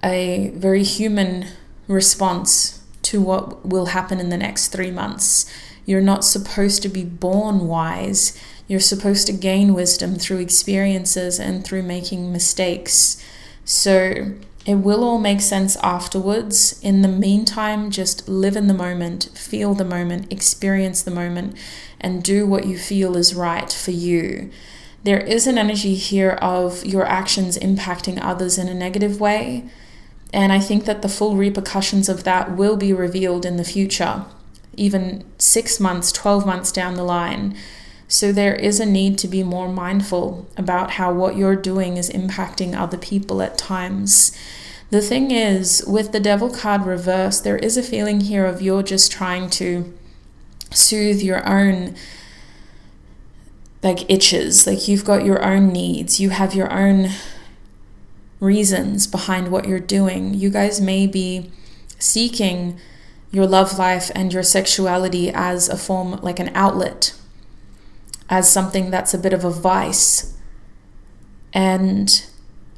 a very human response to what will happen in the next 3 months. You're not supposed to be born wise. You're supposed to gain wisdom through experiences and through making mistakes. So It will all make sense afterwards. In the meantime, just live in the moment, feel the moment, experience the moment, and do what you feel is right for you. There is an energy here of your actions impacting others in a negative way. And I think that the full repercussions of that will be revealed in the future, even 6 months, 12 months down the line. So there is a need to be more mindful about how what you're doing is impacting other people at times. The thing is, with the Devil card reversed, there is a feeling here of you're just trying to soothe your own itches. You've got your own needs. You have your own reasons behind what you're doing. You guys may be seeking your love life and your sexuality as a form, like an outlet, as something that's a bit of a vice. And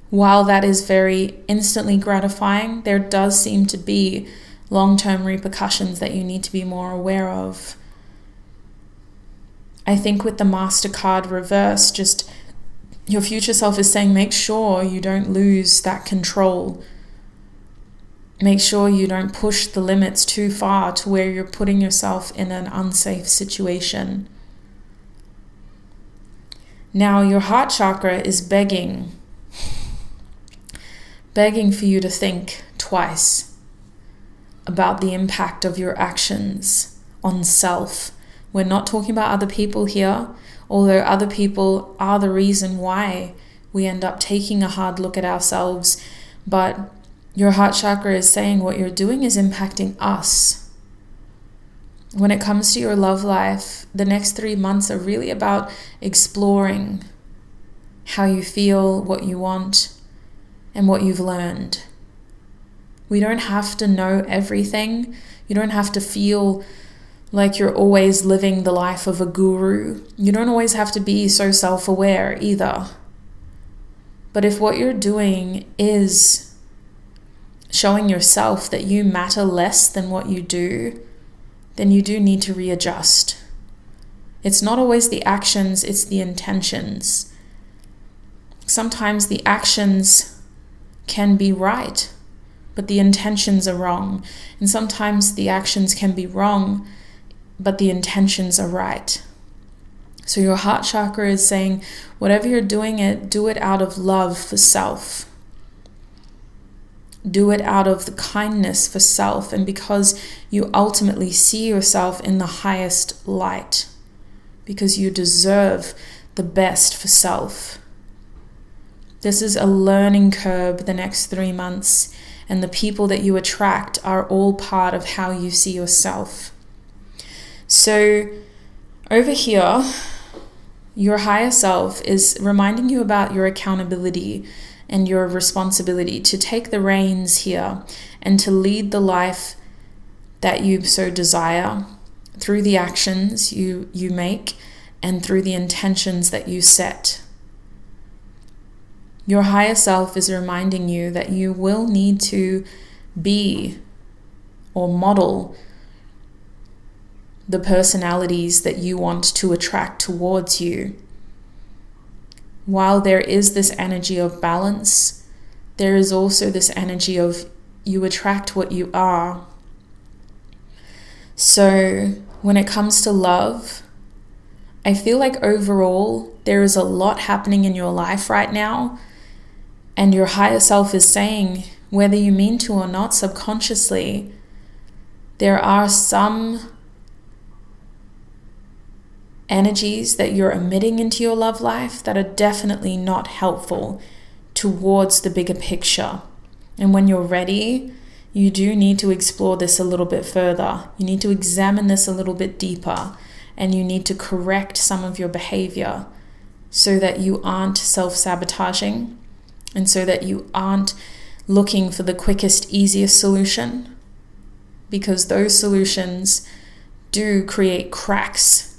while that is very instantly gratifying, there does seem to be long-term repercussions that you need to be more aware of. I think with the Master card reverse, just your future self is saying, make sure you don't lose that control. Make sure you don't push the limits too far to where you're putting yourself in an unsafe situation. Now, your heart chakra is begging for you to think twice about the impact of your actions on self. We're not talking about other people here, although other people are the reason why we end up taking a hard look at ourselves. But your heart chakra is saying what you're doing is impacting us. When it comes to your love life, the next 3 months are really about exploring how you feel, what you want, and what you've learned. We don't have to know everything. You don't have to feel like you're always living the life of a guru. You don't always have to be so self-aware either. But if what you're doing is showing yourself that you matter less than what you do, then you do need to readjust. It's not always the actions, it's the intentions. Sometimes the actions can be right, but the intentions are wrong. And sometimes the actions can be wrong, but the intentions are right. So your heart chakra is saying, whatever you're doing do it out of love for self. Do it out of the kindness for self, and because you ultimately see yourself in the highest light, because you deserve the best for self. This is a learning curve the next 3 months, and the people that you attract are all part of how you see yourself. So over here, your higher self is reminding you about your accountability and your responsibility to take the reins here and to lead the life that you so desire through the actions you make and through the intentions that you set. Your higher self is reminding you that you will need to be or model the personalities that you want to attract towards you. While there is this energy of balance, there is also this energy of you attract what you are. So when it comes to love, I feel like overall there is a lot happening in your life right now, and your higher self is saying, whether you mean to or not subconsciously, there are some energies that you're emitting into your love life that are definitely not helpful towards the bigger picture. And when you're ready, you do need to explore this a little bit further. You need to examine this a little bit deeper, and you need to correct some of your behavior so that you aren't self-sabotaging and so that you aren't looking for the quickest, easiest solution, because those solutions do create cracks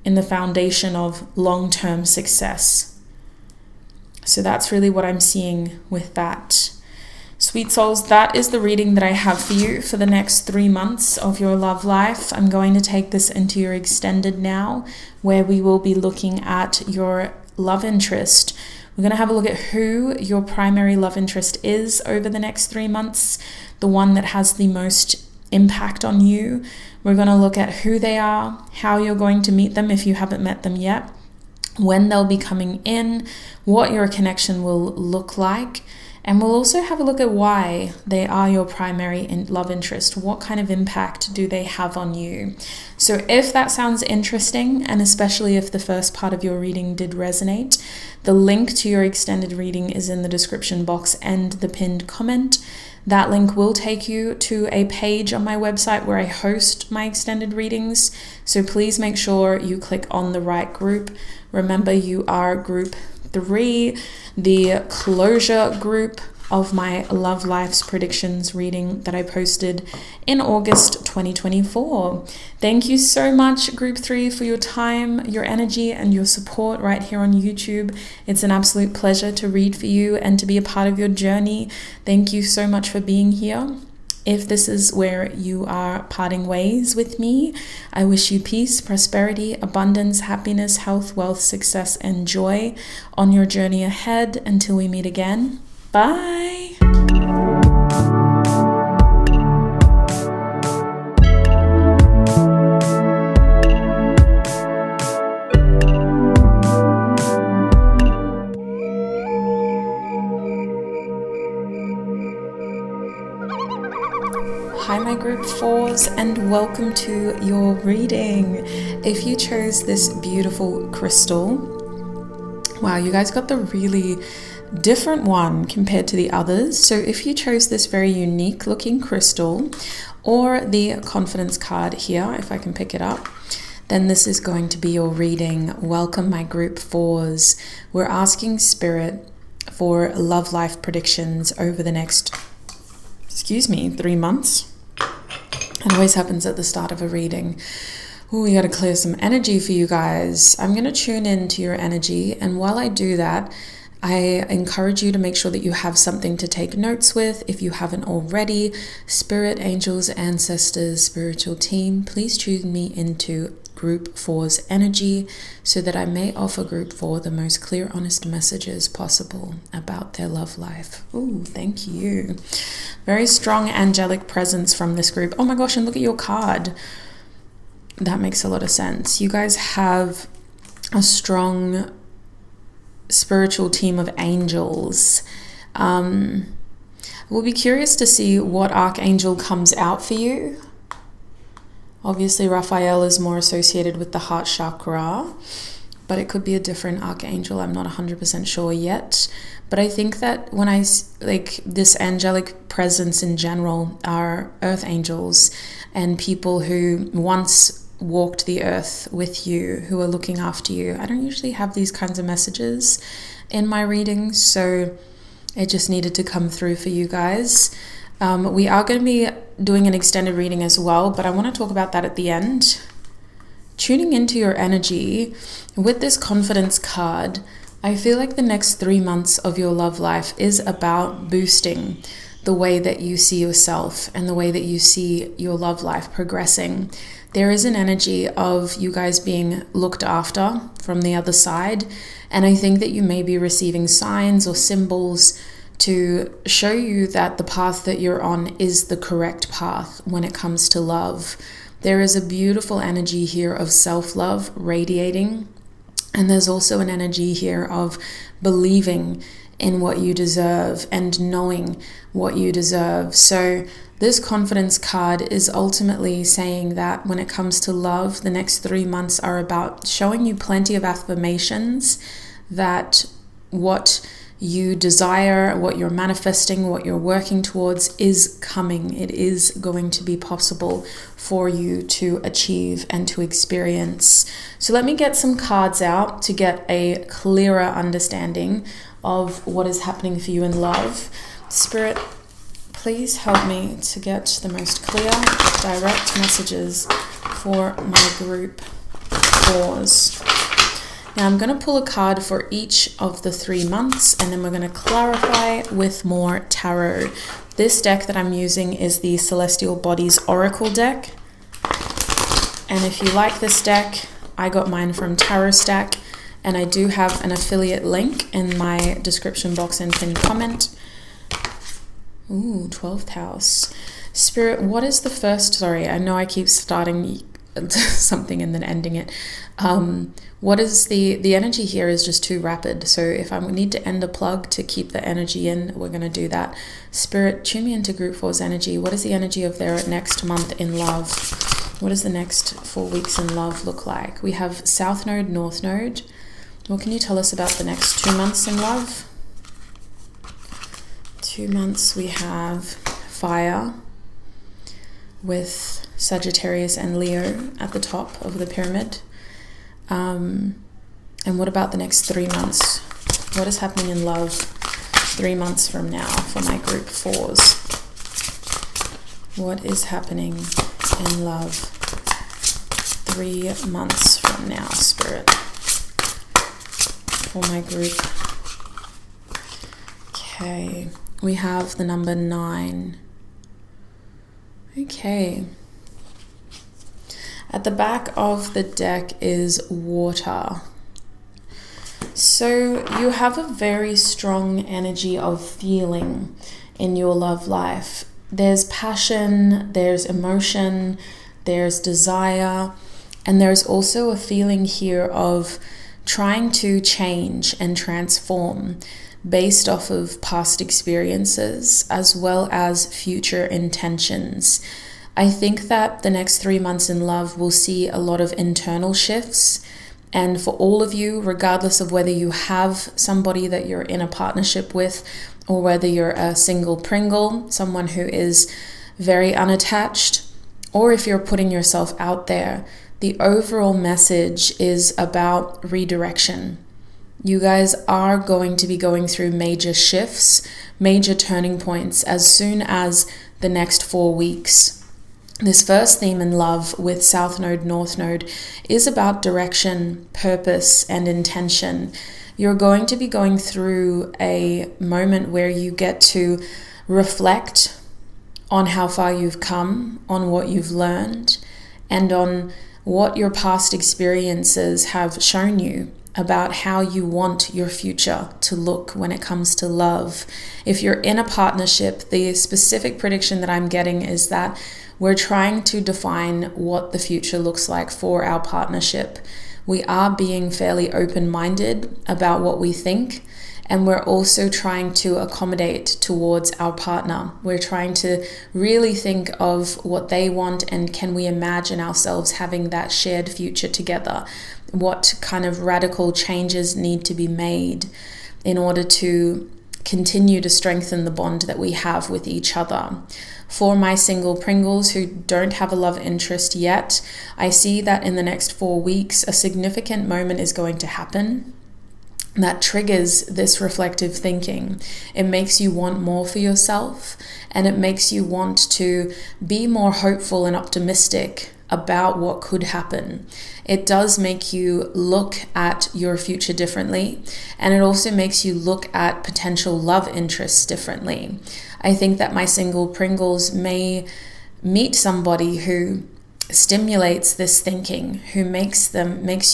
in the foundation of long-term success. So that's really what I'm seeing with that. Sweet souls, that is the reading that I have for you for the next 3 months of your love life. I'm going to take this into your extended now, where we will be looking at your love interest. We're going to have a look at who your primary love interest is over the next 3 months, the one that has the most impact on you. We're going to look at who they are, how you're going to meet them if you haven't met them yet, when they'll be coming in, what your connection will look like. And we'll also have a look at why they are your primary love interest. What kind of impact do they have on you? So if that sounds interesting, and especially if the first part of your reading did resonate, the link to your extended reading is in the description box and the pinned comment. That link will take you to a page on my website where I host my extended readings. So please make sure you click on the right group. Remember, you are group 3, the closure group of my Love Life's predictions reading that I posted in August 2024. Thank you so much, group 3, for your time, your energy, and your support right here on YouTube. It's an absolute pleasure to read for you and to be a part of your journey. Thank you so much for being here. If this is where you are parting ways with me, I wish you peace, prosperity, abundance, happiness, health, wealth, success, and joy on your journey ahead until we meet again. Bye. Hi my group 4s, and welcome to your reading. If you chose this beautiful crystal, wow, you guys got the really different one compared to the others. So if you chose this very unique looking crystal or the confidence card here, if I can pick it up, then this is going to be your reading. Welcome my group 4s. We're asking Spirit for love life predictions over the next 3 months. It always happens at the start of a reading. Oh, we got to clear some energy for you guys. I'm going to tune into your energy, and while I do that, I encourage you to make sure that you have something to take notes with. If you haven't already, spirit, angels, ancestors, spiritual team, please tune me into Group 4's energy so that I may offer Group 4 the most clear, honest messages possible about their love life. Ooh, thank you. Very strong angelic presence from this group. Oh my gosh, and look at your card. That makes a lot of sense. You guys have a strong spiritual team of angels. We'll be curious to see what archangel comes out for you. Obviously, Raphael is more associated with the heart chakra, but it could be a different archangel. I'm not 100% sure yet. But I think that when I like this angelic presence in general are earth angels and people who once walked the earth with you, who are looking after you. I don't usually have these kinds of messages in my readings, so it just needed to come through for you guys. We are going to be doing an extended reading as well, but I want to talk about that at the end. Tuning into your energy with this confidence card, I feel like the next 3 months of your love life is about boosting the way that you see yourself and the way that you see your love life progressing. There is an energy of you guys being looked after from the other side, and I think that you may be receiving signs or symbols to show you that the path that you're on is the correct path when it comes to love. There is a beautiful energy here of self-love radiating, and there's also an energy here of believing in what you deserve and knowing what you deserve. So this confidence card is ultimately saying that when it comes to love, the next 3 months are about showing you plenty of affirmations that what you desire, what you're manifesting, what you're working towards is coming. It is going to be possible for you to achieve and to experience. So let me get some cards out to get a clearer understanding of what is happening for you in love. Spirit, please help me to get the most clear, direct messages for my group 4s. Now I'm going to pull a card for each of the 3 months, and then we're going to clarify with more tarot. This deck that I'm using is the Celestial Bodies Oracle deck. And if you like this deck, I got mine from Tarot Stack. And I do have an affiliate link in my description box and pinned comment. Ooh, 12th house. Spirit, what is the first, sorry, I know I keep starting something and then ending it. What is the energy here is just too rapid. So if I need to end a plug to keep the energy in, we're going to do that. Spirit, tune me into Group 4's energy. What is the energy of their next month in love? What does the next 4 weeks in love look like? We have South Node, North Node. What can you tell us about the next 2 months in love? 2 months, we have fire with Sagittarius and Leo at the top of the pyramid. And what about the next 3 months? What is happening in love 3 months from now for my Group 4s? What is happening in love 3 months from now, Spirit, for my group? Okay, we have the number 9. Okay. At the back of the deck is water. So you have a very strong energy of feeling in your love life. There's passion, there's emotion, there's desire, and there's also a feeling here of trying to change and transform based off of past experiences as well as future intentions. I think that the next 3 months in love will see a lot of internal shifts. And for all of you, regardless of whether you have somebody that you're in a partnership with or whether you're a single Pringle, someone who is very unattached, or if you're putting yourself out there, the overall message is about redirection. You guys are going to be going through major shifts, major turning points as soon as the next 4 weeks. This first theme in love with South Node, North Node is about direction, purpose, and intention. You're going to be going through a moment where you get to reflect on how far you've come, on what you've learned, and on what your past experiences have shown you about how you want your future to look when it comes to love. If you're in a partnership, the specific prediction that I'm getting is that we're trying to define what the future looks like for our partnership. We are being fairly open-minded about what we think, and we're also trying to accommodate towards our partner. We're trying to really think of what they want and can we imagine ourselves having that shared future together? What kind of radical changes need to be made in order to continue to strengthen the bond that we have with each other? For my single Pringles who don't have a love interest yet, I see that in the next 4 weeks, a significant moment is going to happen that triggers this reflective thinking. It makes you want more for yourself, and it makes you want to be more hopeful and optimistic about what could happen. It does make you look at your future differently, and it also makes you look at potential love interests differently. I think that my single Pringles may meet somebody who stimulates this thinking, who makes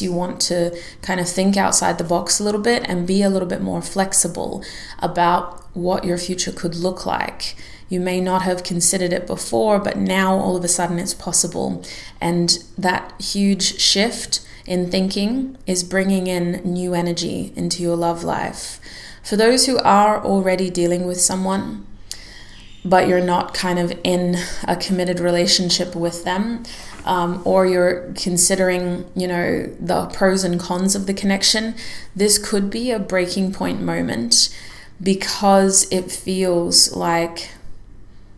you want to kind of think outside the box a little bit and be a little bit more flexible about what your future could look like. You may not have considered it before, but now all of a sudden it's possible. And that huge shift in thinking is bringing in new energy into your love life. For those who are already dealing with someone, but you're not kind of in a committed relationship with them, or you're considering, the pros and cons of the connection, this could be a breaking point moment because it feels like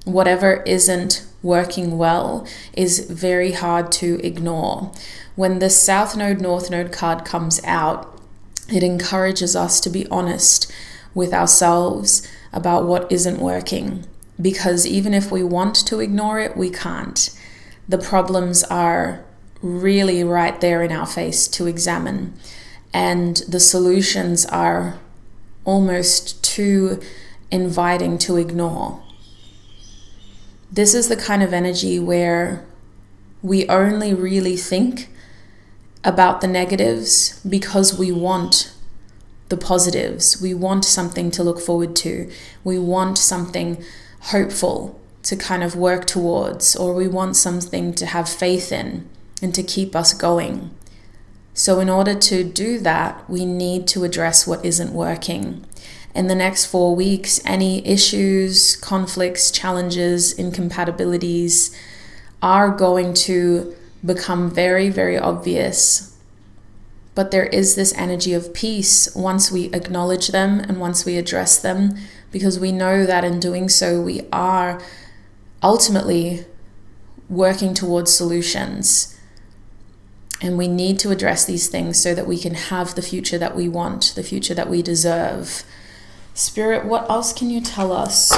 whatever isn't working well is very hard to ignore. When the South Node, North Node card comes out, it encourages us to be honest with ourselves about what isn't working. Because even if we want to ignore it, we can't. The problems are really right there in our face to examine. And the solutions are almost too inviting to ignore. This is the kind of energy where we only really think about the negatives because we want the positives. We want something to look forward to. We want something hopeful to kind of work towards, or we want something to have faith in and to keep us going. So in order to do that, we need to address what isn't working. In the next 4 weeks, any issues, conflicts, challenges, incompatibilities are going to become very, very obvious. But there is this energy of peace once we acknowledge them and once we address them, because we know that in doing so, we are ultimately working towards solutions. And we need to address these things so that we can have the future that we want, the future that we deserve. Spirit, what else can you tell us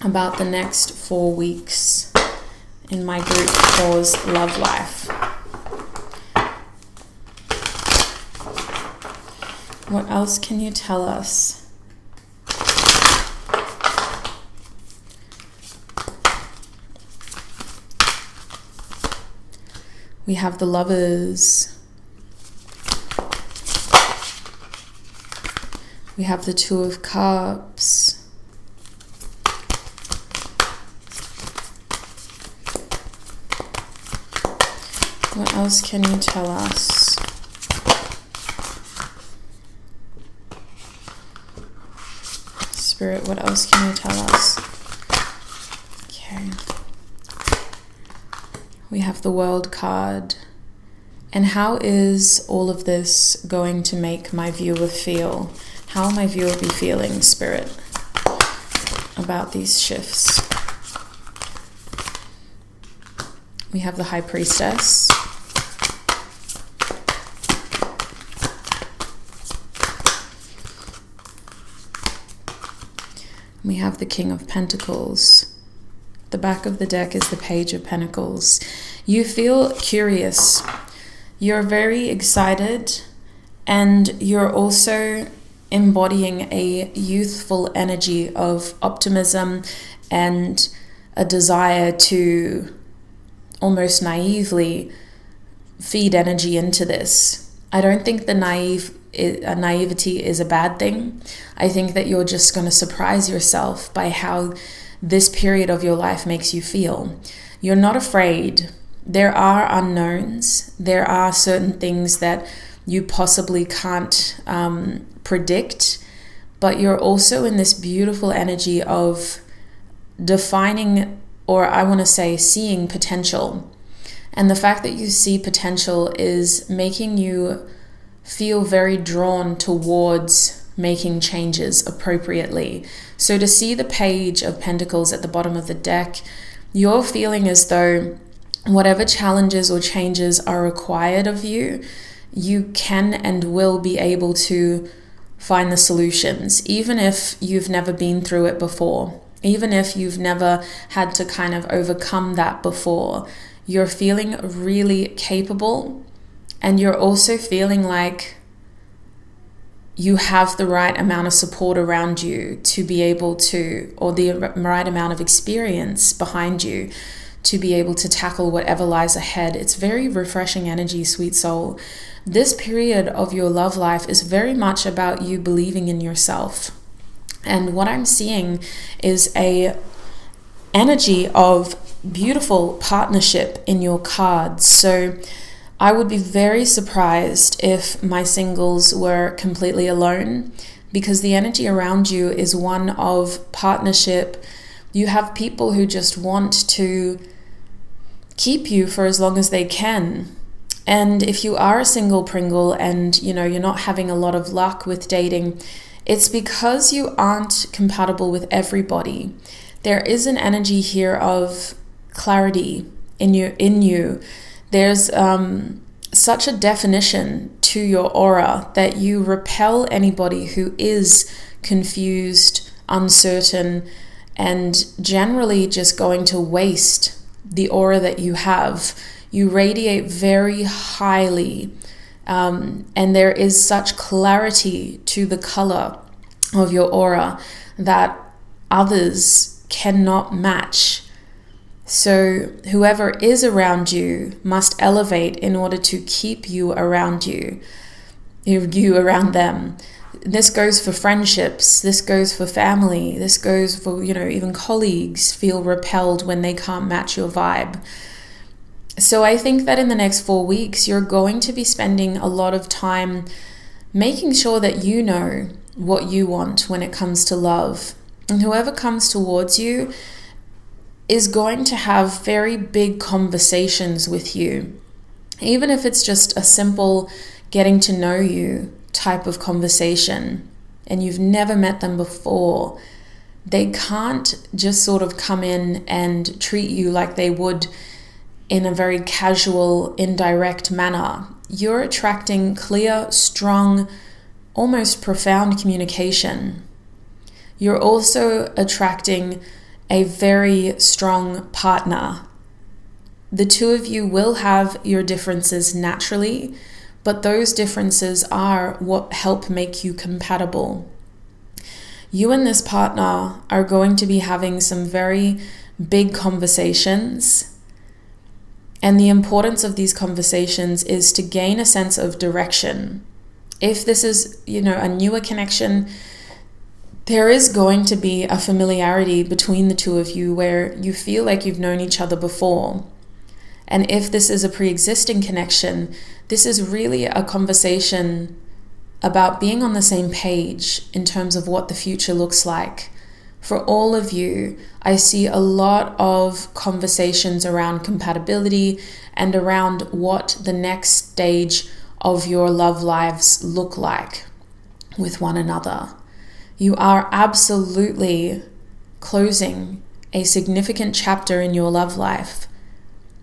about the next 4 weeks in my group Pause Love Life? What else can you tell us? We have the Lovers. We have the Two of Cups. What else can you tell us? Spirit, what else can you tell us? Okay. We have the World card. And how is all of this going to make my viewer feel? How will my viewer be feeling, Spirit, about these shifts? We have the High Priestess. We have the King of Pentacles. The back of the deck is the Page of Pentacles. You feel curious. You're very excited, and you're also embodying a youthful energy of optimism and a desire to almost naively feed energy into this. I don't think the naivety is a bad thing. I think that you're just going to surprise yourself by how this period of your life makes you feel. You're not afraid. There are unknowns. There are certain things that you possibly can't predict, but you're also in this beautiful energy of defining, or I want to say seeing potential. And the fact that you see potential is making you feel very drawn towards making changes appropriately. So to see the Page of Pentacles at the bottom of the deck, you're feeling as though whatever challenges or changes are required of you, you can and will be able to find the solutions, even if you've never been through it before, even if you've never had to kind of overcome that before. You're feeling really capable, and you're also feeling like you have the right amount of support around you to be able to, or the right amount of experience behind you to be able to tackle whatever lies ahead. It's very refreshing energy, sweet soul. This period of your love life is very much about you believing in yourself. And what I'm seeing is a energy of beautiful partnership in your cards. So I would be very surprised if my singles were completely alone, because the energy around you is one of partnership. You have people who just want to keep you for as long as they can. And if you are a single Pringle and you're not having a lot of luck with dating, it's because you aren't compatible with everybody. There is an energy here of clarity in you. There's such a definition to your aura that you repel anybody who is confused, uncertain, and generally just going to waste the aura that you have. You radiate very highly, and there is such clarity to the color of your aura that others cannot match. So whoever is around you must elevate in order to keep you around you around them. This goes for friendships, this goes for family, this goes for, even colleagues feel repelled when they can't match your vibe. So I think that in the next 4 weeks, you're going to be spending a lot of time making sure that you know what you want when it comes to love. And whoever comes towards you is going to have very big conversations with you. Even if it's just a simple getting to know you type of conversation and you've never met them before, they can't just sort of come in and treat you like they would in a very casual, indirect manner. You're attracting clear, strong, almost profound communication. You're also attracting a very strong partner. The two of you will have your differences naturally, but those differences are what help make you compatible. You and this partner are going to be having some very big conversations, and the importance of these conversations is to gain a sense of direction. If this is, a newer connection, there is going to be a familiarity between the two of you where you feel like you've known each other before. And if this is a pre-existing connection, this is really a conversation about being on the same page in terms of what the future looks like. For all of you, I see a lot of conversations around compatibility and around what the next stage of your love lives look like with one another. You are absolutely closing a significant chapter in your love life.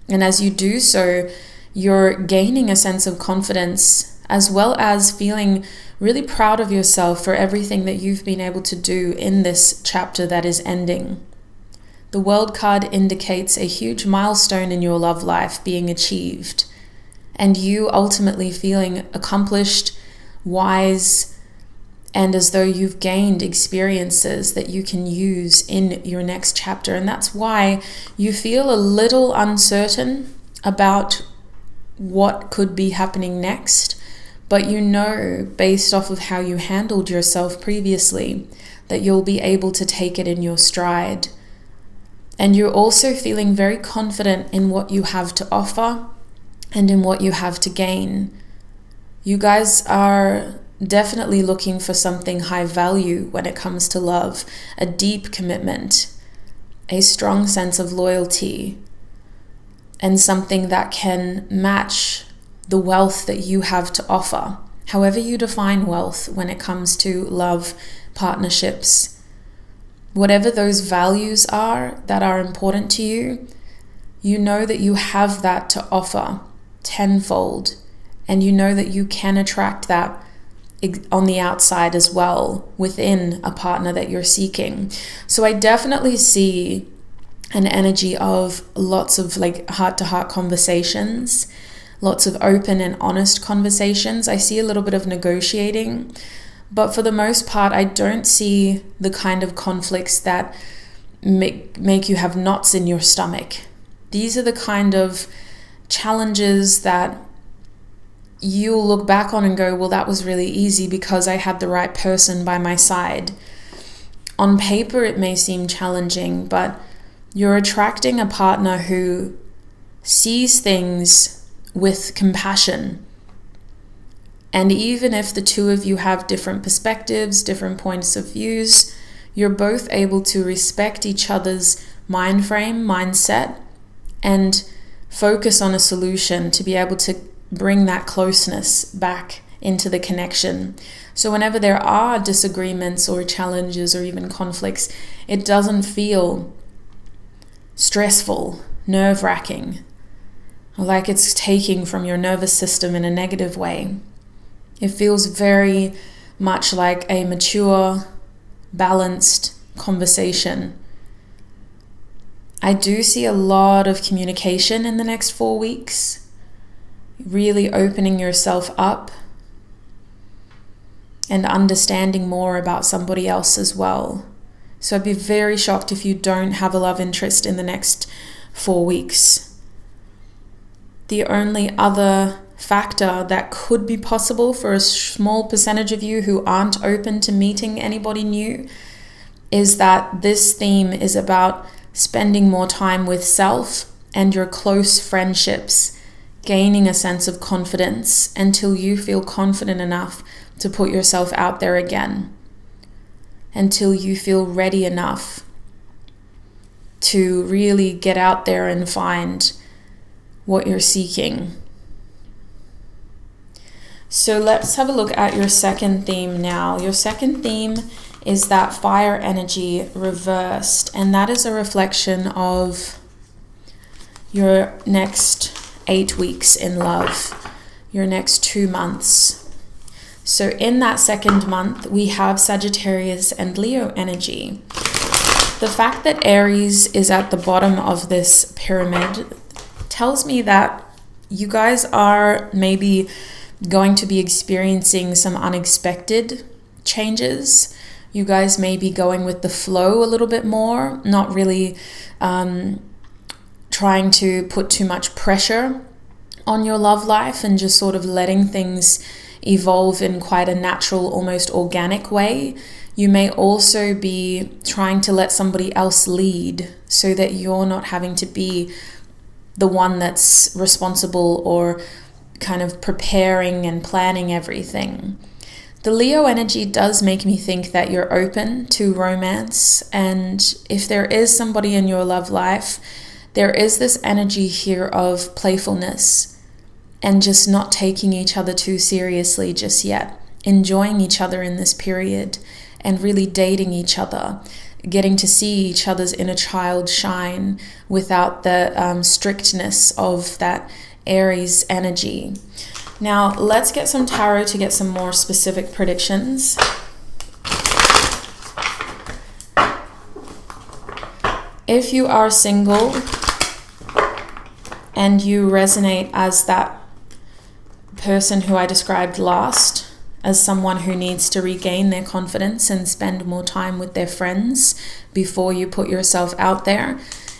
And as you do so, you're gaining a sense of confidence as well as feeling really proud of yourself for everything that you've been able to do in this chapter that is ending. The World card indicates a huge milestone in your love life being achieved, and you ultimately feeling accomplished, wise, and as though you've gained experiences that you can use in your next chapter. And that's why you feel a little uncertain about what could be happening next. But based off of how you handled yourself previously, that you'll be able to take it in your stride. And you're also feeling very confident in what you have to offer and in what you have to gain. You guys are definitely looking for something high value when it comes to love, a deep commitment, a strong sense of loyalty, and something that can match the wealth that you have to offer. However you define wealth when it comes to love, partnerships, whatever those values are that are important to you, you know that you have that to offer tenfold, and you know that you can attract that on the outside as well within a partner that you're seeking. So I definitely see an energy of lots of heart-to-heart conversations, lots of open and honest conversations. I see a little bit of negotiating, but for the most part, I don't see the kind of conflicts that make you have knots in your stomach. These are the kind of challenges that you'll look back on and go, well, that was really easy because I had the right person by my side. On paper, it may seem challenging, but you're attracting a partner who sees things with compassion. And even if the two of you have different perspectives, different points of views, you're both able to respect each other's mind frame, mindset, and focus on a solution to be able to bring that closeness back into the connection. So whenever there are disagreements or challenges or even conflicts, it doesn't feel stressful, nerve-wracking, like it's taking from your nervous system in a negative way. It feels very much like a mature, balanced conversation. I do see a lot of communication in the next 4 weeks, really opening yourself up and understanding more about somebody else as well. So I'd be very shocked if you don't have a love interest in the next 4 weeks. The only other factor that could be possible for a small percentage of you who aren't open to meeting anybody new is that this theme is about spending more time with self and your close friendships, gaining a sense of confidence until you feel confident enough to put yourself out there again, until you feel ready enough to really get out there and find what you're seeking. So let's have a look at your second theme now. Your second theme is that fire energy reversed, and that is a reflection of your next 8 weeks in love, your next 2 months. So in that second month, we have Sagittarius and Leo energy. The fact that Aries is at the bottom of this pyramid tells me that you guys are maybe going to be experiencing some unexpected changes. You guys may be going with the flow a little bit more, not really trying to put too much pressure on your love life and just sort of letting things evolve in quite a natural, almost organic way. You may also be trying to let somebody else lead so that you're not having to be the one that's responsible or kind of preparing and planning everything. The Leo energy does make me think that you're open to romance, and if there is somebody in your love life, there is this energy here of playfulness and just not taking each other too seriously just yet, enjoying each other in this period and really dating each other, getting to see each other's inner child shine without the strictness of that Aries energy. Now, let's get some tarot to get some more specific predictions. If you are single and you resonate as that person who I described last, as someone who needs to regain their confidence and spend more time with their friends before you put yourself out there,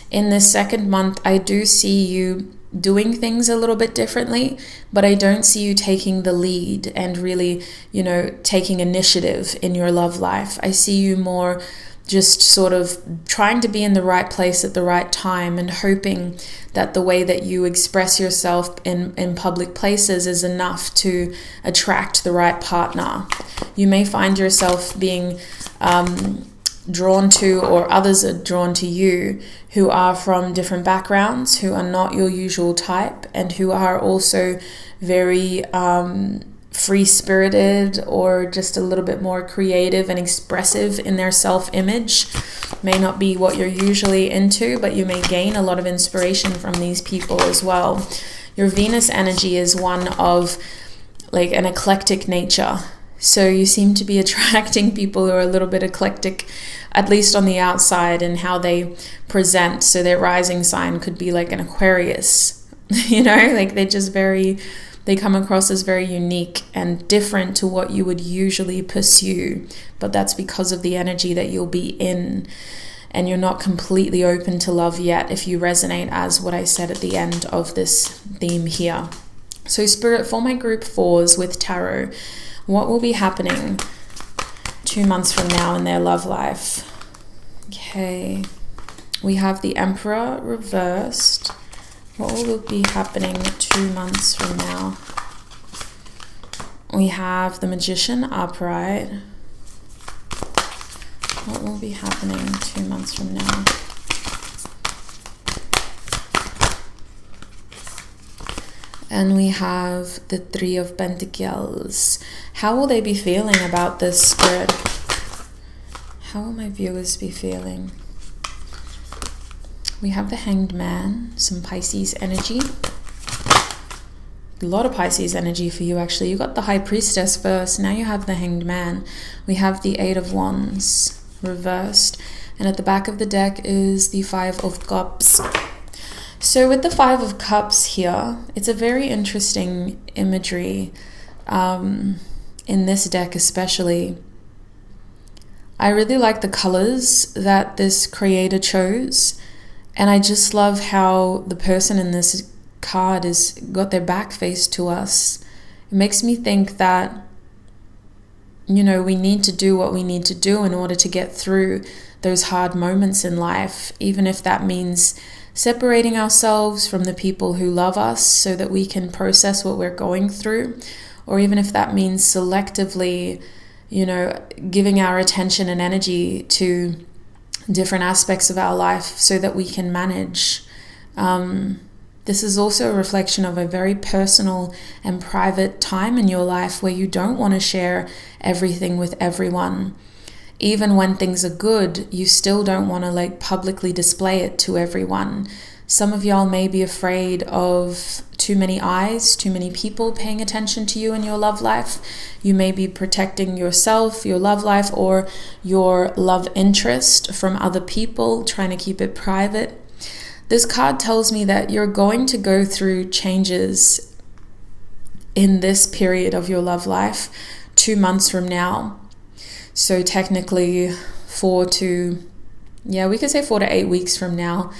in this second month, I do see you doing things a little bit differently, but I don't see you taking the lead and really, taking initiative in your love life. I see you more just sort of trying to be in the right place at the right time and hoping that the way that you express yourself in public places is enough to attract the right partner. You may find yourself being drawn to, or others are drawn to you, who are from different backgrounds, who are not your usual type, and who are also very free-spirited or just a little bit more creative and expressive in their self-image. May not be what you're usually into, but you may gain a lot of inspiration from these people as well. Your Venus energy is one of like an eclectic nature. So you seem to be attracting people who are a little bit eclectic, at least on the outside, and how they present. So their rising sign could be like an Aquarius, like they come across as very unique and different to what you would usually pursue. But that's because of the energy that you'll be in, and you're not completely open to love yet if you resonate as what I said at the end of this theme here. So Spirit, for my group 4s with tarot, what will be happening 2 months from now in their love life? Okay, we have the Emperor reversed. What will be happening 2 months from now? We have the Magician upright. What will be happening 2 months from now? And we have the Three of Pentacles. How will they be feeling about this, Spirit? How will my viewers be feeling? We have the Hanged Man, some Pisces energy. A lot of Pisces energy for you, actually. You got the High Priestess first. Now you have the Hanged Man. We have the Eight of Wands reversed. And at the back of the deck is the Five of Cups. So with the Five of Cups here, it's a very interesting imagery in this deck especially. I really like the colors that this creator chose. And I just love how the person in this card has got their back faced to us. It makes me think that, we need to do what we need to do in order to get through those hard moments in life, even if that means separating ourselves from the people who love us so that we can process what we're going through, or even if that means selectively, giving our attention and energy to different aspects of our life so that we can manage. This is also a reflection of a very personal and private time in your life where you don't want to share everything with everyone. Even when things are good, you still don't want to publicly display it to everyone. Some of y'all may be afraid of too many eyes, too many people paying attention to you in your love life. You may be protecting yourself, your love life, or your love interest from other people, trying to keep it private. This card tells me that you're going to go through changes in this period of your love life 2 months from now. So technically we could say 4 to 8 weeks from now,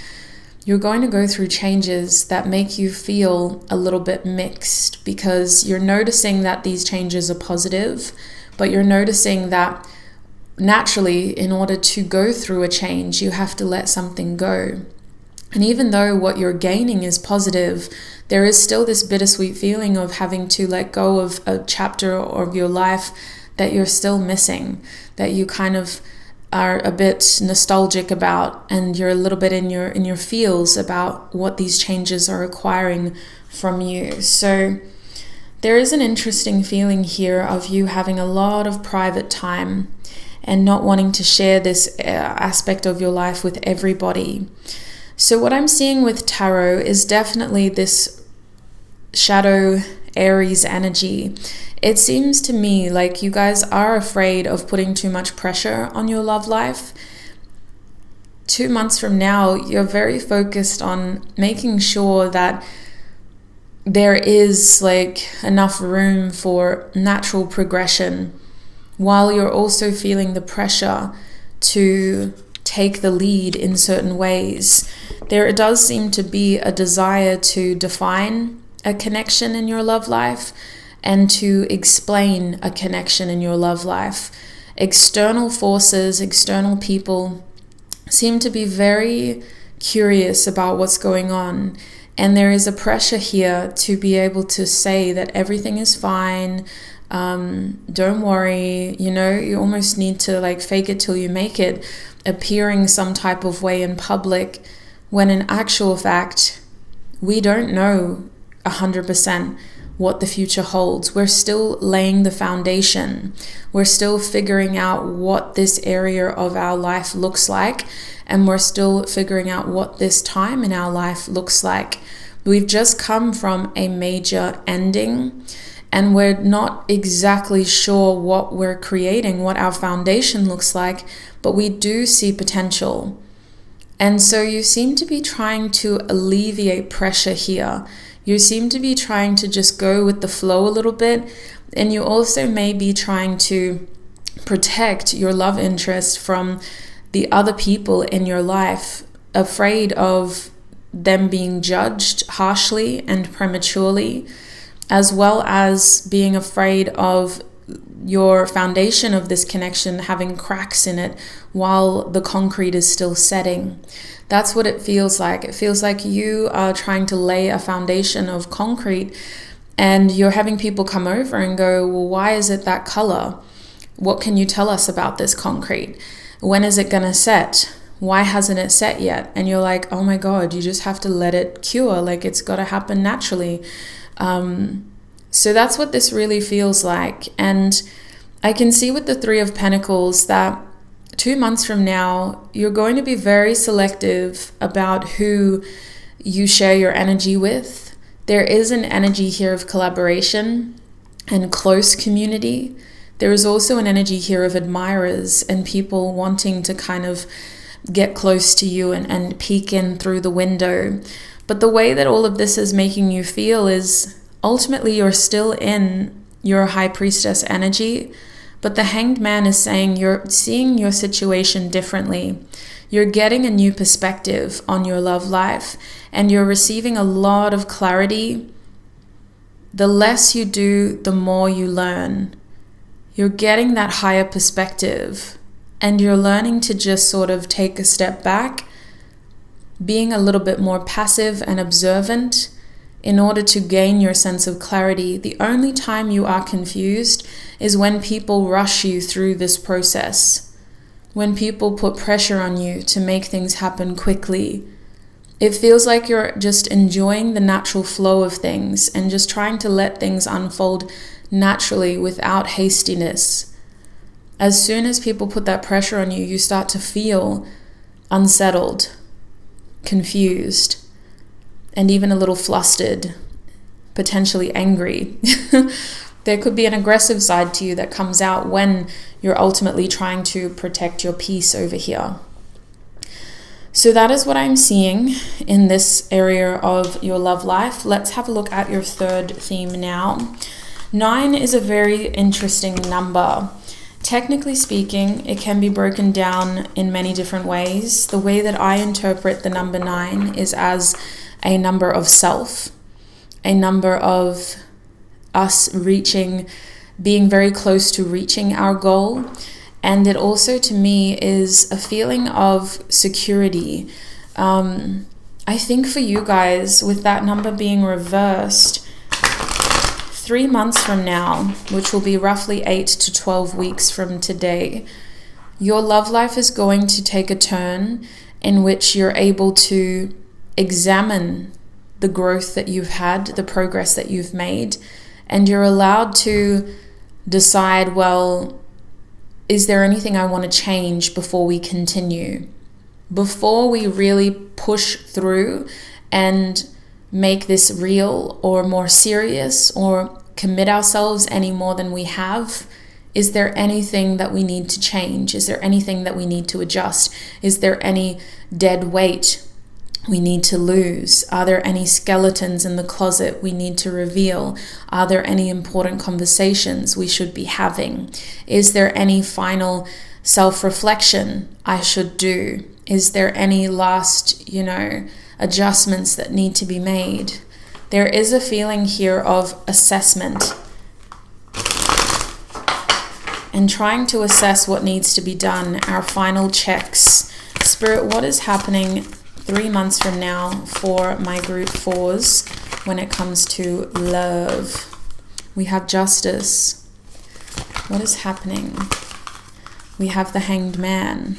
you're going to go through changes that make you feel a little bit mixed, because you're noticing that these changes are positive, but you're noticing that naturally, in order to go through a change, you have to let something go. And even though what you're gaining is positive, there is still this bittersweet feeling of having to let go of a chapter of your life that you're still missing, that you kind of are a bit nostalgic about, and you're a little bit in your feels about what these changes are requiring from you. So there is an interesting feeling here of you having a lot of private time and not wanting to share this aspect of your life with everybody. So what I'm seeing with tarot is definitely this shadow Aries energy. It seems to me like you guys are afraid of putting too much pressure on your love life. 2 months from now, you're very focused on making sure that there is enough room for natural progression, while you're also feeling the pressure to take the lead in certain ways. There does seem to be a desire to define a connection in your love life and to explain a connection in your love life. External forces, external people seem to be very curious about what's going on. And there is a pressure here to be able to say that everything is fine. Don't worry, you almost need to fake it till you make it, appearing some type of way in public, when in actual fact, we don't know 100% what the future holds. We're still laying the foundation. We're still figuring out what this area of our life looks like, and we're still figuring out what this time in our life looks like. We've just come from a major ending, and we're not exactly sure what we're creating, what our foundation looks like, but we do see potential. And so you seem to be trying to alleviate pressure here. You seem to be trying to just go with the flow a little bit, and you also may be trying to protect your love interest from the other people in your life, afraid of them being judged harshly and prematurely, as well as being afraid of your foundation of this connection having cracks in it while the concrete is still setting. That's what it feels like. It feels like you are trying to lay a foundation of concrete, and you're having people come over and go, well, why is it that color? What can you tell us about this concrete? When is it going to set? Why hasn't it set yet? And you're like, oh my God, you just have to let it cure. It's got to happen naturally. So that's what this really feels like. And I can see with the 3 of Pentacles that 2 months from now, you're going to be very selective about who you share your energy with. There is an energy here of collaboration and close community. There is also an energy here of admirers and people wanting to kind of get close to you and peek in through the window. But the way that all of this is making you feel is ultimately you're still in your High Priestess energy, but the Hanged Man is saying you're seeing your situation differently. You're getting a new perspective on your love life, and you're receiving a lot of clarity. The less you do, the more you learn. You're getting that higher perspective, and you're learning to just sort of take a step back, being a little bit more passive and observant in order to gain your sense of clarity. The only time you are confused is when people rush you through this process. When people put pressure on you to make things happen quickly, it feels like you're just enjoying the natural flow of things and just trying to let things unfold naturally without hastiness. As soon as people put that pressure on you, you start to feel unsettled, confused, and even a little flustered, potentially angry. There could be an aggressive side to you that comes out when you're ultimately trying to protect your peace over here. So that is what I'm seeing in this area of your love life. Let's have a look at your third theme now. 9 is a very interesting number. Technically speaking, it can be broken down in many different ways. The way that I interpret the number 9 is as a number of self, a number of us being very close to reaching our goal. And it also, to me, is a feeling of security. I think for you guys, with that number being reversed, 3 months from now, which will be roughly 8 to 12 weeks from today, your love life is going to take a turn in which you're able to examine the growth that you've had, the progress that you've made, and you're allowed to decide, well, is there anything I want to change before we continue? Before we really push through and make this real or more serious or commit ourselves any more than we have, is there anything that we need to change? Is there anything that we need to adjust? Is there any dead weight we need to lose? Are there any skeletons in the closet we need to reveal? Are there any important conversations we should be having? Is there any final self-reflection I should do? Is there any last, adjustments that need to be made? There is a feeling here of assessment and trying to assess what needs to be done, our final checks. Spirit, what is happening 3 months from now for my group 4s when it comes to love? We have justice. What is happening? We have the Hanged Man.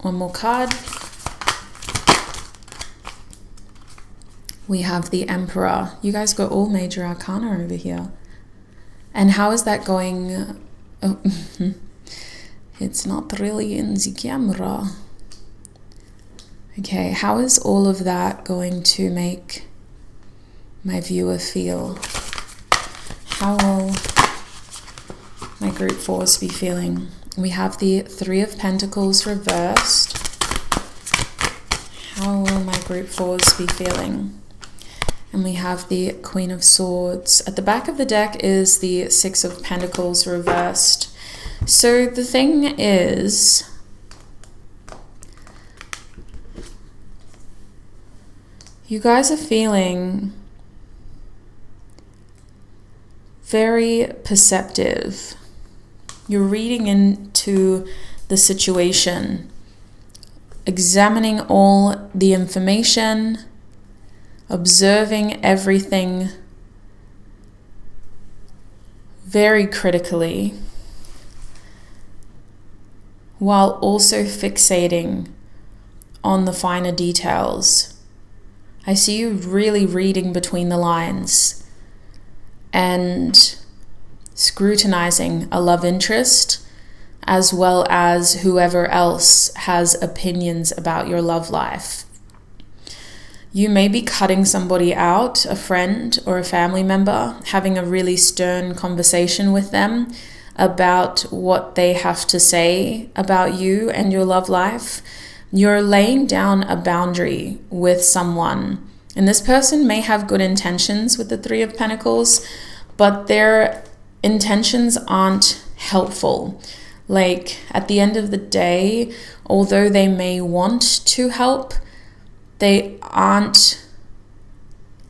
One more card. We have the Emperor. You guys got all major arcana over here. And how is that going? Oh, it's not really in the camera. Okay, how is all of that going to make my viewer feel? How will my group 4s be feeling? We have the 3 of Pentacles reversed. How will my group 4s be feeling? And we have the Queen of Swords. At the back of the deck is the 6 of Pentacles reversed. So the thing is, you guys are feeling very perceptive. You're reading into the situation, examining all the information, observing everything very critically, while also fixating on the finer details. I see you really reading between the lines and scrutinizing a love interest, as well as whoever else has opinions about your love life. You may be cutting somebody out, a friend or a family member, having a really stern conversation with them about what they have to say about you and your love life. You're laying down a boundary with someone, and this person may have good intentions with the 3 of Pentacles, but they're intentions aren't helpful. Like, at the end of the day, although they may want to help, they aren't,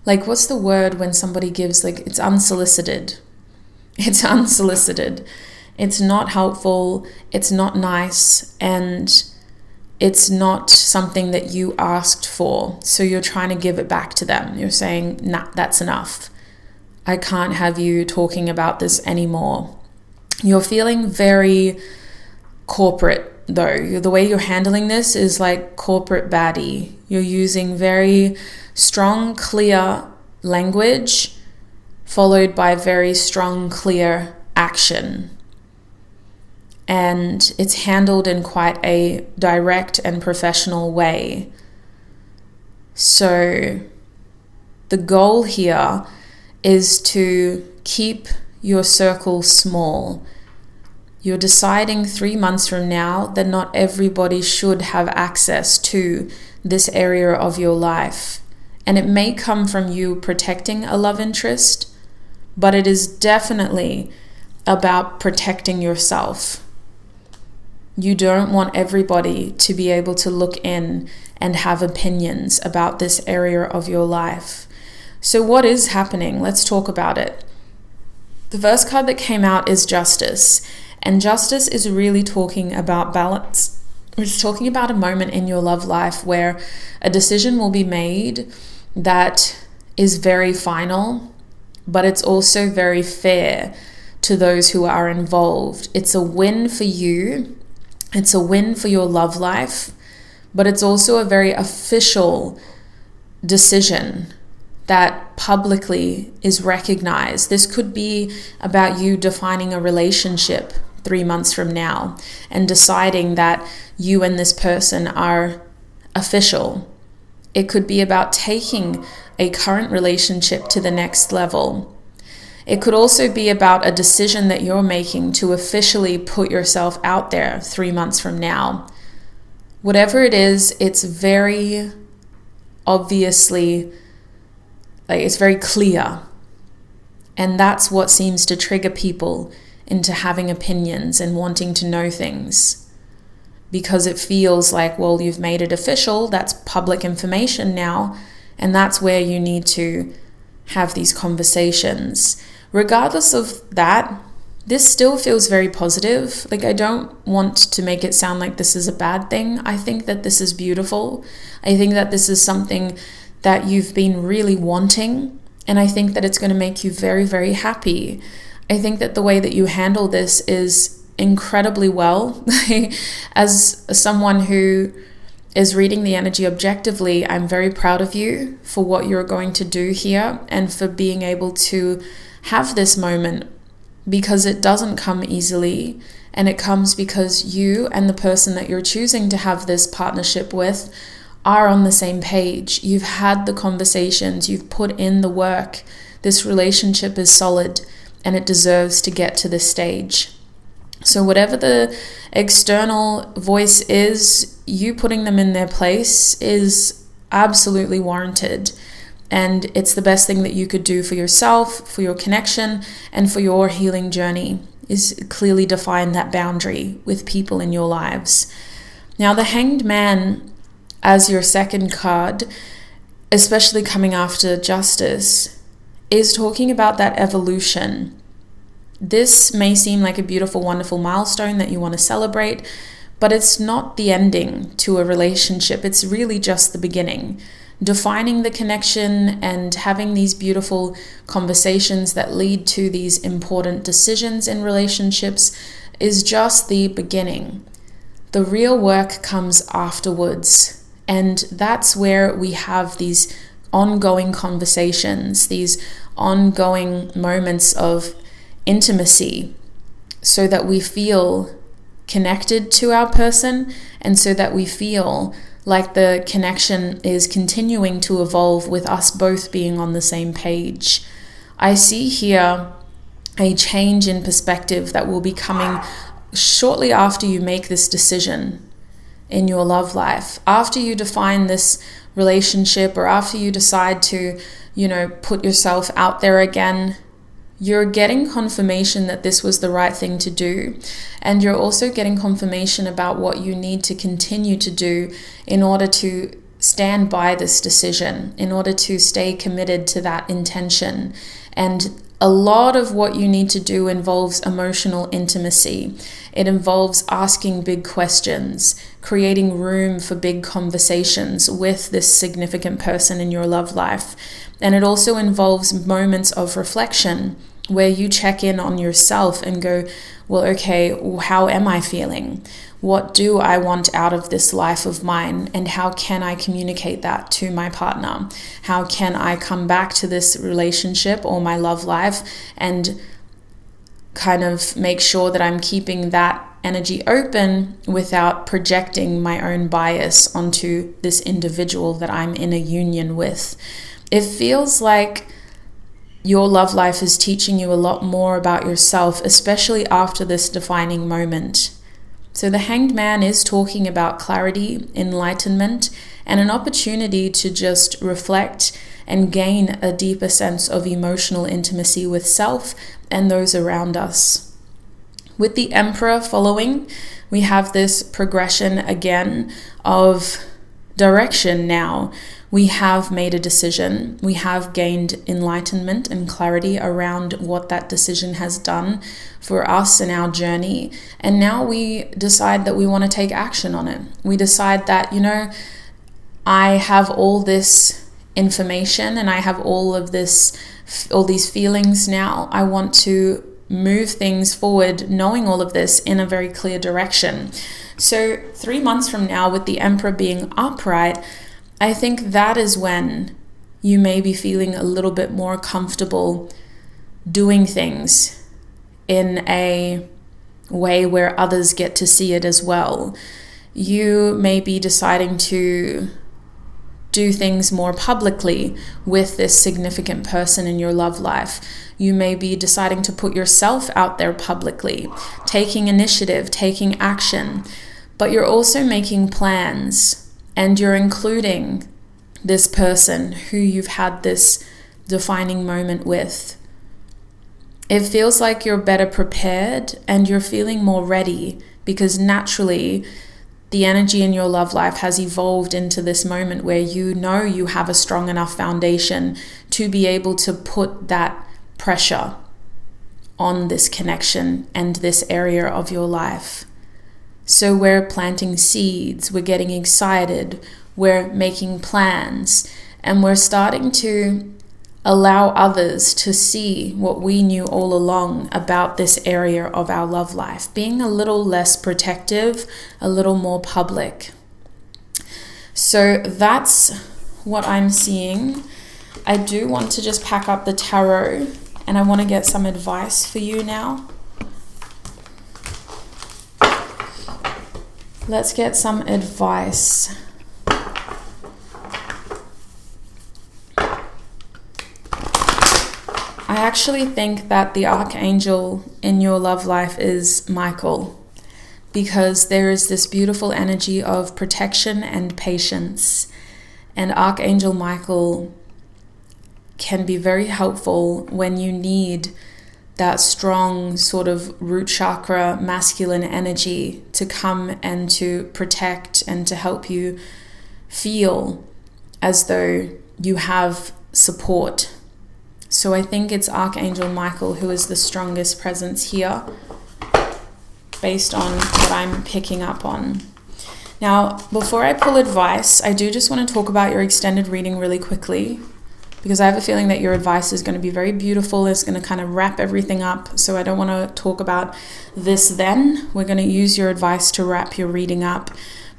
like, what's the word when somebody gives, like, it's unsolicited. It's unsolicited. It's not helpful, it's not nice, and it's not something that you asked for. So you're trying to give it back to them. You're saying, nah, that's enough. I can't have you talking about this anymore. You're feeling very corporate, though. The way you're handling this is like corporate baddie. You're using very strong, clear language followed by very strong, clear action. And it's handled in quite a direct and professional way. So the goal here is to keep your circle small. You're deciding 3 months from now that not everybody should have access to this area of your life. And it may come from you protecting a love interest, but it is definitely about protecting yourself. You don't want everybody to be able to look in and have opinions about this area of your life. So what is happening? Let's talk about it. The first card that came out is Justice. And Justice is really talking about balance. It's talking about a moment in your love life where a decision will be made that is very final, but it's also very fair to those who are involved. It's a win for you. It's a win for your love life, but it's also a very official decision that publicly is recognized. This could be about you defining a relationship 3 months from now and deciding that you and this person are official. It could be about taking a current relationship to the next level. It could also be about a decision that you're making to officially put yourself out there 3 months from now. Whatever it is, it's very obviously, like, it's very clear. And that's what seems to trigger people into having opinions and wanting to know things. Because it feels like, well, you've made it official, that's public information now, and that's where you need to have these conversations. Regardless of that, this still feels very positive. Like, I don't want to make it sound like this is a bad thing. I think that this is beautiful. I think that this is something that you've been really wanting, and I think that it's going to make you very, very happy. I think that the way that you handle this is incredibly well. As someone who is reading the energy objectively, I'm very proud of you for what you're going to do here and for being able to have this moment, because it doesn't come easily, and it comes because you and the person that you're choosing to have this partnership with are on the same page. You've had the conversations, you've put in the work. This relationship is solid and it deserves to get to this stage. So whatever the external voice is, you putting them in their place is absolutely warranted. And it's the best thing that you could do for yourself, for your connection, and for your healing journey, is clearly define that boundary with people in your lives. Now, the Hanged Man as your second card, especially coming after Justice, is talking about that evolution. This may seem like a beautiful, wonderful milestone that you want to celebrate, but it's not the ending to a relationship. It's really just the beginning. Defining the connection and having these beautiful conversations that lead to these important decisions in relationships is just the beginning. The real work comes afterwards, and that's where we have these ongoing conversations, these ongoing moments of intimacy, so that we feel connected to our person, and so that we feel like the connection is continuing to evolve with us both being on the same page. I see here a change in perspective that will be coming shortly after you make this decision in your love life. After you define this relationship, or after you decide to, put yourself out there again, you're getting confirmation that this was the right thing to do. And you're also getting confirmation about what you need to continue to do in order to stand by this decision, in order to stay committed to that intention. And a lot of what you need to do involves emotional intimacy. It involves asking big questions, creating room for big conversations with this significant person in your love life. And it also involves moments of reflection where you check in on yourself and go, well, okay, how am I feeling? What do I want out of this life of mine? And how can I communicate that to my partner? How can I come back to this relationship or my love life and kind of make sure that I'm keeping that energy open without projecting my own bias onto this individual that I'm in a union with? It feels like your love life is teaching you a lot more about yourself, especially after this defining moment. So the Hanged Man is talking about clarity, enlightenment, and an opportunity to just reflect and gain a deeper sense of emotional intimacy with self and those around us. With the Emperor following, we have this progression again of direction now. We have made a decision. We have gained enlightenment and clarity around what that decision has done for us in our journey. And now we decide that we want to take action on it. We decide that, I have all this information and I have all these feelings now. I want to move things forward, knowing all of this in a very clear direction. So 3 months from now, with the Emperor being upright, I think that is when you may be feeling a little bit more comfortable doing things in a way where others get to see it as well. You may be deciding to do things more publicly with this significant person in your love life. You may be deciding to put yourself out there publicly, taking initiative, taking action, but you're also making plans. And you're including this person who you've had this defining moment with. It feels like you're better prepared and you're feeling more ready because naturally the energy in your love life has evolved into this moment where you know you have a strong enough foundation to be able to put that pressure on this connection and this area of your life. So we're planting seeds, we're getting excited, we're making plans, and we're starting to allow others to see what we knew all along about this area of our love life, being a little less protective, a little more public. So that's what I'm seeing. I do want to just pack up the tarot and I want to get some advice for you now. Let's get some advice. I actually think that the archangel in your love life is Michael, because there is this beautiful energy of protection and patience. And Archangel Michael can be very helpful when you need that strong sort of root chakra masculine energy to come and to protect and to help you feel as though you have support. So I think it's Archangel Michael who is the strongest presence here based on what I'm picking up on. Now, before I pull advice, I do just want to talk about your extended reading really quickly, because I have a feeling that your advice is going to be very beautiful. It's going to kind of wrap everything up. So I don't want to talk about this then. We're going to use your advice to wrap your reading up.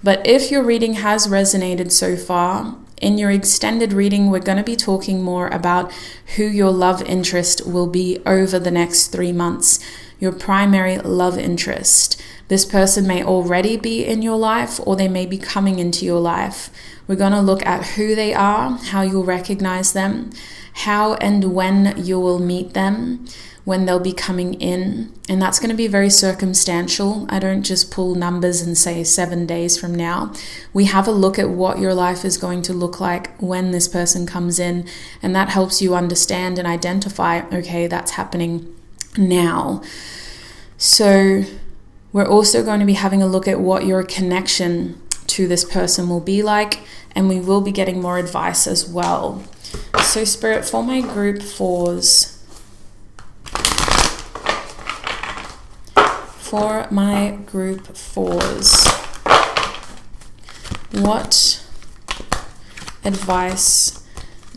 But if your reading has resonated so far, in your extended reading, we're going to be talking more about who your love interest will be over the next 3 months. Your primary love interest. This person may already be in your life or they may be coming into your life. We're going to look at who they are, how you'll recognize them, how and when you will meet them. when they'll be coming in. And that's going to be very circumstantial. I don't just pull numbers and say 7 days from now. We have a look at what your life is going to look like when this person comes in. And that helps you understand and identify, okay, that's happening now. So we're also going to be having a look at what your connection to this person will be like. And we will be getting more advice as well. So Spirit, for my group 4s, what advice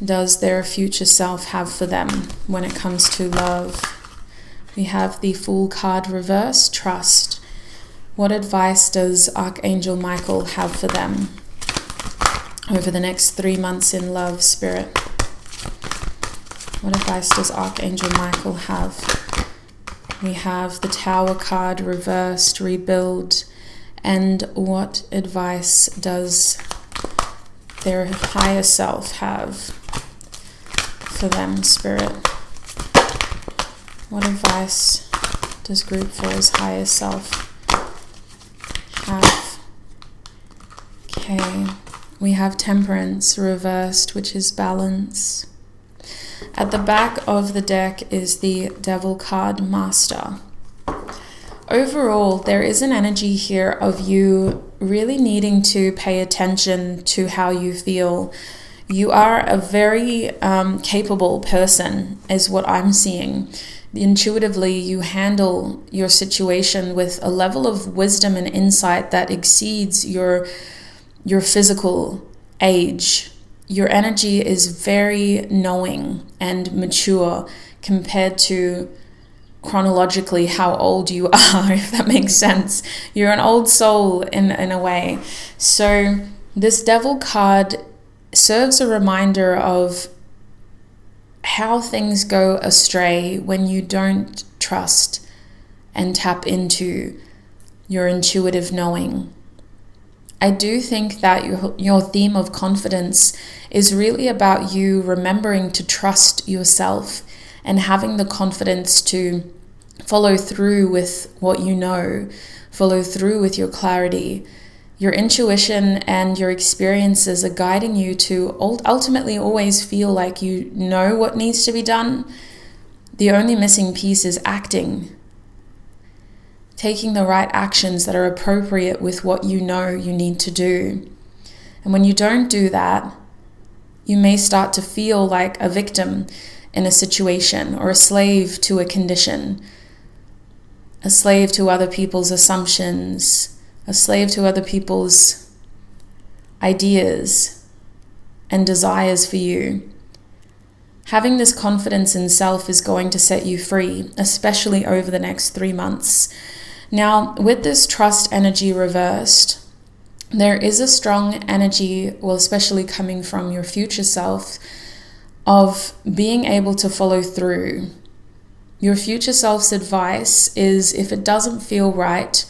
does their future self have for them when it comes to love? We have the Fool card reverse, trust. What advice does Archangel Michael have for them over the next 3 months in love, Spirit? What advice does Archangel Michael have? We have the Tower card reversed, rebuild. And what advice does their higher self have for them, Spirit? What advice does group 4's higher self have? Okay, we have Temperance reversed, which is balance. At the back of the deck is the Devil card, Master. Overall, there is an energy here of you really needing to pay attention to how you feel. You are a very capable person, is what I'm seeing. Intuitively, you handle your situation with a level of wisdom and insight that exceeds your physical age. Your energy is very knowing and mature compared to chronologically how old you are, if that makes sense. You're an old soul in a way. So this Devil card serves a reminder of how things go astray when you don't trust and tap into your intuitive knowing. I do think that your theme of confidence is really about you remembering to trust yourself and having the confidence to follow through with what you know, follow through with your clarity. Your intuition and your experiences are guiding you to ultimately always feel like you know what needs to be done. The only missing piece is acting. Taking the right actions that are appropriate with what you know you need to do. And when you don't do that, you may start to feel like a victim in a situation or a slave to a condition, a slave to other people's assumptions, a slave to other people's ideas and desires for you. Having this confidence in self is going to set you free, especially over the next 3 months. Now, with this trust energy reversed, there is a strong energy, well, especially coming from your future self, of being able to follow through. Your future self's advice is, if it doesn't feel right,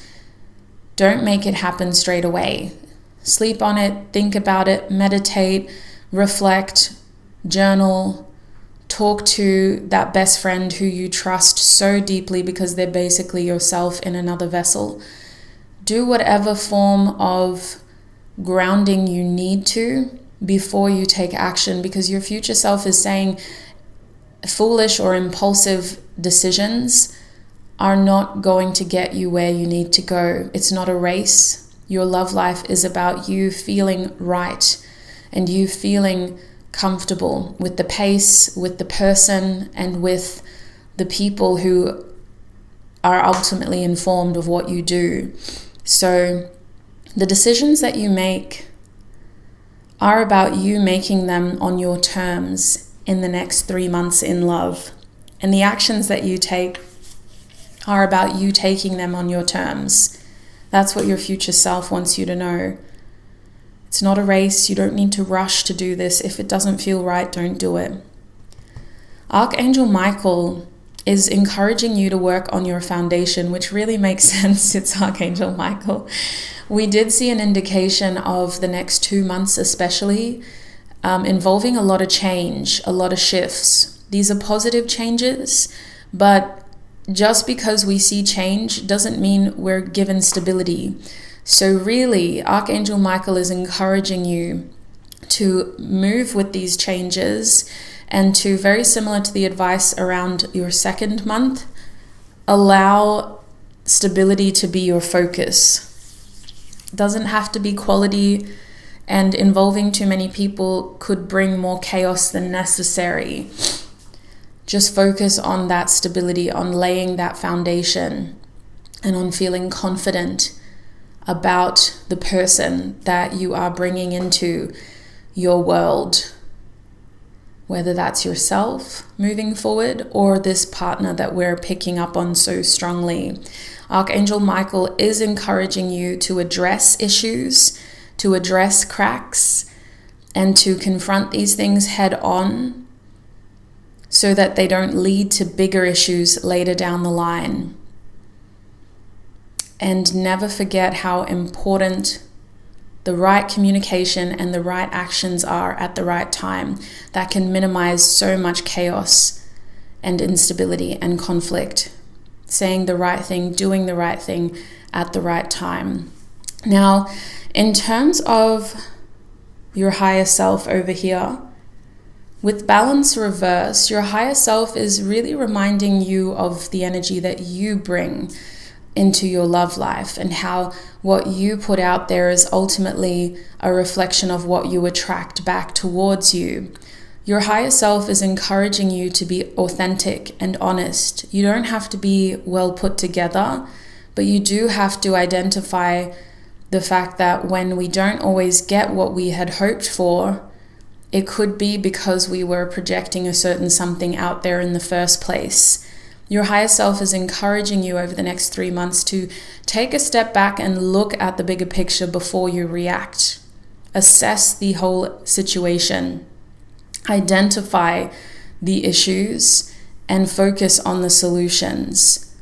don't make it happen straight away. Sleep on it, think about it, meditate, reflect, journal, talk to that best friend who you trust so deeply because they're basically yourself in another vessel. Do whatever form of grounding you need to before you take action, because your future self is saying foolish or impulsive decisions are not going to get you where you need to go. It's not a race. Your love life is about you feeling right and you feeling comfortable with the pace, with the person, and with the people who are ultimately informed of what you do. So the decisions that you make are about you making them on your terms in the next 3 months in love. And the actions that you take are about you taking them on your terms. That's what your future self wants you to know. It's not a race. You don't need to rush to do this. If it doesn't feel right, don't do it. Archangel Michael is encouraging you to work on your foundation, which really makes sense. It's Archangel Michael. We did see an indication of the next 2 months especially involving a lot of change, a lot of shifts. These are positive changes, But just because we see change doesn't mean we're given stability. So really, Archangel Michael is encouraging you to move with these changes and to, very similar to the advice around your second month, allow stability to be your focus. It doesn't have to be quality, and involving too many people could bring more chaos than necessary. Just focus on that stability, on laying that foundation, and on feeling confident about the person that you are bringing into your world, whether that's yourself moving forward or this partner that we're picking up on so strongly. Archangel Michael is encouraging you to address issues, to address cracks, and to confront these things head on so that they don't lead to bigger issues later down the line. And never forget how important the right communication and the right actions are at the right time. That can minimize so much chaos and instability and conflict. Saying the right thing, doing the right thing at the right time. Now, in terms of your higher self over here, with balance reversed, your higher self is really reminding you of the energy that you bring into your love life, and how what you put out there is ultimately a reflection of what you attract back towards you. Your higher self is encouraging you to be authentic and honest. You don't have to be well put together, but you do have to identify the fact that when we don't always get what we had hoped for, it could be because we were projecting a certain something out there in the first place. Your higher self is encouraging you over the next 3 months to take a step back and look at the bigger picture before you react. Assess the whole situation. Identify the issues and focus on the solutions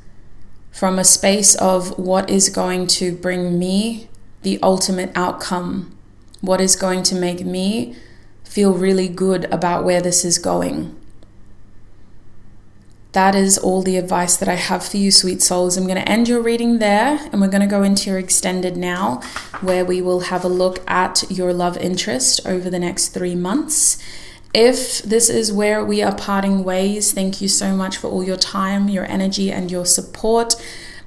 from a space of what is going to bring me the ultimate outcome, what is going to make me feel really good about where this is going. That is all the advice that I have for you, sweet souls. I'm going to end your reading there, and we're going to go into your extended now, where we will have a look at your love interest over the next 3 months. If this is where we are parting ways, thank you so much for all your time, your energy, and your support.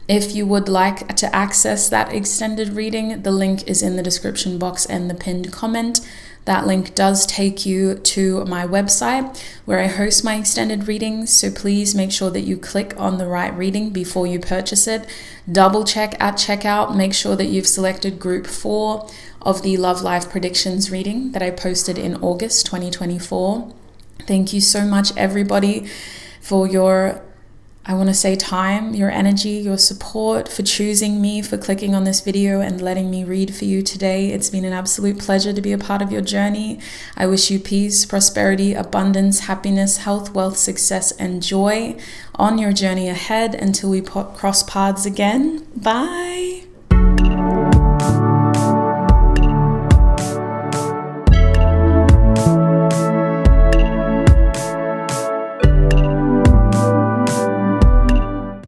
If you would like to access that extended reading, the link is in the description box and the pinned comment. That link does take you to my website where I host my extended readings, so please make sure that you click on the right reading before you purchase it. Double check at checkout, make sure that you've selected group 4 of the Love Life Predictions reading that I posted in August 2024. Thank you so much, everybody, for your time, your energy, your support, for choosing me, for clicking on this video and letting me read for you today. It's been an absolute pleasure to be a part of your journey. I wish you peace, prosperity, abundance, happiness, health, wealth, success, and joy on your journey ahead until we cross paths again. Bye.